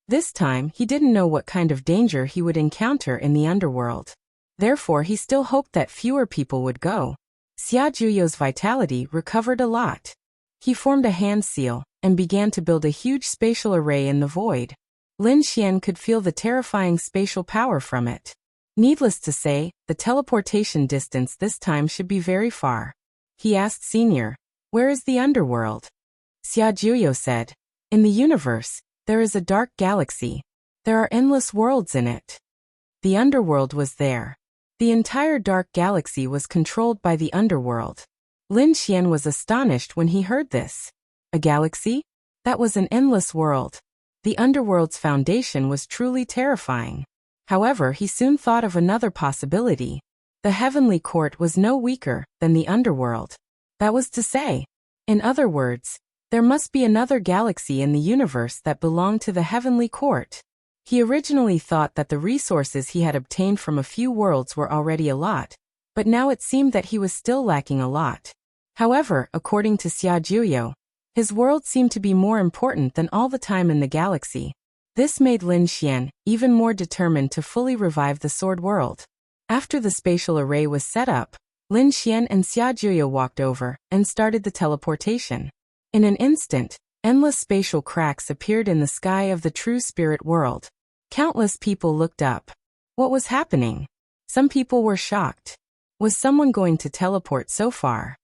A: This time, he didn't know what kind of danger he would encounter in the underworld. Therefore, he still hoped that fewer people would go. Xiaojiuyo's vitality recovered a lot. He formed a hand seal and began to build a huge spatial array in the void. Lin Xian could feel the terrifying spatial power from it. Needless to say, the teleportation distance this time should be very far. He asked Senior, Where is the underworld? Xiaojiuyo said, In the universe, there is a dark galaxy. There are endless worlds in it. The underworld was there. The entire dark galaxy was controlled by the underworld. Lin Xian was astonished when he heard this. A galaxy? That was an endless world. The underworld's foundation was truly terrifying. However, he soon thought of another possibility. The heavenly court was no weaker than the underworld. That was to say, in other words, there must be another galaxy in the universe that belonged to the heavenly court. He originally thought that the resources he had obtained from a few worlds were already a lot, but now it seemed that he was still lacking a lot. However, according to Xiaojiuyo, his world seemed to be more important than all the time in the galaxy. This made Lin Xian even more determined to fully revive the sword world. After the spatial array was set up, Lin Xian and Xiaojiuyo walked over and started the teleportation. In an instant, endless spatial cracks appeared in the sky of the true spirit world. Countless people looked up. What was happening? Some people were shocked. Was someone going to teleport so far?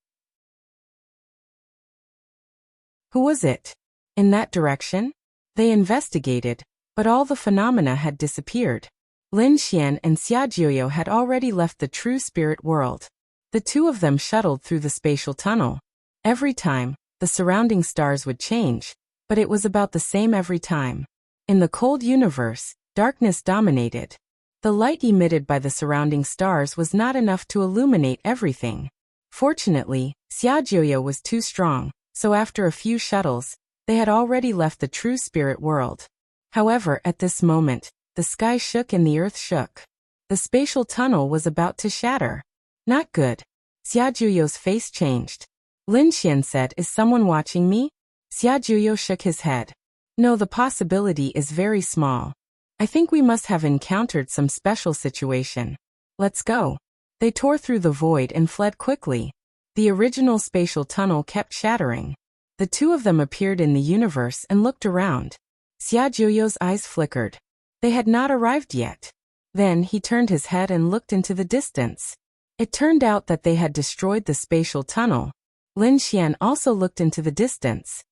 A: Who was it? In that direction? They investigated, but all the phenomena had disappeared. Lin Xian and Xiaojiuyo had already left the true spirit world. The two of them shuttled through the spatial tunnel. Every time, the surrounding stars would change, but it was about the same every time. In the cold universe, darkness dominated. The light emitted by the surrounding stars was not enough to illuminate everything. Fortunately, Xiaojiuyo was too strong, so after a few shuttles, they had already left the true spirit world. However, at this moment, the sky shook and the earth shook. The spatial tunnel was about to shatter. Not good. Xiaojiuyo's face changed. Lin Xian said, Is someone watching me? Xiaojiuyo shook his head. No, the possibility is very small. I think we must have encountered some special situation. Let's go. They tore through the void and fled quickly. The original spatial tunnel kept shattering. The two of them appeared in the universe and looked around. Xiaojiuyo's eyes flickered. They had not arrived yet. Then he turned his head and looked into the distance. It turned out that they had destroyed the spatial tunnel. Lin Xian also looked into the distance.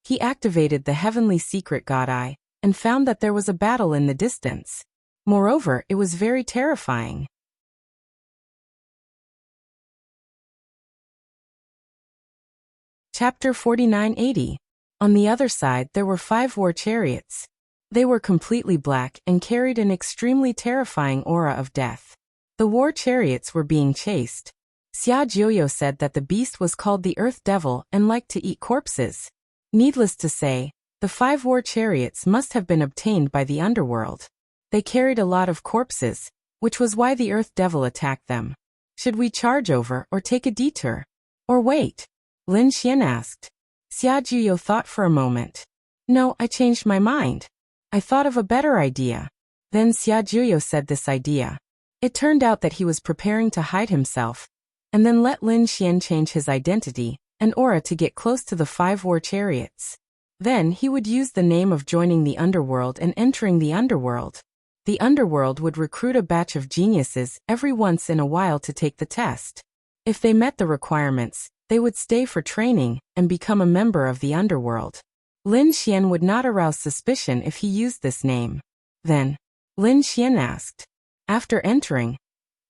A: He activated the heavenly secret god eye and found that there was a battle in the distance. Moreover, it was very terrifying. Chapter 4980. On the other side there were 5 war chariots. They were completely black and carried an extremely terrifying aura of death. The war chariots were being chased. Xiaojiuyo said that the beast was called the Earth Devil and liked to eat corpses. Needless to say, the 5 war chariots must have been obtained by the underworld. They carried a lot of corpses, which was why the Earth Devil attacked them. Should we charge over or take a detour? Or wait? Lin Xian asked. Xiaojiuyo thought for a moment. No, I changed my mind. I thought of a better idea. Then Xiaojiuyo said this idea. It turned out that he was preparing to hide himself, and then let Lin Xian change his identity and aura to get close to the 5 war chariots. Then he would use the name of joining the underworld and entering the underworld. The underworld would recruit a batch of geniuses every once in a while to take the test. If they met the requirements, they would stay for training and become a member of the underworld. Lin Xian would not arouse suspicion if he used this name. Then, Lin Xian asked, after entering,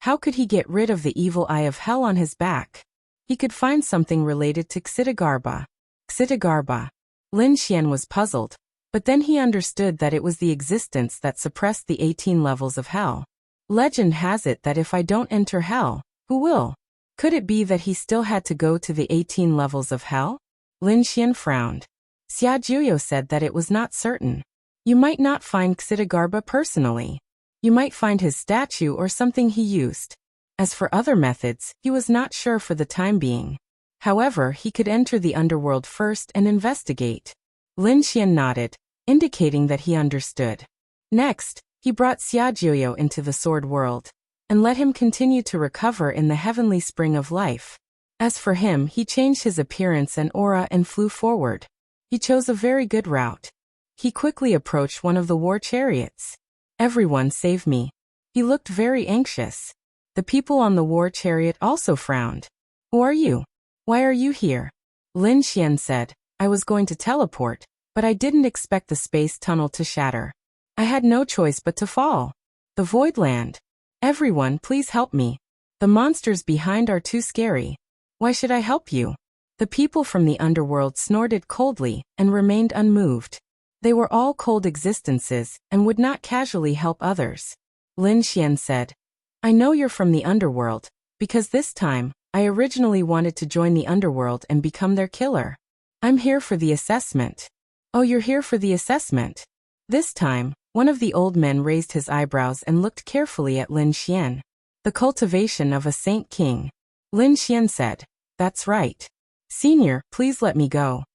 A: how could he get rid of the evil eye of hell on his back? He could find something related to Xidagarba. Xidagarba. Lin Xian was puzzled, but then he understood that it was the existence that suppressed the 18 levels of hell. Legend has it that if I don't enter hell, who will? Could it be that he still had to go to the 18 levels of hell? Lin Xian frowned. Xia Juyo said that it was not certain. You might not find Xidagarba personally. You might find his statue or something he used. As for other methods, he was not sure for the time being. However, he could enter the underworld first and investigate. Lin Xian nodded, indicating that he understood. Next, he brought Xia Juyo into the sword world, and let him continue to recover in the heavenly spring of life. As for him, he changed his appearance and aura and flew forward. He chose a very good route. He quickly approached one of the war chariots. Everyone save me. He looked very anxious. The people on the war chariot also frowned. Who are you? Why are you here? Lin Xian said, I was going to teleport, but I didn't expect the space tunnel to shatter. I had no choice but to fall. The Voidland. Everyone, please help me. The monsters behind are too scary. Why should I help you? The people from the underworld snorted coldly and remained unmoved. They were all cold existences and would not casually help others. Lin Xian said, I know you're from the underworld, because this time, I originally wanted to join the underworld and become their killer. I'm here for the assessment. Oh, you're here for the assessment? This time, one of the old men raised his eyebrows and looked carefully at Lin Xian. The cultivation of a saint king. Lin Xian said, That's right. Senior, please let me go.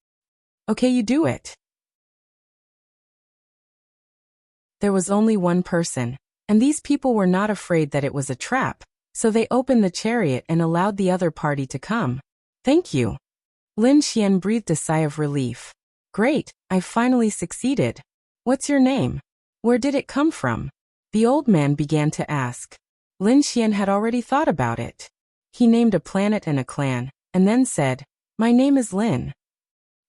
A: Okay, you do it. There was only one person, and these people were not afraid that it was a trap, so they opened the chariot and allowed the other party to come. Thank you. Lin Xian breathed a sigh of relief. Great, I've finally succeeded. What's your name? Where did it come from? The old man began to ask. Lin Xian had already thought about it. He named a planet and a clan, and then said, My name is Lin.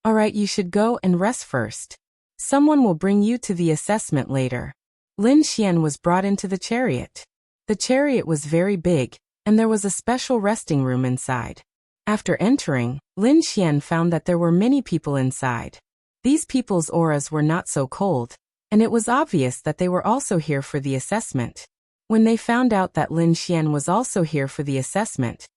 A: Alright, you should go and rest first. Someone will bring you to the assessment later. Lin Xian was brought into the chariot. The chariot was very big, and there was a special resting room inside. After entering, Lin Xian found that there were many people inside. These people's auras were not so cold, and it was obvious that they were also here for the assessment. When they found out that Lin Xian was also here for the assessment,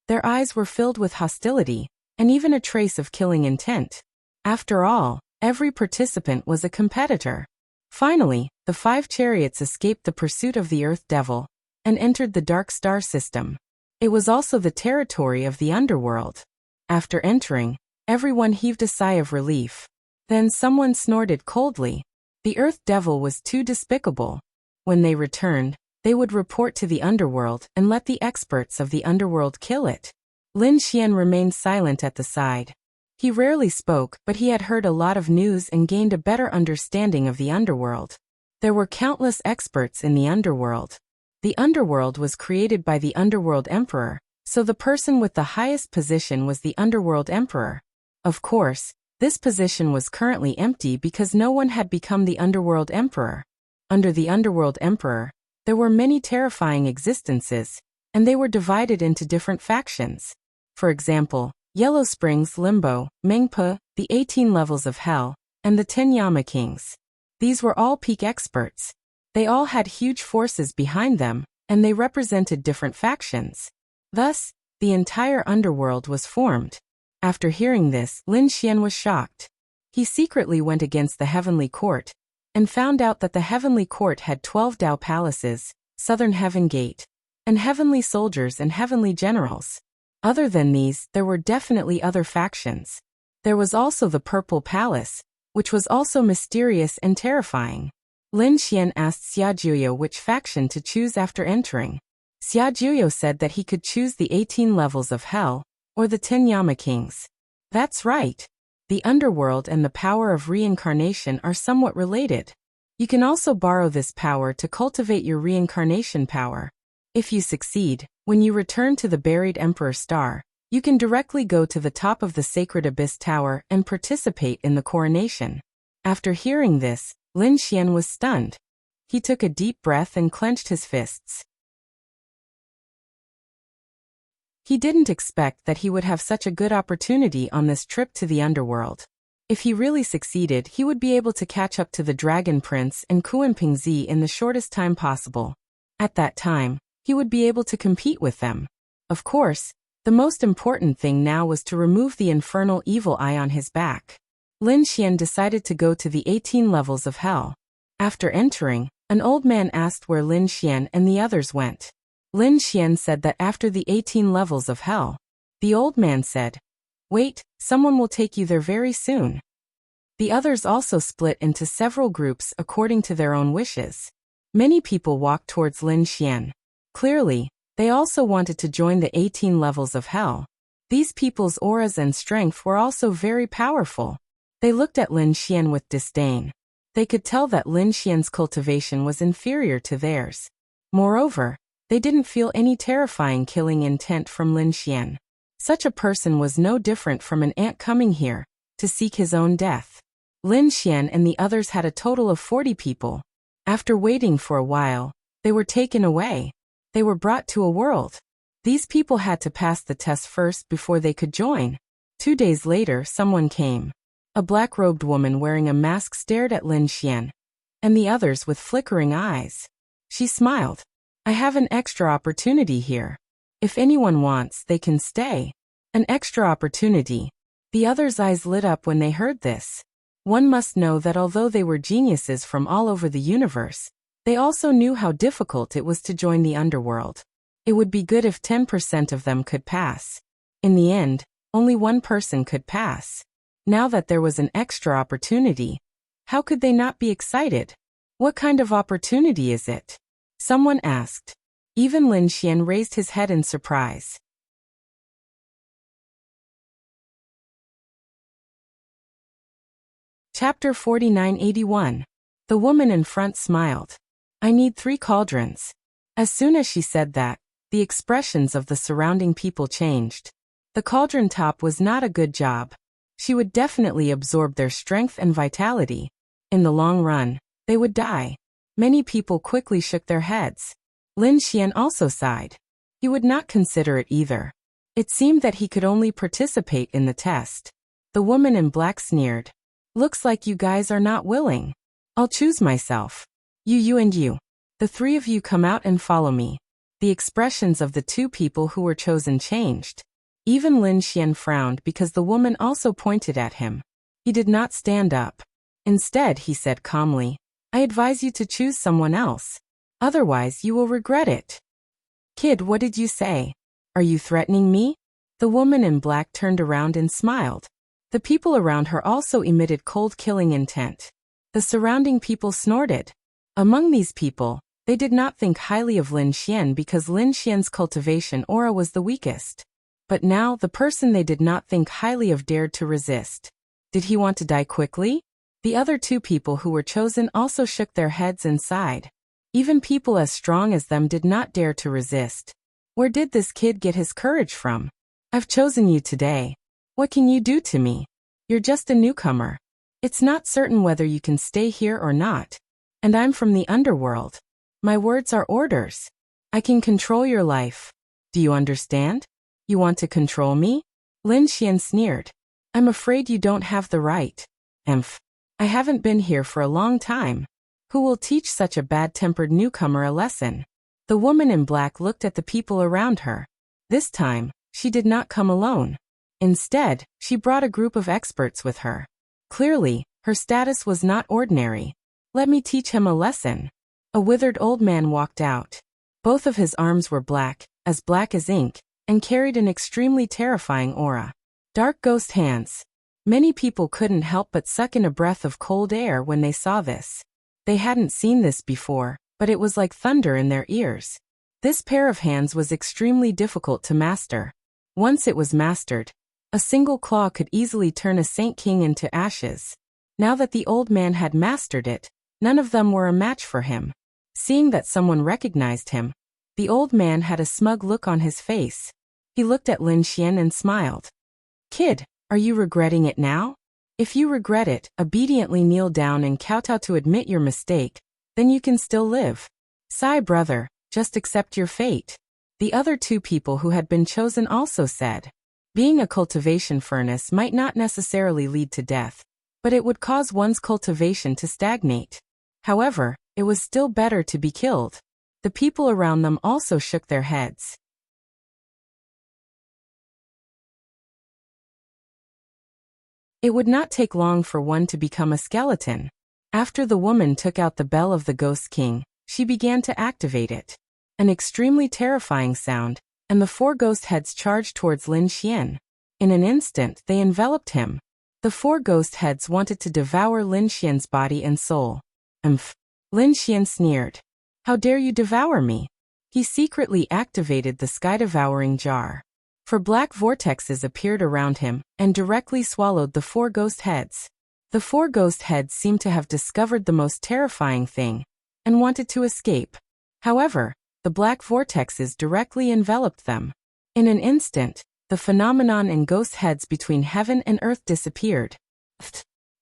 A: their eyes were filled with hostility, and even a trace of killing intent. After all, every participant was a competitor. Finally, the 5 chariots escaped the pursuit of the Earth Devil, and entered the Dark Star System. It was also the territory of the underworld. After entering, everyone heaved a sigh of relief. Then someone snorted coldly. The Earth Devil was too despicable. When they returned, they would report to the underworld and let the experts of the underworld kill it. Lin Xian remained silent at the side. He rarely spoke, but he had heard a lot of news and gained a better understanding of the underworld. There were countless experts in the underworld. The underworld was created by the Underworld Emperor, so the person with the highest position was the Underworld Emperor. Of course, this position was currently empty because no one had become the Underworld Emperor. Under the Underworld Emperor, there were many terrifying existences, and they were divided into different factions. For example, Yellow Springs, Limbo, Mengpa, the 18 levels of hell, and the 10 Yama Kings. These were all peak experts. They all had huge forces behind them, and they represented different factions. Thus, the entire underworld was formed. After hearing this, Lin Xian was shocked. He secretly went against the Heavenly Court, and found out that the Heavenly Court had 12 Dao Palaces, Southern Heaven Gate, and heavenly soldiers and heavenly generals. Other than these, there were definitely other factions. There was also the Purple Palace, which was also mysterious and terrifying. Lin Xian asked Xia Juyo which faction to choose after entering. Xia Juyo said that he could choose the 18 levels of hell, or the 10 Yama Kings. That's right. The underworld and the power of reincarnation are somewhat related. You can also borrow this power to cultivate your reincarnation power. If you succeed, when you return to the buried Emperor Star, You can directly go to the top of the sacred abyss tower and participate in the coronation. After hearing this, Lin Xian was stunned. He took a deep breath and clenched his fists. He didn't expect that he would have such a good opportunity on this trip to the underworld. If he really succeeded, he would be able to catch up to the Dragon Prince and Kuan-Ping-zi in the shortest time possible. At that time, he would be able to compete with them. Of course, the most important thing now was to remove the infernal evil eye on his back. Lin Xian decided to go to the 18 levels of hell. After entering, an old man asked where Lin Xian and the others went. Lin Xian said that after the 18 levels of hell. The old man said, "Wait, someone will take you there very soon." The others also split into several groups according to their own wishes. Many people walked towards Lin Xian. Clearly, they also wanted to join the 18 levels of hell. These people's auras and strength were also very powerful. They looked at Lin Xian with disdain. They could tell that Lin Xian's cultivation was inferior to theirs. Moreover, they didn't feel any terrifying killing intent from Lin Xian. Such a person was no different from an ant coming here to seek his own death. Lin Xian and the others had a total of 40 people. After waiting for a while, they were taken away. They were brought to a world. These people had to pass the test first before they could join. 2 days later, someone came. A black-robed woman wearing a mask stared at Lin Xian and the others with flickering eyes. She smiled. "I have an extra opportunity here. If anyone wants, they can stay." An extra opportunity. The others' eyes lit up when they heard this. One must know that although they were geniuses from all over the universe, they also knew how difficult it was to join the underworld. It would be good if 10% of them could pass. In the end, only one person could pass. Now that there was an extra opportunity, how could they not be excited? What kind of opportunity is it? Someone asked. Even Lin Xian raised his head in surprise. Chapter 4981. The woman in front smiled. "I need 3 cauldrons." As soon as she said that, the expressions of the surrounding people changed. The cauldron top was not a good job. She would definitely absorb their strength and vitality. In the long run, they would die. Many people quickly shook their heads. Lin Xian also sighed. He would not consider it either. It seemed that he could only participate in the test. The woman in black sneered. "Looks like you guys are not willing. I'll choose myself. You and you. The 3 of you come out and follow me." The expressions of the 2 people who were chosen changed. Even Lin Xian frowned because the woman also pointed at him. He did not stand up. Instead, he said calmly, "I advise you to choose someone else. Otherwise, you will regret it." "Kid, what did you say? Are you threatening me?" The woman in black turned around and smiled. The people around her also emitted cold killing intent. The surrounding people snorted. Among these people, they did not think highly of Lin Xian because Lin Xian's cultivation aura was the weakest. But now, the person they did not think highly of dared to resist. Did he want to die quickly? The other 2 people who were chosen also shook their heads and sighed. Even people as strong as them did not dare to resist. Where did this kid get his courage from? "I've chosen you today. What can you do to me? You're just a newcomer. It's not certain whether you can stay here or not. And I'm from the underworld. My words are orders. I can control your life. Do you understand? You want to control me?" Lin Xian sneered. "I'm afraid you don't have the right. I haven't been here for a long time. Who will teach such a bad-tempered newcomer a lesson?" The woman in black looked at the people around her. This time, she did not come alone. Instead, she brought a group of experts with her. Clearly, her status was not ordinary. "Let me teach him a lesson." A withered old man walked out. Both of his arms were black as ink, and carried an extremely terrifying aura. Dark ghost hands. Many people couldn't help but suck in a breath of cold air when they saw this. They hadn't seen this before, but it was like thunder in their ears. This pair of hands was extremely difficult to master. Once it was mastered, a single claw could easily turn a Saint King into ashes. Now that the old man had mastered it, none of them were a match for him. Seeing that someone recognized him, the old man had a smug look on his face. He looked at Lin Xian and smiled. Kid, are you regretting it now? If you regret it, obediently kneel down and kowtow to admit your mistake, then you can still live. Sigh, brother, just accept your fate. The other two people who had been chosen also said. Being a cultivation furnace might not necessarily lead to death, but it would cause one's cultivation to stagnate. However, it was still better to be killed. The people around them also shook their heads. It would not take long for one to become a skeleton. After the woman took out the bell of the Ghost King, she began to activate it. An extremely terrifying sound, and the 4 ghost heads charged towards Lin Xian. In an instant, they enveloped him. The 4 ghost heads wanted to devour Lin Xian's body and soul. Lin Xian sneered. How dare you devour me? He secretly activated the sky-devouring jar. 4 black vortexes appeared around him and directly swallowed the 4 ghost heads. The 4 ghost heads seemed to have discovered the most terrifying thing and wanted to escape. However, the black vortexes directly enveloped them. In an instant, the phenomenon in ghost heads between heaven and earth disappeared.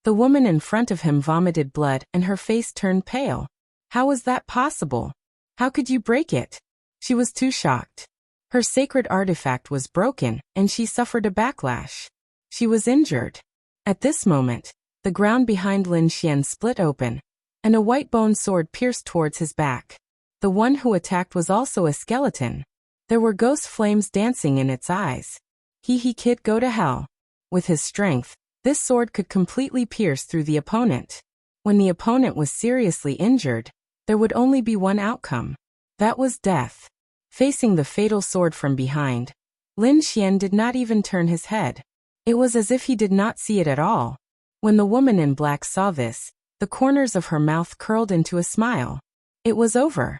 A: The woman in front of him vomited blood and her face turned pale. How was that possible? How could you break it? She was too shocked. Her sacred artifact was broken, and she suffered a backlash. She was injured. At this moment, the ground behind Lin Xian split open, and a white bone sword pierced towards his back. The one who attacked was also a skeleton. There were ghost flames dancing in its eyes. He kid, go to hell. With his strength, this sword could completely pierce through the opponent. When the opponent was seriously injured, there would only be one outcome. That was death. Facing the fatal sword from behind, Lin Xian did not even turn his head. It was as if he did not see it at all. When the woman in black saw this, the corners of her mouth curled into a smile. It was over.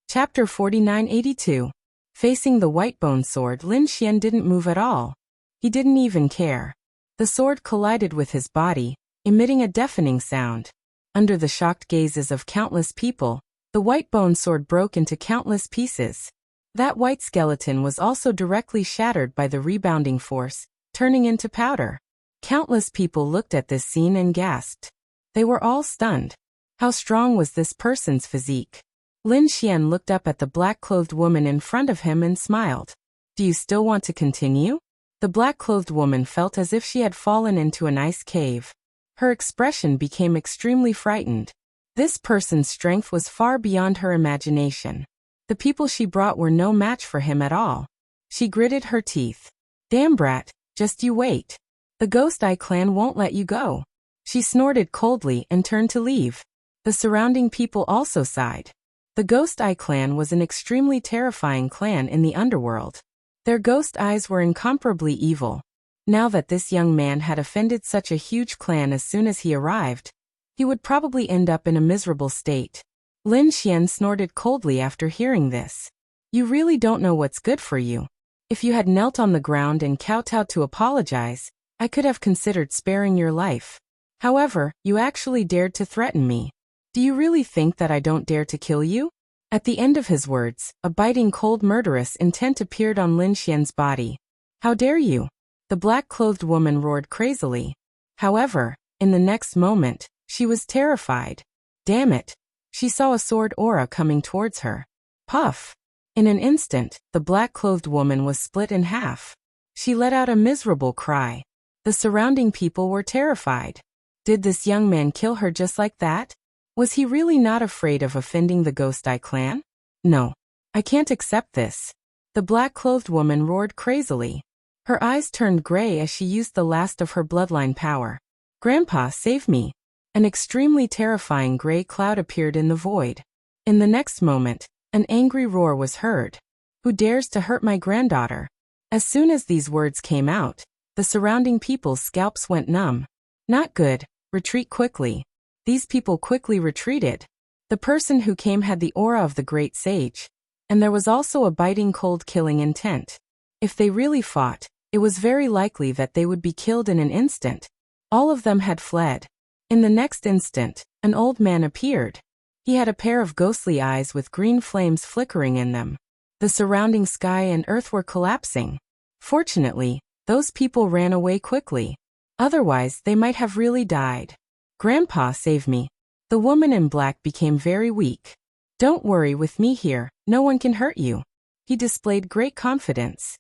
A: Chapter 4982. Facing the white bone sword, Lin Xian didn't move at all. He didn't even care. The sword collided with his body, emitting a deafening sound. Under the shocked gazes of countless people, the white bone sword broke into countless pieces. That white skeleton was also directly shattered by the rebounding force, turning into powder. Countless people looked at this scene and gasped. They were all stunned. How strong was this person's physique? Lin Xian looked up at the black-clothed woman in front of him and smiled. Do you still want to continue? The black-clothed woman felt as if she had fallen into an ice cave. Her expression became extremely frightened. This person's strength was far beyond her imagination. The people she brought were no match for him at all. She gritted her teeth. Damn brat, just you wait. The Ghost Eye clan won't let you go. She snorted coldly and turned to leave. The surrounding people also sighed. The Ghost Eye clan was an extremely terrifying clan in the underworld. Their ghost eyes were incomparably evil. Now that this young man had offended such a huge clan as soon as he arrived, he would probably end up in a miserable state. Lin Xian snorted coldly after hearing this. You really don't know what's good for you. If you had knelt on the ground and kowtowed to apologize, I could have considered sparing your life. However, you actually dared to threaten me. Do you really think that I don't dare to kill you? At the end of his words, a biting cold murderous intent appeared on Lin Xian's body. How dare you? The black-clothed woman roared crazily. However, in the next moment, she was terrified. Damn it! She saw a sword aura coming towards her. Puff! In an instant, the black-clothed woman was split in half. She let out a miserable cry. The surrounding people were terrified. Did this young man kill her just like that? Was he really not afraid of offending the Ghost Eye clan? No. I can't accept this. The black-clothed woman roared crazily. Her eyes turned gray as she used the last of her bloodline power. Grandpa, save me! An extremely terrifying gray cloud appeared in the void. In the next moment, an angry roar was heard. Who dares to hurt my granddaughter? As soon as these words came out, the surrounding people's scalps went numb. Not good. Retreat quickly. These people quickly retreated. The person who came had the aura of the great sage, and there was also a biting cold killing intent. If they really fought, it was very likely that they would be killed in an instant. All of them had fled. In the next instant, an old man appeared. He had a pair of ghostly eyes with green flames flickering in them. The surrounding sky and earth were collapsing. Fortunately, those people ran away quickly. Otherwise, they might have really died. Grandpa saved me. The woman in black became very weak. Don't worry, with me here, no one can hurt you. He displayed great confidence.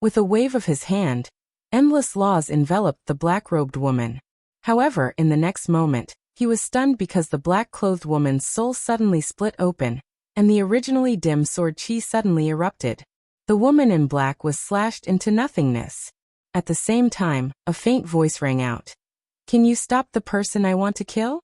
A: With a wave of his hand, endless laws enveloped the black-robed woman. However, in the next moment, he was stunned because the black-clothed woman's soul suddenly split open, and the originally dim sword chi suddenly erupted. The woman in black was slashed into nothingness. At the same time, a faint voice rang out. Can you stop the person I want to kill?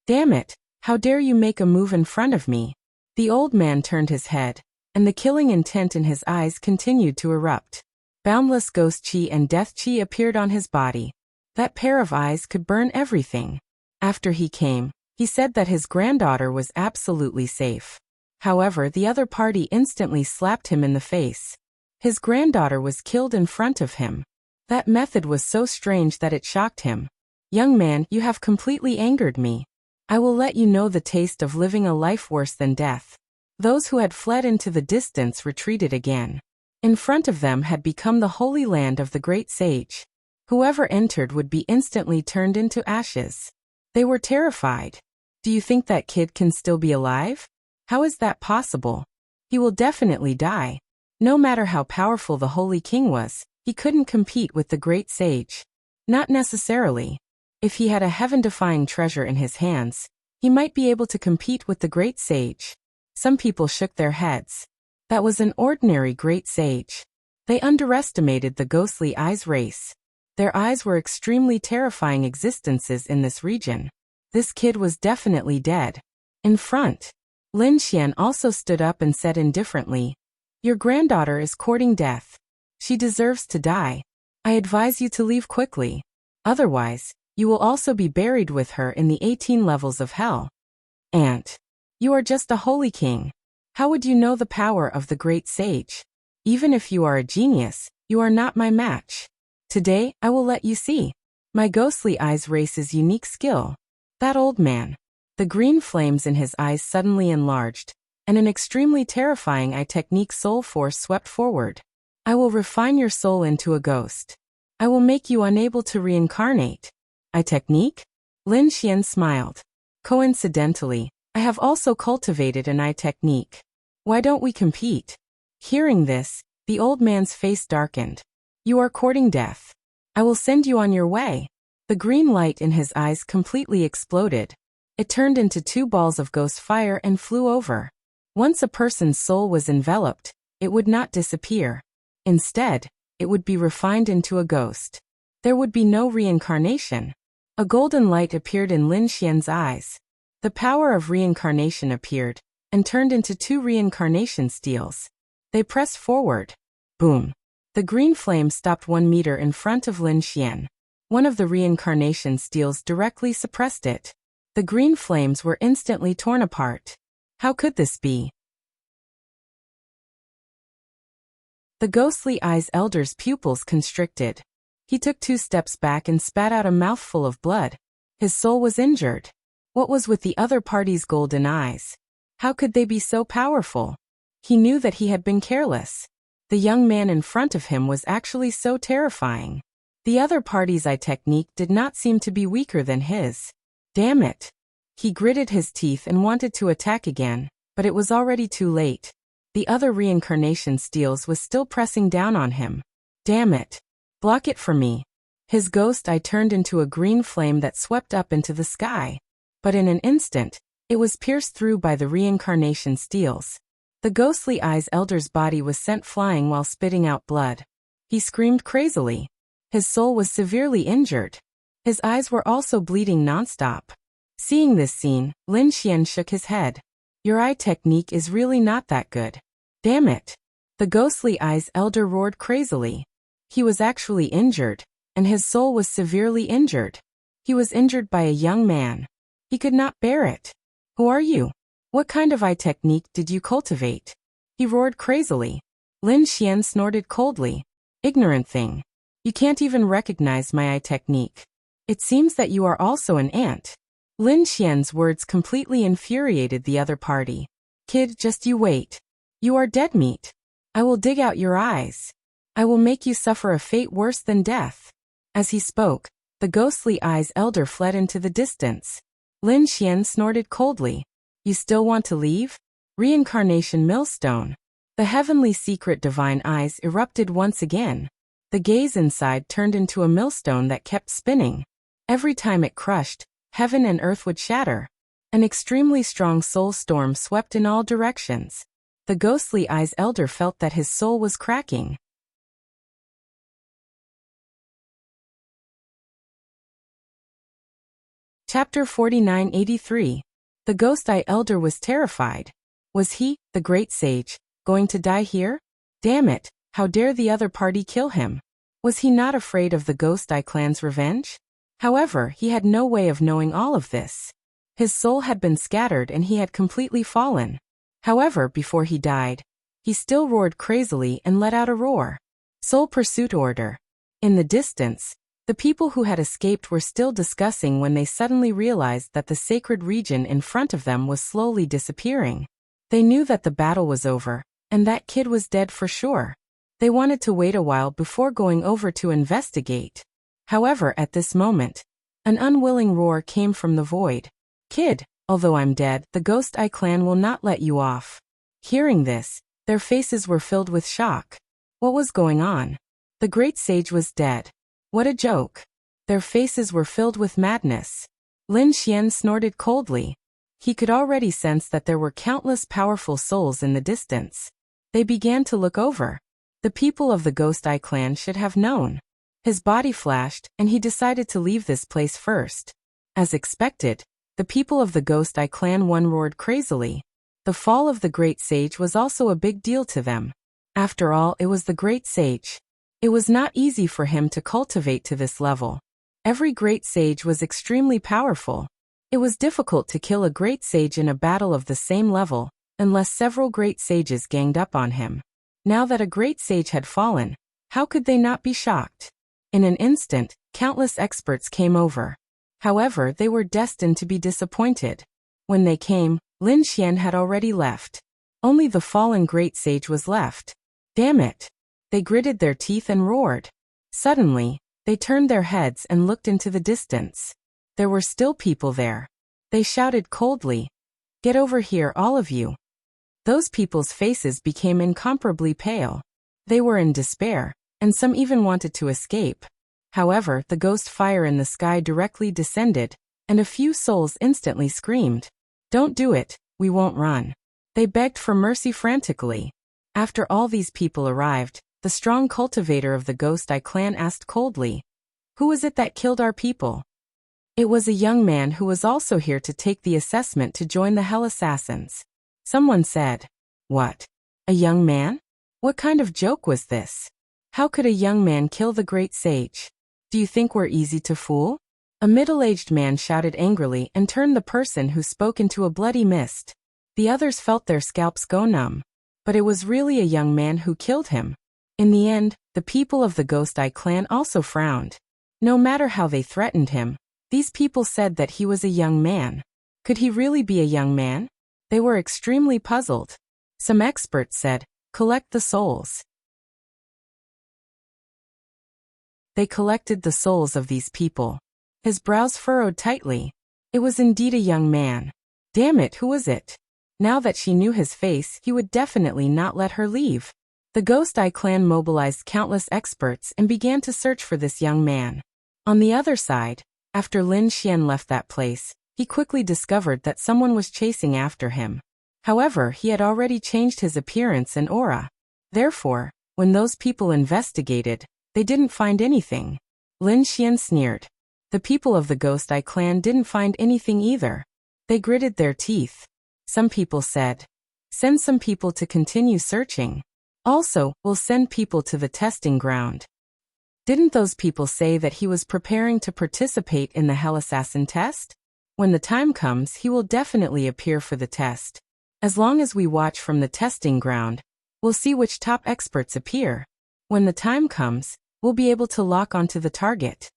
A: Damn it, how dare you make a move in front of me? The old man turned his head, and the killing intent in his eyes continued to erupt. Boundless ghost chi and death chi appeared on his body. That pair of eyes could burn everything. After he came, he said that his granddaughter was absolutely safe. However, the other party instantly slapped him in the face. His granddaughter was killed in front of him. That method was so strange that it shocked him. Young man, you have completely angered me. I will let you know the taste of living a life worse than death. Those who had fled into the distance retreated again. In front of them had become the holy land of the great sage. Whoever entered would be instantly turned into ashes. They were terrified. Do you think that kid can still be alive? How is that possible? He will definitely die. No matter how powerful the holy king was, he couldn't compete with the great sage. Not necessarily. If he had a heaven-defying treasure in his hands, he might be able to compete with the great sage. Some people shook their heads. That was an ordinary great sage. They underestimated the ghostly eyes race. Their eyes were extremely terrifying existences in this region. This kid was definitely dead. In front, Lin Xian also stood up and said indifferently, Your granddaughter is courting death. She deserves to die. I advise you to leave quickly. Otherwise, you will also be buried with her in the 18 levels of hell. Aunt, you are just a holy king. How would you know the power of the great sage? Even if you are a genius, you are not my match. Today, I will let you see. My ghostly eyes race's unique skill. That old man. The green flames in his eyes suddenly enlarged, and an extremely terrifying eye technique soul force swept forward. I will refine your soul into a ghost. I will make you unable to reincarnate. Eye technique? Lin Xian smiled. Coincidentally, I have also cultivated an eye technique. Why don't we compete? Hearing this, the old man's face darkened. You are courting death. I will send you on your way. The green light in his eyes completely exploded. It turned into 2 balls of ghost fire and flew over. Once a person's soul was enveloped, it would not disappear. Instead, it would be refined into a ghost. There would be no reincarnation. A golden light appeared in Lin Xian's eyes. The power of reincarnation appeared, and turned into 2 reincarnation steels. They pressed forward. Boom. The green flame stopped 1 meter in front of Lin Xian. One of the reincarnation steels directly suppressed it. The green flames were instantly torn apart. How could this be? The ghostly eyes elder's pupils constricted. He took 2 steps back and spat out a mouthful of blood. His soul was injured. What was with the other party's golden eyes? How could they be so powerful? He knew that he had been careless. The young man in front of him was actually so terrifying. The other party's eye technique did not seem to be weaker than his. Damn it. He gritted his teeth and wanted to attack again, but it was already too late. The other reincarnation steels was still pressing down on him. Damn it. Block it for me. His ghost eye turned into a green flame that swept up into the sky. But in an instant, it was pierced through by the reincarnation steels. The ghostly eyes elder's body was sent flying while spitting out blood. He screamed crazily. His soul was severely injured. His eyes were also bleeding nonstop. Seeing this scene, Lin Xian shook his head. Your eye technique is really not that good. Damn it. The ghostly eyes elder roared crazily. He was actually injured, and his soul was severely injured. He was injured by a young man. He could not bear it. Who are you? What kind of eye technique did you cultivate? He roared crazily. Lin Xian snorted coldly. Ignorant thing. You can't even recognize my eye technique. It seems that you are also an ant. Lin Xian's words completely infuriated the other party. Kid, just you wait. You are dead meat. I will dig out your eyes. I will make you suffer a fate worse than death. As he spoke, the ghostly eyes elder fled into the distance. Lin Xian snorted coldly. You still want to leave? Reincarnation millstone. The heavenly secret divine eyes erupted once again. The gaze inside turned into a millstone that kept spinning. Every time it crushed, heaven and earth would shatter. An extremely strong soul storm swept in all directions. The ghostly eyes elder felt that his soul was cracking. Chapter 4983. The Ghost Eye Elder was terrified. Was he, the great sage, going to die here? Damn it, how dare the other party kill him? Was he not afraid of the Ghost Eye clan's revenge? However, he had no way of knowing all of this. His soul had been scattered and he had completely fallen. However, before he died, he still roared crazily and let out a roar. Soul pursuit order. In the distance, the people who had escaped were still discussing when they suddenly realized that the sacred region in front of them was slowly disappearing. They knew that the battle was over, and that kid was dead for sure. They wanted to wait a while before going over to investigate. However, at this moment, an unwilling roar came from the void. Kid, although I'm dead, the Ghost Eye clan will not let you off. Hearing this, their faces were filled with shock. What was going on? The great sage was dead. What a joke. Their faces were filled with madness. Lin Xian snorted coldly. He could already sense that there were countless powerful souls in the distance. They began to look over. The people of the Ghost Eye clan should have known. His body flashed, and he decided to leave this place first. As expected, the people of the Ghost Eye clan one roared crazily. The fall of the great sage was also a big deal to them. After all, it was the great sage. It was not easy for him to cultivate to this level. Every great sage was extremely powerful. It was difficult to kill a great sage in a battle of the same level, unless several great sages ganged up on him. Now that a great sage had fallen, how could they not be shocked? In an instant, countless experts came over. However, they were destined to be disappointed. When they came, Lin Xian had already left. Only the fallen great sage was left. Damn it! They gritted their teeth and roared. Suddenly, they turned their heads and looked into the distance. There were still people there. They shouted coldly, "Get over here, all of you." Those people's faces became incomparably pale. They were in despair, and some even wanted to escape. However, the ghost fire in the sky directly descended, and a few souls instantly screamed, "Don't do it, we won't run." They begged for mercy frantically. After all these people arrived, the strong cultivator of the Ghost Eye clan asked coldly, "Who was it that killed our people?" It was a young man who was also here to take the assessment to join the Hell Assassins. Someone said, "What? A young man? What kind of joke was this? How could a young man kill the great sage? Do you think we're easy to fool?" A middle-aged man shouted angrily and turned the person who spoke into a bloody mist. The others felt their scalps go numb. But it was really a young man who killed him. In the end, the people of the Ghost Eye clan also frowned. No matter how they threatened him, these people said that he was a young man. Could he really be a young man? They were extremely puzzled. Some experts said, "Collect the souls." They collected the souls of these people. His brows furrowed tightly. It was indeed a young man. Damn it, who was it? Now that she knew his face, he would definitely not let her leave. The Ghost Eye clan mobilized countless experts and began to search for this young man. On the other side, after Lin Xian left that place, he quickly discovered that someone was chasing after him. However, he had already changed his appearance and aura. Therefore, when those people investigated, they didn't find anything. Lin Xian sneered. The people of the Ghost Eye clan didn't find anything either. They gritted their teeth. Some people said, "Send some people to continue searching. Also, we'll send people to the testing ground." Didn't those people say that he was preparing to participate in the Hell Assassin test? When the time comes, he will definitely appear for the test. As long as we watch from the testing ground, we'll see which top experts appear. When the time comes, we'll be able to lock onto the target.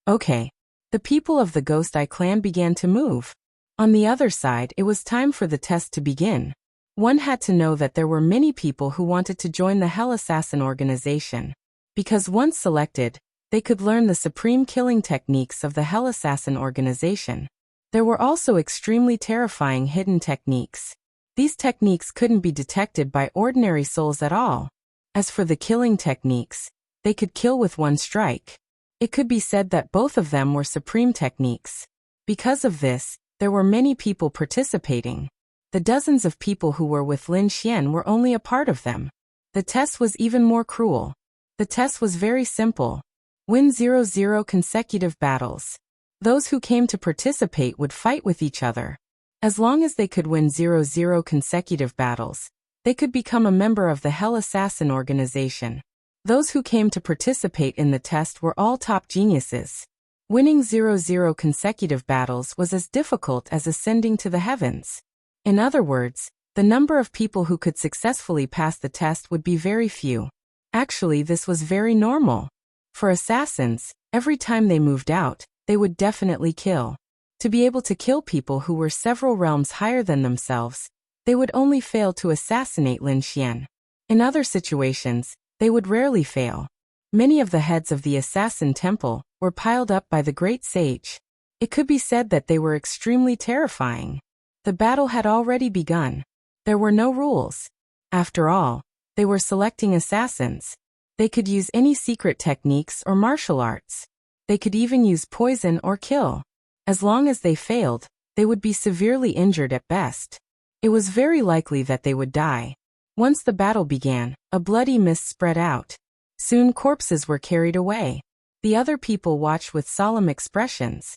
A: Okay. The people of the Ghost Eye clan began to move. On the other side, it was time for the test to begin. One had to know that there were many people who wanted to join the Hell Assassin organization. Because once selected, they could learn the supreme killing techniques of the Hell Assassin organization. There were also extremely terrifying hidden techniques. These techniques couldn't be detected by ordinary souls at all. As for the killing techniques, they could kill with one strike. It could be said that both of them were supreme techniques. Because of this, there were many people participating. The dozens of people who were with Lin Xian were only a part of them. The test was even more cruel. The test was very simple. Win 0 consecutive battles. Those who came to participate would fight with each other. As long as they could win 0 consecutive battles, they could become a member of the Hell Assassin organization. Those who came to participate in the test were all top geniuses. Winning 0 consecutive battles was as difficult as ascending to the heavens. In other words, the number of people who could successfully pass the test would be very few. Actually, this was very normal. For assassins, every time they moved out, they would definitely kill. To be able to kill people who were several realms higher than themselves, they would only fail to assassinate Lin Xian. In other situations, they would rarely fail. Many of the heads of the assassin temple were piled up by the great sage. It could be said that they were extremely terrifying. The battle had already begun. There were no rules. After all, they were selecting assassins. They could use any secret techniques or martial arts. They could even use poison or kill. As long as they failed, they would be severely injured at best. It was very likely that they would die. Once the battle began, a bloody mist spread out. Soon corpses were carried away. The other people watched with solemn expressions.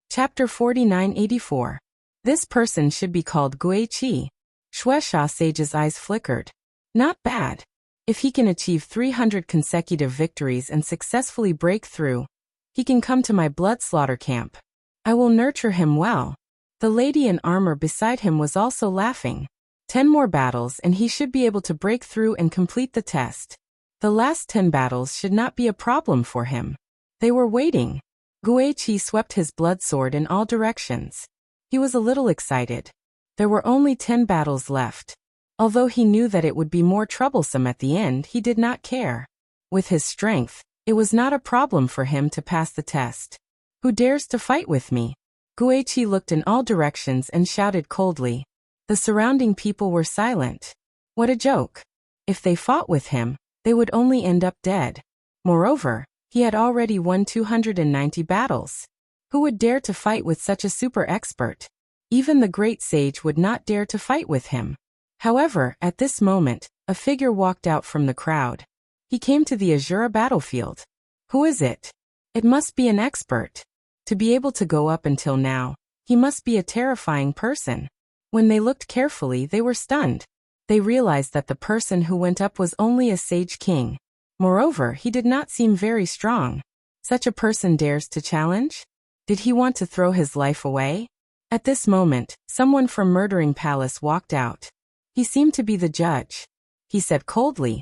A: Chapter 4984. This person should be called Guiqi. Shueisha Sage's eyes flickered. Not bad. If he can achieve 300 consecutive victories and successfully break through, he can come to my blood slaughter camp. I will nurture him well. The lady in armor beside him was also laughing. 10 more battles and he should be able to break through and complete the test. The last 10 battles should not be a problem for him. They were waiting. Guiqi swept his blood sword in all directions. He was a little excited. There were only 10 battles left. Although he knew that it would be more troublesome at the end, he did not care. With his strength, it was not a problem for him to pass the test. Who dares to fight with me? Guiqi looked in all directions and shouted coldly. The surrounding people were silent. What a joke. If they fought with him, they would only end up dead. Moreover, he had already won 290 battles. Who would dare to fight with such a super expert? Even the great sage would not dare to fight with him. However, at this moment, a figure walked out from the crowd. He came to the Azura battlefield. Who is it? It must be an expert. To be able to go up until now, he must be a terrifying person. When they looked carefully, they were stunned. They realized that the person who went up was only a sage king. Moreover, he did not seem very strong. Such a person dares to challenge? Did he want to throw his life away? At this moment, someone from Murdering Palace walked out. He seemed to be the judge. He said coldly,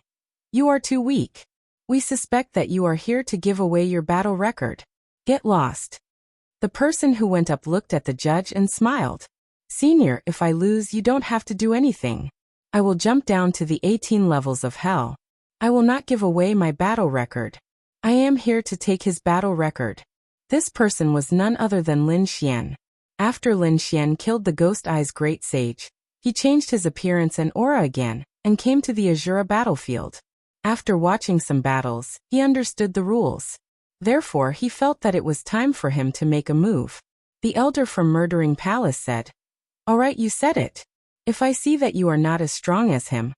A: "You are too weak. We suspect that you are here to give away your battle record. Get lost." The person who went up looked at the judge and smiled. "Senior, if I lose, you don't have to do anything. I will jump down to the 18 levels of hell. I will not give away my battle record. I am here to take his battle record." This person was none other than Lin Xian. After Lin Xian killed the Ghost Eye's great sage, he changed his appearance and aura again, and came to the Azura battlefield. After watching some battles, he understood the rules. Therefore, he felt that it was time for him to make a move. The elder from Murdering Palace said, "All right, you said it. If I see that you are not as strong as him,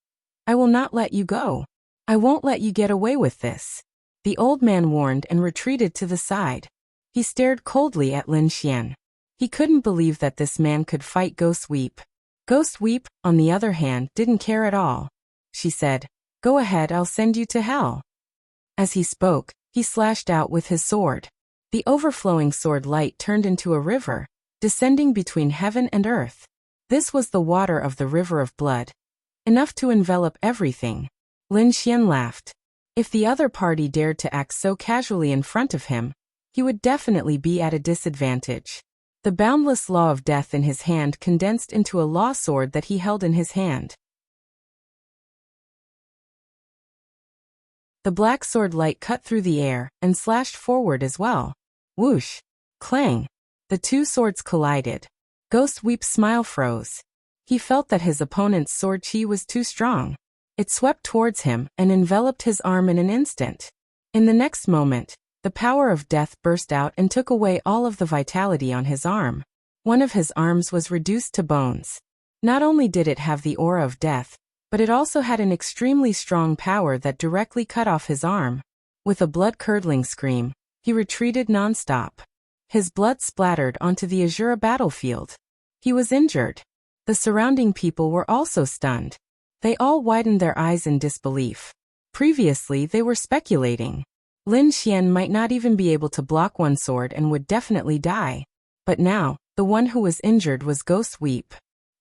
A: I will not let you go. I won't let you get away with this." The old man warned and retreated to the side. He stared coldly at Lin Xian. He couldn't believe that this man could fight Ghost Weep. Ghost Weep, on the other hand, didn't care at all. She said, "Go ahead, I'll send you to hell." As he spoke, he slashed out with his sword. The overflowing sword light turned into a river, descending between heaven and earth. This was the water of the river of blood. enough to envelop everything. Lin Xian laughed. If the other party dared to act so casually in front of him, he would definitely be at a disadvantage. The boundless law of death in his hand condensed into a law sword that he held in his hand. The black sword light cut through the air and slashed forward as well. Whoosh! Clang! The two swords collided. Ghost Weep's smile froze. He felt that his opponent's sword chi was too strong. It swept towards him and enveloped his arm in an instant. In the next moment, the power of death burst out and took away all of the vitality on his arm. One of his arms was reduced to bones. Not only did it have the aura of death, but it also had an extremely strong power that directly cut off his arm. With a blood-curdling scream, he retreated non-stop. His blood splattered onto the Azura battlefield. He was injured. The surrounding people were also stunned. They all widened their eyes in disbelief. Previously, they were speculating. Lin Xian might not even be able to block one sword and would definitely die. But now, the one who was injured was Ghost Weep.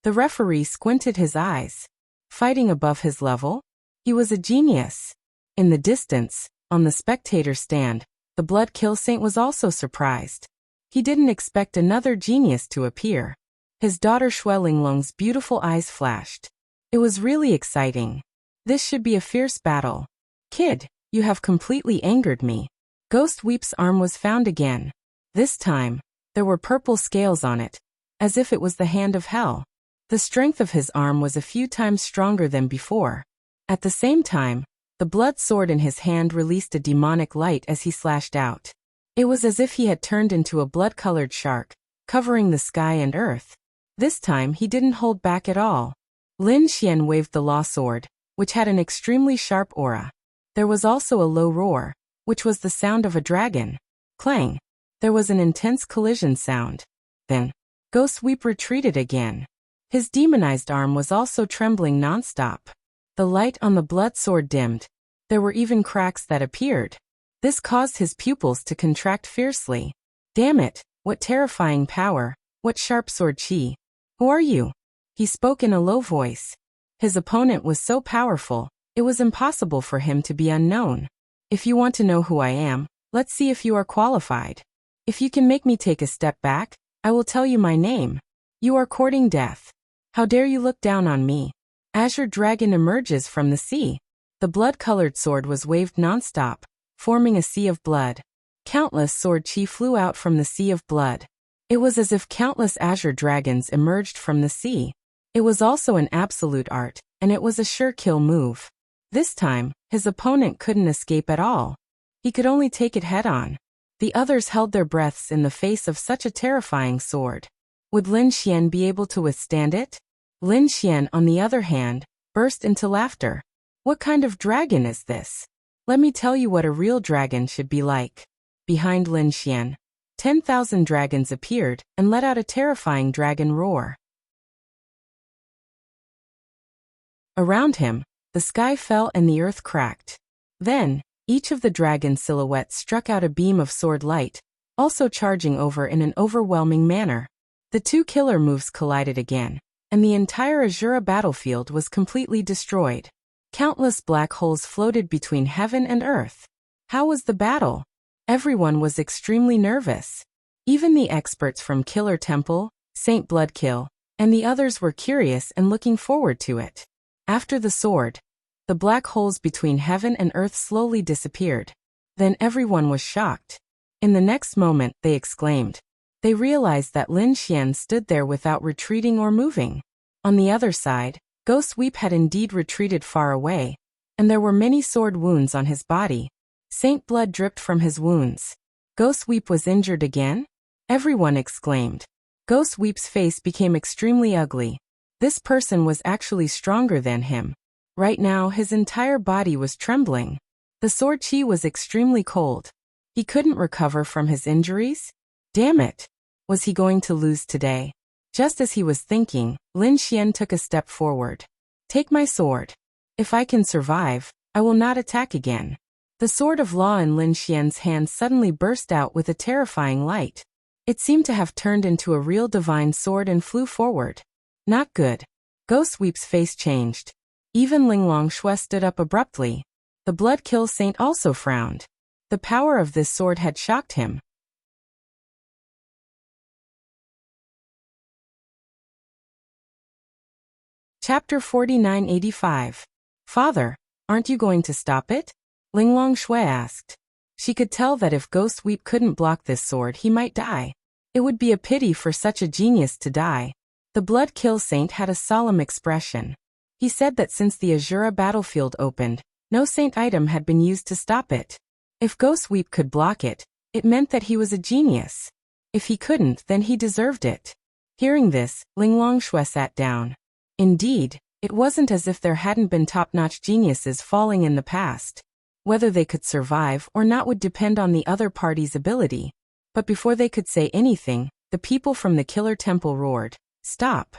A: The referee squinted his eyes. Fighting above his level? He was a genius. In the distance, on the spectator stand, the Blood Kill Saint was also surprised. He didn't expect another genius to appear. His daughter Xuelinglong's beautiful eyes flashed. It was really exciting. This should be a fierce battle. Kid, you have completely angered me. Ghost Weep's arm was found again. This time, there were purple scales on it, as if it was the hand of hell. The strength of his arm was a few times stronger than before. At the same time, the blood sword in his hand released a demonic light as he slashed out. It was as if he had turned into a blood-colored shark, covering the sky and earth. This time he didn't hold back at all. Lin Xian waved the law sword, which had an extremely sharp aura. There was also a low roar, which was the sound of a dragon. Clang! There was an intense collision sound. Then, Ghost Weep retreated again. His demonized arm was also trembling non-stop. The light on the blood sword dimmed. There were even cracks that appeared. This caused his pupils to contract fiercely. Damn it, what terrifying power, what sharp sword chi. Who are you? He spoke in a low voice. His opponent was so powerful, it was impossible for him to be unknown. If you want to know who I am, let's see if you are qualified. If you can make me take a step back, I will tell you my name. You are courting death. How dare you look down on me? Azure Dragon emerges from the sea. The blood-colored sword was waved non-stop, forming a sea of blood. Countless sword chi flew out from the sea of blood. It was as if countless azure dragons emerged from the sea. It was also an absolute art, and it was a sure kill move. This time, his opponent couldn't escape at all. He could only take it head-on. The others held their breaths in the face of such a terrifying sword. Would Lin Xian be able to withstand it? Lin Xian, on the other hand, burst into laughter. What kind of dragon is this? Let me tell you what a real dragon should be like. Behind Lin Xian, 10,000 dragons appeared and let out a terrifying dragon roar. Around him, the sky fell and the earth cracked. Then, each of the dragon silhouettes struck out a beam of sword light, also charging over in an overwhelming manner. The two killer moves collided again, and the entire Azura battlefield was completely destroyed. Countless black holes floated between heaven and earth. How was the battle? Everyone was extremely nervous. Even the experts from Killer Temple, Saint Bloodkill, and the others were curious and looking forward to it. After the sword, the black holes between heaven and earth slowly disappeared. Then everyone was shocked. In the next moment, they exclaimed. They realized that Lin Xian stood there without retreating or moving. On the other side, Ghost Weep had indeed retreated far away, and there were many sword wounds on his body. Saint blood dripped from his wounds. Ghost Weep was injured again? Everyone exclaimed. Ghost Weep's face became extremely ugly. This person was actually stronger than him. Right now, his entire body was trembling. The sword chi was extremely cold. He couldn't recover from his injuries? Damn it! Was he going to lose today? Just as he was thinking, Lin Xian took a step forward. Take my sword. If I can survive, I will not attack again. The sword of law in Lin Xian's hand suddenly burst out with a terrifying light. It seemed to have turned into a real divine sword and flew forward. Not good. Ghost Weep's face changed. Even Linglong Shui stood up abruptly. The Blood Kill Saint also frowned. The power of this sword had shocked him. Chapter 4985. Father, aren't you going to stop it? Linglong Shui asked. She could tell that if Ghost Sweep couldn't block this sword, he might die. It would be a pity for such a genius to die. The Blood Kill Saint had a solemn expression. He said that since the Azura battlefield opened, no saint item had been used to stop it. If Ghost Sweep could block it, it meant that he was a genius. If he couldn't, then he deserved it. Hearing this, Linglong Shui sat down. Indeed, it wasn't as if there hadn't been top-notch geniuses falling in the past. Whether they could survive or not would depend on the other party's ability. But before they could say anything, the people from the Killer Temple roared, "Stop!"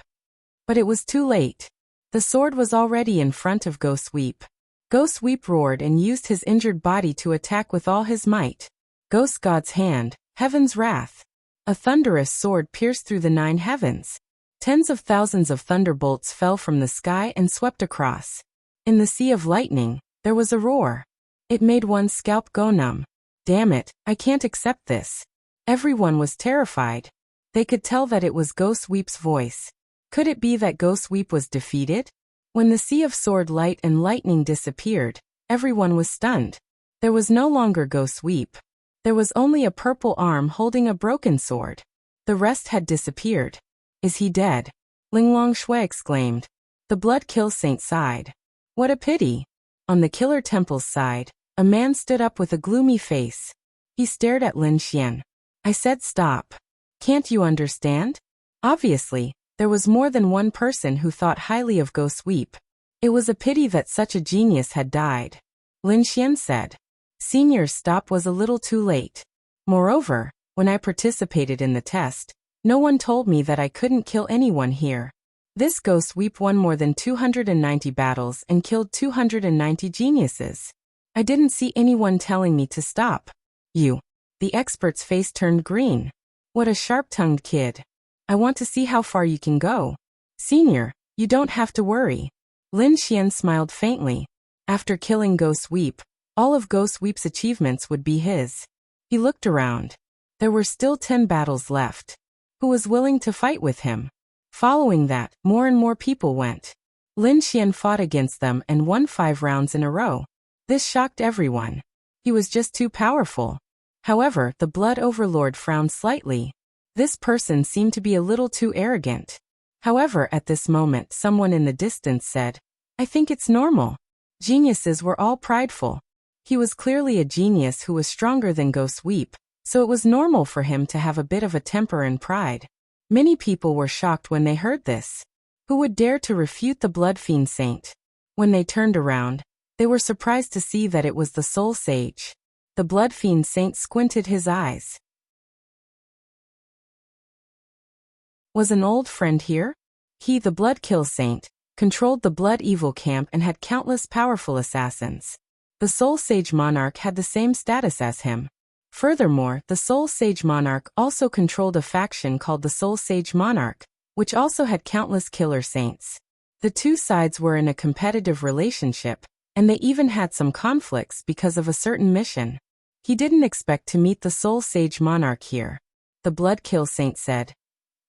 A: But it was too late. The sword was already in front of Ghost Sweep. Ghost Sweep roared and used his injured body to attack with all his might. Ghost God's hand, Heaven's wrath. A thunderous sword pierced through the 9 heavens. Tens of thousands of thunderbolts fell from the sky and swept across. In the sea of lightning, there was a roar. It made one's scalp go numb. Damn it, I can't accept this. Everyone was terrified. They could tell that it was Ghost Sweep's voice. Could it be that Ghost Sweep was defeated? When the sea of sword light and lightning disappeared, everyone was stunned. There was no longer Ghost Sweep. There was only a purple arm holding a broken sword. The rest had disappeared. Is he dead? Linglong Shui exclaimed. The Blood Kill Saint sighed. What a pity. On the Killer Temple's side, a man stood up with a gloomy face. He stared at Lin Xian. I said stop. Can't you understand? Obviously, there was more than one person who thought highly of Ghost Sweep. It was a pity that such a genius had died. Lin Xian said. Senior's stop was a little too late. Moreover, when I participated in the test, no one told me that I couldn't kill anyone here. This Ghost Sweep won more than 290 battles and killed 290 geniuses. I didn't see anyone telling me to stop. You. The expert's face turned green. What a sharp-tongued kid. I want to see how far you can go. Senior, you don't have to worry. Lin Xian smiled faintly. After killing Ghost Sweep, all of Ghost Sweep's achievements would be his. He looked around. There were still 10 battles left. Who was willing to fight with him? Following that, more and more people went. Lin Xian fought against them and won 5 rounds in a row. This shocked everyone. He was just too powerful. However, the Blood Overlord frowned slightly. This person seemed to be a little too arrogant. However, at this moment someone in the distance said, I think it's normal. Geniuses were all prideful. He was clearly a genius who was stronger than Ghost Sweep, so it was normal for him to have a bit of a temper and pride. Many people were shocked when they heard this. Who would dare to refute the Blood Fiend Saint? When they turned around, they were surprised to see that it was the Soul Sage. The Blood Fiend Saint squinted his eyes. Was an old friend here? He, the Blood Kill Saint, controlled the Blood Evil camp and had countless powerful assassins. The Soul Sage Monarch had the same status as him. Furthermore, the Soul Sage Monarch also controlled a faction called the Soul Sage Monarch, which also had countless killer saints. The two sides were in a competitive relationship, and they even had some conflicts because of a certain mission. He didn't expect to meet the Soul Sage Monarch here. The Blood Kill Saint said,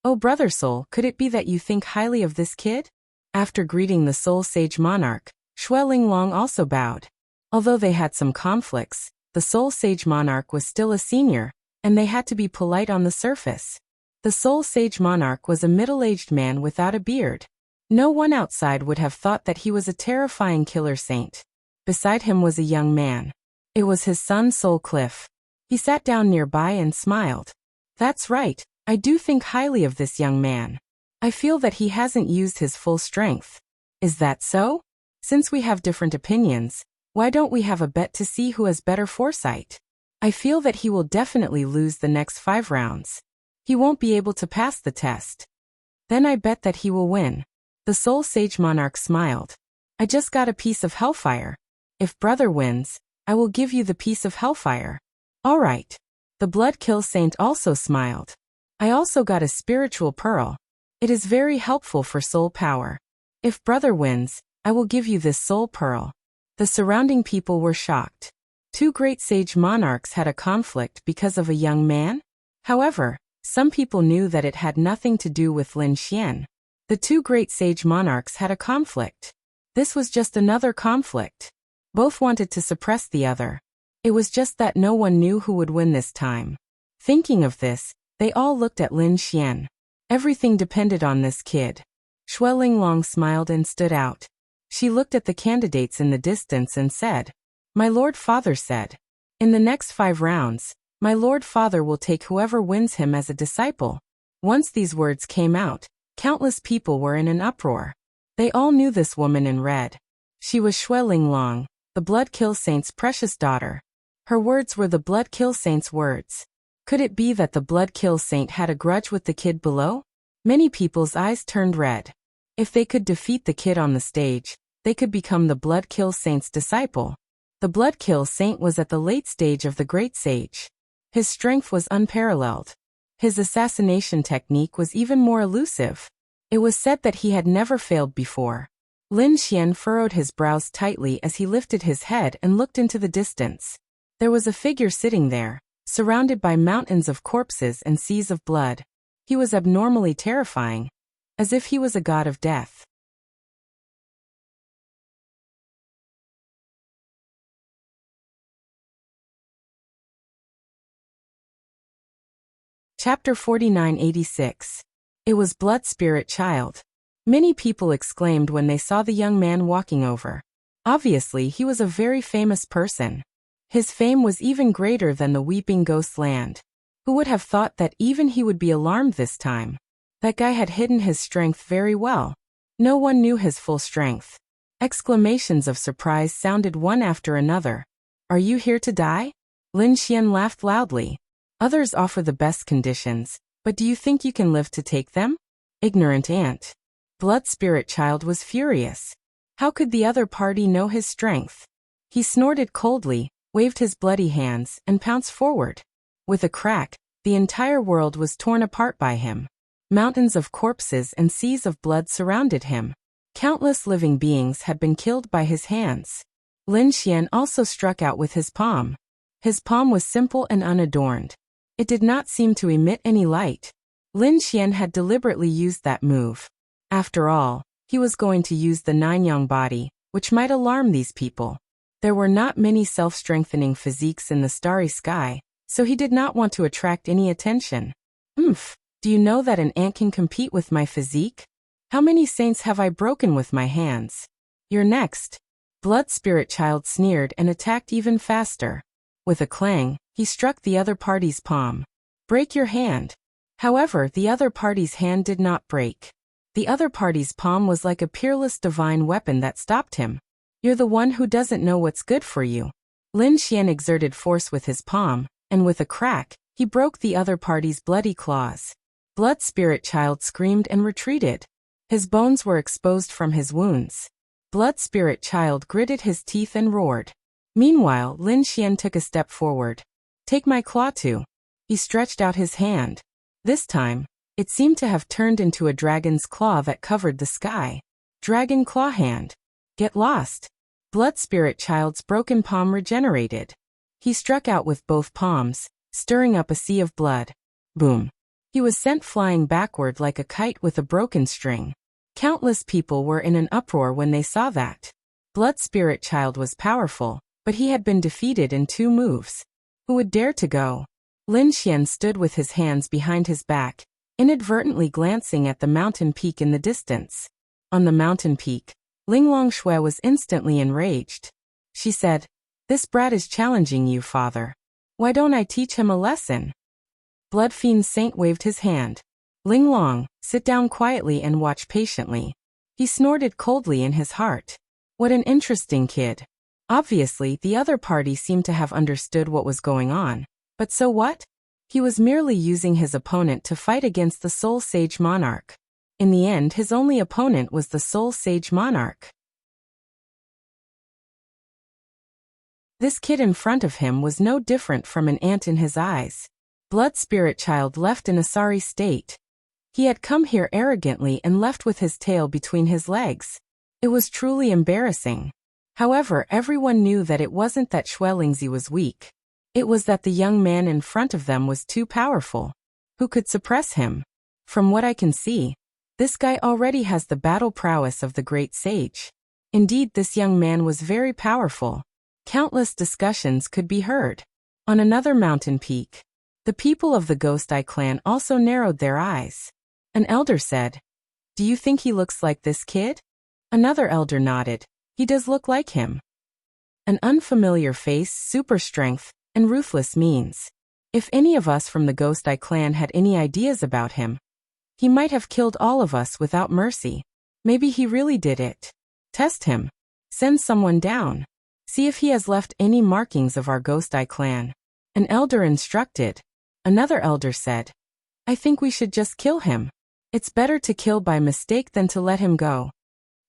A: Oh Brother Soul, could it be that you think highly of this kid? After greeting the Soul Sage Monarch, Shui Linglong also bowed. Although they had some conflicts, the Soul Sage Monarch was still a senior, and they had to be polite on the surface. The Soul Sage Monarch was a middle-aged man without a beard. No one outside would have thought that he was a terrifying killer saint. Beside him was a young man. It was his son Soul Cliff. He sat down nearby and smiled. That's right, I do think highly of this young man. I feel that he hasn't used his full strength. Is that so? Since we have different opinions, why don't we have a bet to see who has better foresight? I feel that he will definitely lose the next 5 rounds. He won't be able to pass the test. Then I bet that he will win. The Soul Sage Monarch smiled. I just got a piece of Hellfire. If brother wins, I will give you the piece of Hellfire. All right. The Blood Kill Saint also smiled. I also got a spiritual pearl. It is very helpful for soul power. If brother wins, I will give you this soul pearl. The surrounding people were shocked. Two great sage monarchs had a conflict because of a young man? However, some people knew that it had nothing to do with Lin Xian. The two great sage monarchs had a conflict. This was just another conflict. Both wanted to suppress the other. It was just that no one knew who would win this time. Thinking of this, they all looked at Lin Xian. Everything depended on this kid. Xue Linglong smiled and stood out. She looked at the candidates in the distance and said, "My Lord Father said, in the next 5 rounds, my Lord Father will take whoever wins him as a disciple." Once these words came out, countless people were in an uproar. They all knew this woman in red. She was Xue Linglong, the Blood Kill Saint's precious daughter. Her words were the Blood Kill Saint's words. Could it be that the Blood Kill Saint had a grudge with the kid below? Many people's eyes turned red. If they could defeat the kid on the stage, they could become the Blood Kill Saint's disciple. The Blood Kill Saint was at the late stage of the Great Sage. His strength was unparalleled. His assassination technique was even more elusive. It was said that he had never failed before. Lin Xian furrowed his brows tightly as he lifted his head and looked into the distance. There was a figure sitting there, surrounded by mountains of corpses and seas of blood. He was abnormally terrifying, as if he was a god of death. Chapter 4986. It was Blood Spirit Child. Many people exclaimed when they saw the young man walking over. Obviously, he was a very famous person. His fame was even greater than the Weeping Ghost Land. Who would have thought that even he would be alarmed this time? That guy had hidden his strength very well. No one knew his full strength. Exclamations of surprise sounded one after another. "Are you here to die?" Lin Xian laughed loudly. "Others offer the best conditions, but do you think you can live to take them? Ignorant ant." Blood Spirit Child was furious. How could the other party know his strength? He snorted coldly, waved his bloody hands, and pounced forward. With a crack, the entire world was torn apart by him. Mountains of corpses and seas of blood surrounded him. Countless living beings had been killed by his hands. Lin Xian also struck out with his palm. His palm was simple and unadorned. It did not seem to emit any light. Lin Xian had deliberately used that move. After all, he was going to use the Ninyang body, which might alarm these people. There were not many self-strengthening physiques in the starry sky, so he did not want to attract any attention. Do you know that an ant can compete with my physique? How many saints have I broken with my hands? You're next. Blood Spirit Child sneered and attacked even faster. With a clang, he struck the other party's palm. "Break your hand." However, the other party's hand did not break. The other party's palm was like a peerless divine weapon that stopped him. "You're the one who doesn't know what's good for you." Lin Xian exerted force with his palm, and with a crack, he broke the other party's bloody claws. Blood Spirit Child screamed and retreated. His bones were exposed from his wounds. Blood Spirit Child gritted his teeth and roared. Meanwhile, Lin Xian took a step forward. "Take my claw too." He stretched out his hand. This time, it seemed to have turned into a dragon's claw that covered the sky. Dragon Claw Hand. Get lost. Blood Spirit Child's broken palm regenerated. He struck out with both palms, stirring up a sea of blood. Boom. He was sent flying backward like a kite with a broken string. Countless people were in an uproar when they saw that. Blood Spirit Child was powerful, but he had been defeated in 2 moves. Who would dare to go? Lin Xian stood with his hands behind his back, inadvertently glancing at the mountain peak in the distance. On the mountain peak, Linglong Xue was instantly enraged. She said, "This brat is challenging you, father. Why don't I teach him a lesson?" Blood Fiend Saint waved his hand. "Linglong, sit down quietly and watch patiently." He snorted coldly in his heart. What an interesting kid. Obviously, the other party seemed to have understood what was going on. But so what? He was merely using his opponent to fight against the Soul Sage Monarch. In the end, his only opponent was the Soul Sage Monarch. This kid in front of him was no different from an ant in his eyes. Blood Spirit Child left in a sorry state. He had come here arrogantly and left with his tail between his legs. It was truly embarrassing. However, everyone knew that it wasn't that Xuelingzi was weak. It was that the young man in front of them was too powerful. Who could suppress him? From what I can see, this guy already has the battle prowess of the great sage. Indeed, this young man was very powerful. Countless discussions could be heard. On another mountain peak, the people of the Ghost Eye clan also narrowed their eyes. An elder said, "Do you think he looks like this kid?" Another elder nodded. "He does look like him." An unfamiliar face, super strength, and ruthless means. If any of us from the Ghost Eye clan had any ideas about him, he might have killed all of us without mercy. Maybe he really did it. Test him. Send someone down. See if he has left any markings of our Ghost Eye clan. An elder instructed. Another elder said, "I think we should just kill him. It's better to kill by mistake than to let him go."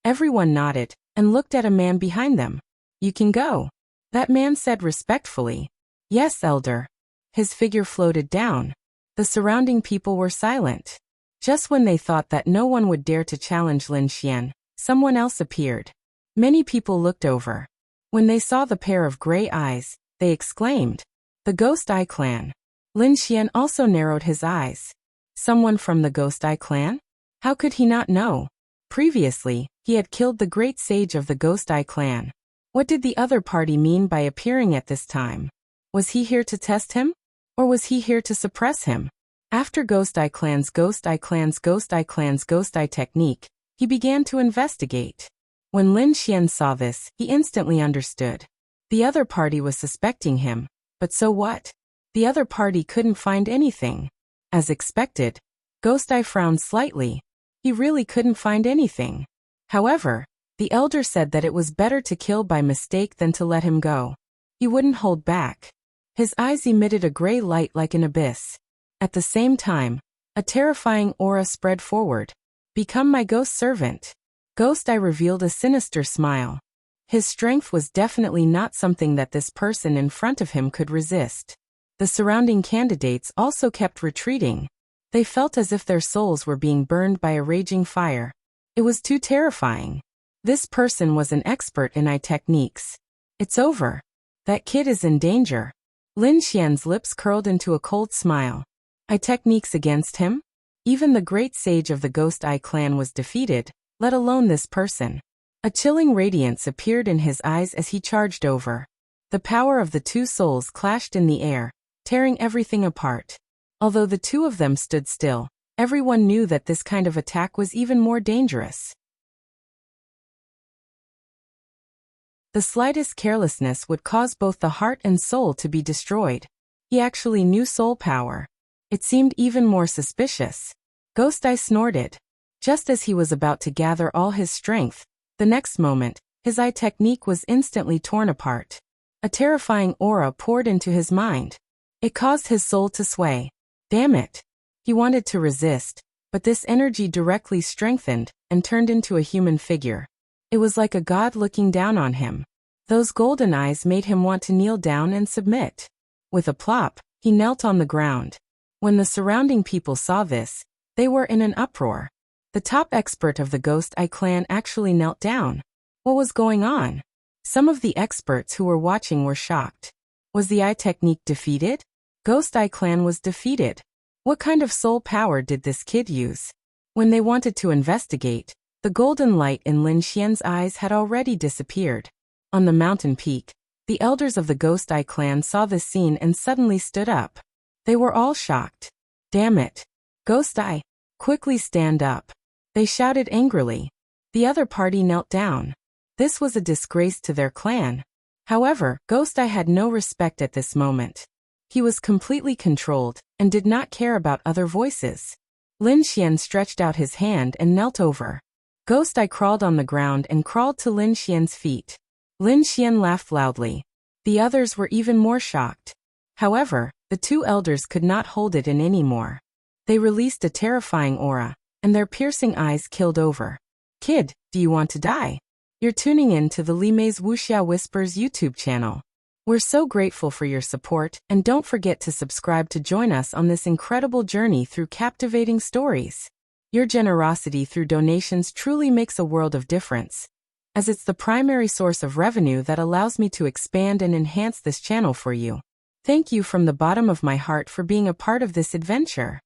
A: Everyone nodded and looked at a man behind them. "You can go," that man said respectfully. "Yes, elder." His figure floated down. The surrounding people were silent. Just when they thought that no one would dare to challenge Lin Xian, someone else appeared. Many people looked over. When they saw the pair of gray eyes, they exclaimed, "The Ghost Eye clan." Lin Xian also narrowed his eyes. Someone from the Ghost Eye clan? How could he not know? Previously, he had killed the great sage of the Ghost Eye clan. What did the other party mean by appearing at this time? Was he here to test him? Or was he here to suppress him? After Ghost Eye clan's Ghost Eye clan's Ghost Eye clan's Ghost Eye technique, he began to investigate. When Lin Xian saw this, he instantly understood. The other party was suspecting him, but so what? The other party couldn't find anything. As expected, Ghost Eye frowned slightly. He really couldn't find anything. However, the elder said that it was better to kill by mistake than to let him go. He wouldn't hold back. His eyes emitted a gray light like an abyss. At the same time, a terrifying aura spread forward. "Become my ghost servant." Ghost Eye revealed a sinister smile. His strength was definitely not something that this person in front of him could resist. The surrounding candidates also kept retreating. They felt as if their souls were being burned by a raging fire. It was too terrifying. This person was an expert in eye techniques. It's over. That kid is in danger. Lin Xian's lips curled into a cold smile. Eye techniques against him? Even the great sage of the Ghost Eye clan was defeated, let alone this person. A chilling radiance appeared in his eyes as he charged over. The power of the two souls clashed in the air, tearing everything apart. Although the two of them stood still, everyone knew that this kind of attack was even more dangerous. The slightest carelessness would cause both the heart and soul to be destroyed. He actually knew soul power. It seemed even more suspicious. Ghost Eye snorted. Just as he was about to gather all his strength, the next moment, his eye technique was instantly torn apart. A terrifying aura poured into his mind. It caused his soul to sway. Damn it. He wanted to resist, but this energy directly strengthened and turned into a human figure. It was like a god looking down on him. Those golden eyes made him want to kneel down and submit. With a plop, he knelt on the ground. When the surrounding people saw this, they were in an uproar. The top expert of the Ghost Eye clan actually knelt down. What was going on? Some of the experts who were watching were shocked. Was the eye technique defeated? Ghost Eye clan was defeated. What kind of soul power did this kid use? When they wanted to investigate, the golden light in Lin Xian's eyes had already disappeared. On the mountain peak, the elders of the Ghost Eye clan saw this scene and suddenly stood up. They were all shocked. Damn it. Ghost Eye, quickly stand up. They shouted angrily. The other party knelt down. This was a disgrace to their clan. However, Ghost Eye had no respect at this moment. He was completely controlled and did not care about other voices. Lin Xian stretched out his hand and knelt over. Ghost Eye crawled on the ground and crawled to Lin Xian's feet. Lin Xian laughed loudly. The others were even more shocked. However, the two elders could not hold it in anymore. They released a terrifying aura, and their piercing eyes killed over. Kid, do you want to die? You're tuning in to the Limei's Wuxia Whispers YouTube channel. We're so grateful for your support, and don't forget to subscribe to join us on this incredible journey through captivating stories. Your generosity through donations truly makes a world of difference. as it's the primary source of revenue that allows me to expand and enhance this channel for you. Thank you from the bottom of my heart for being a part of this adventure.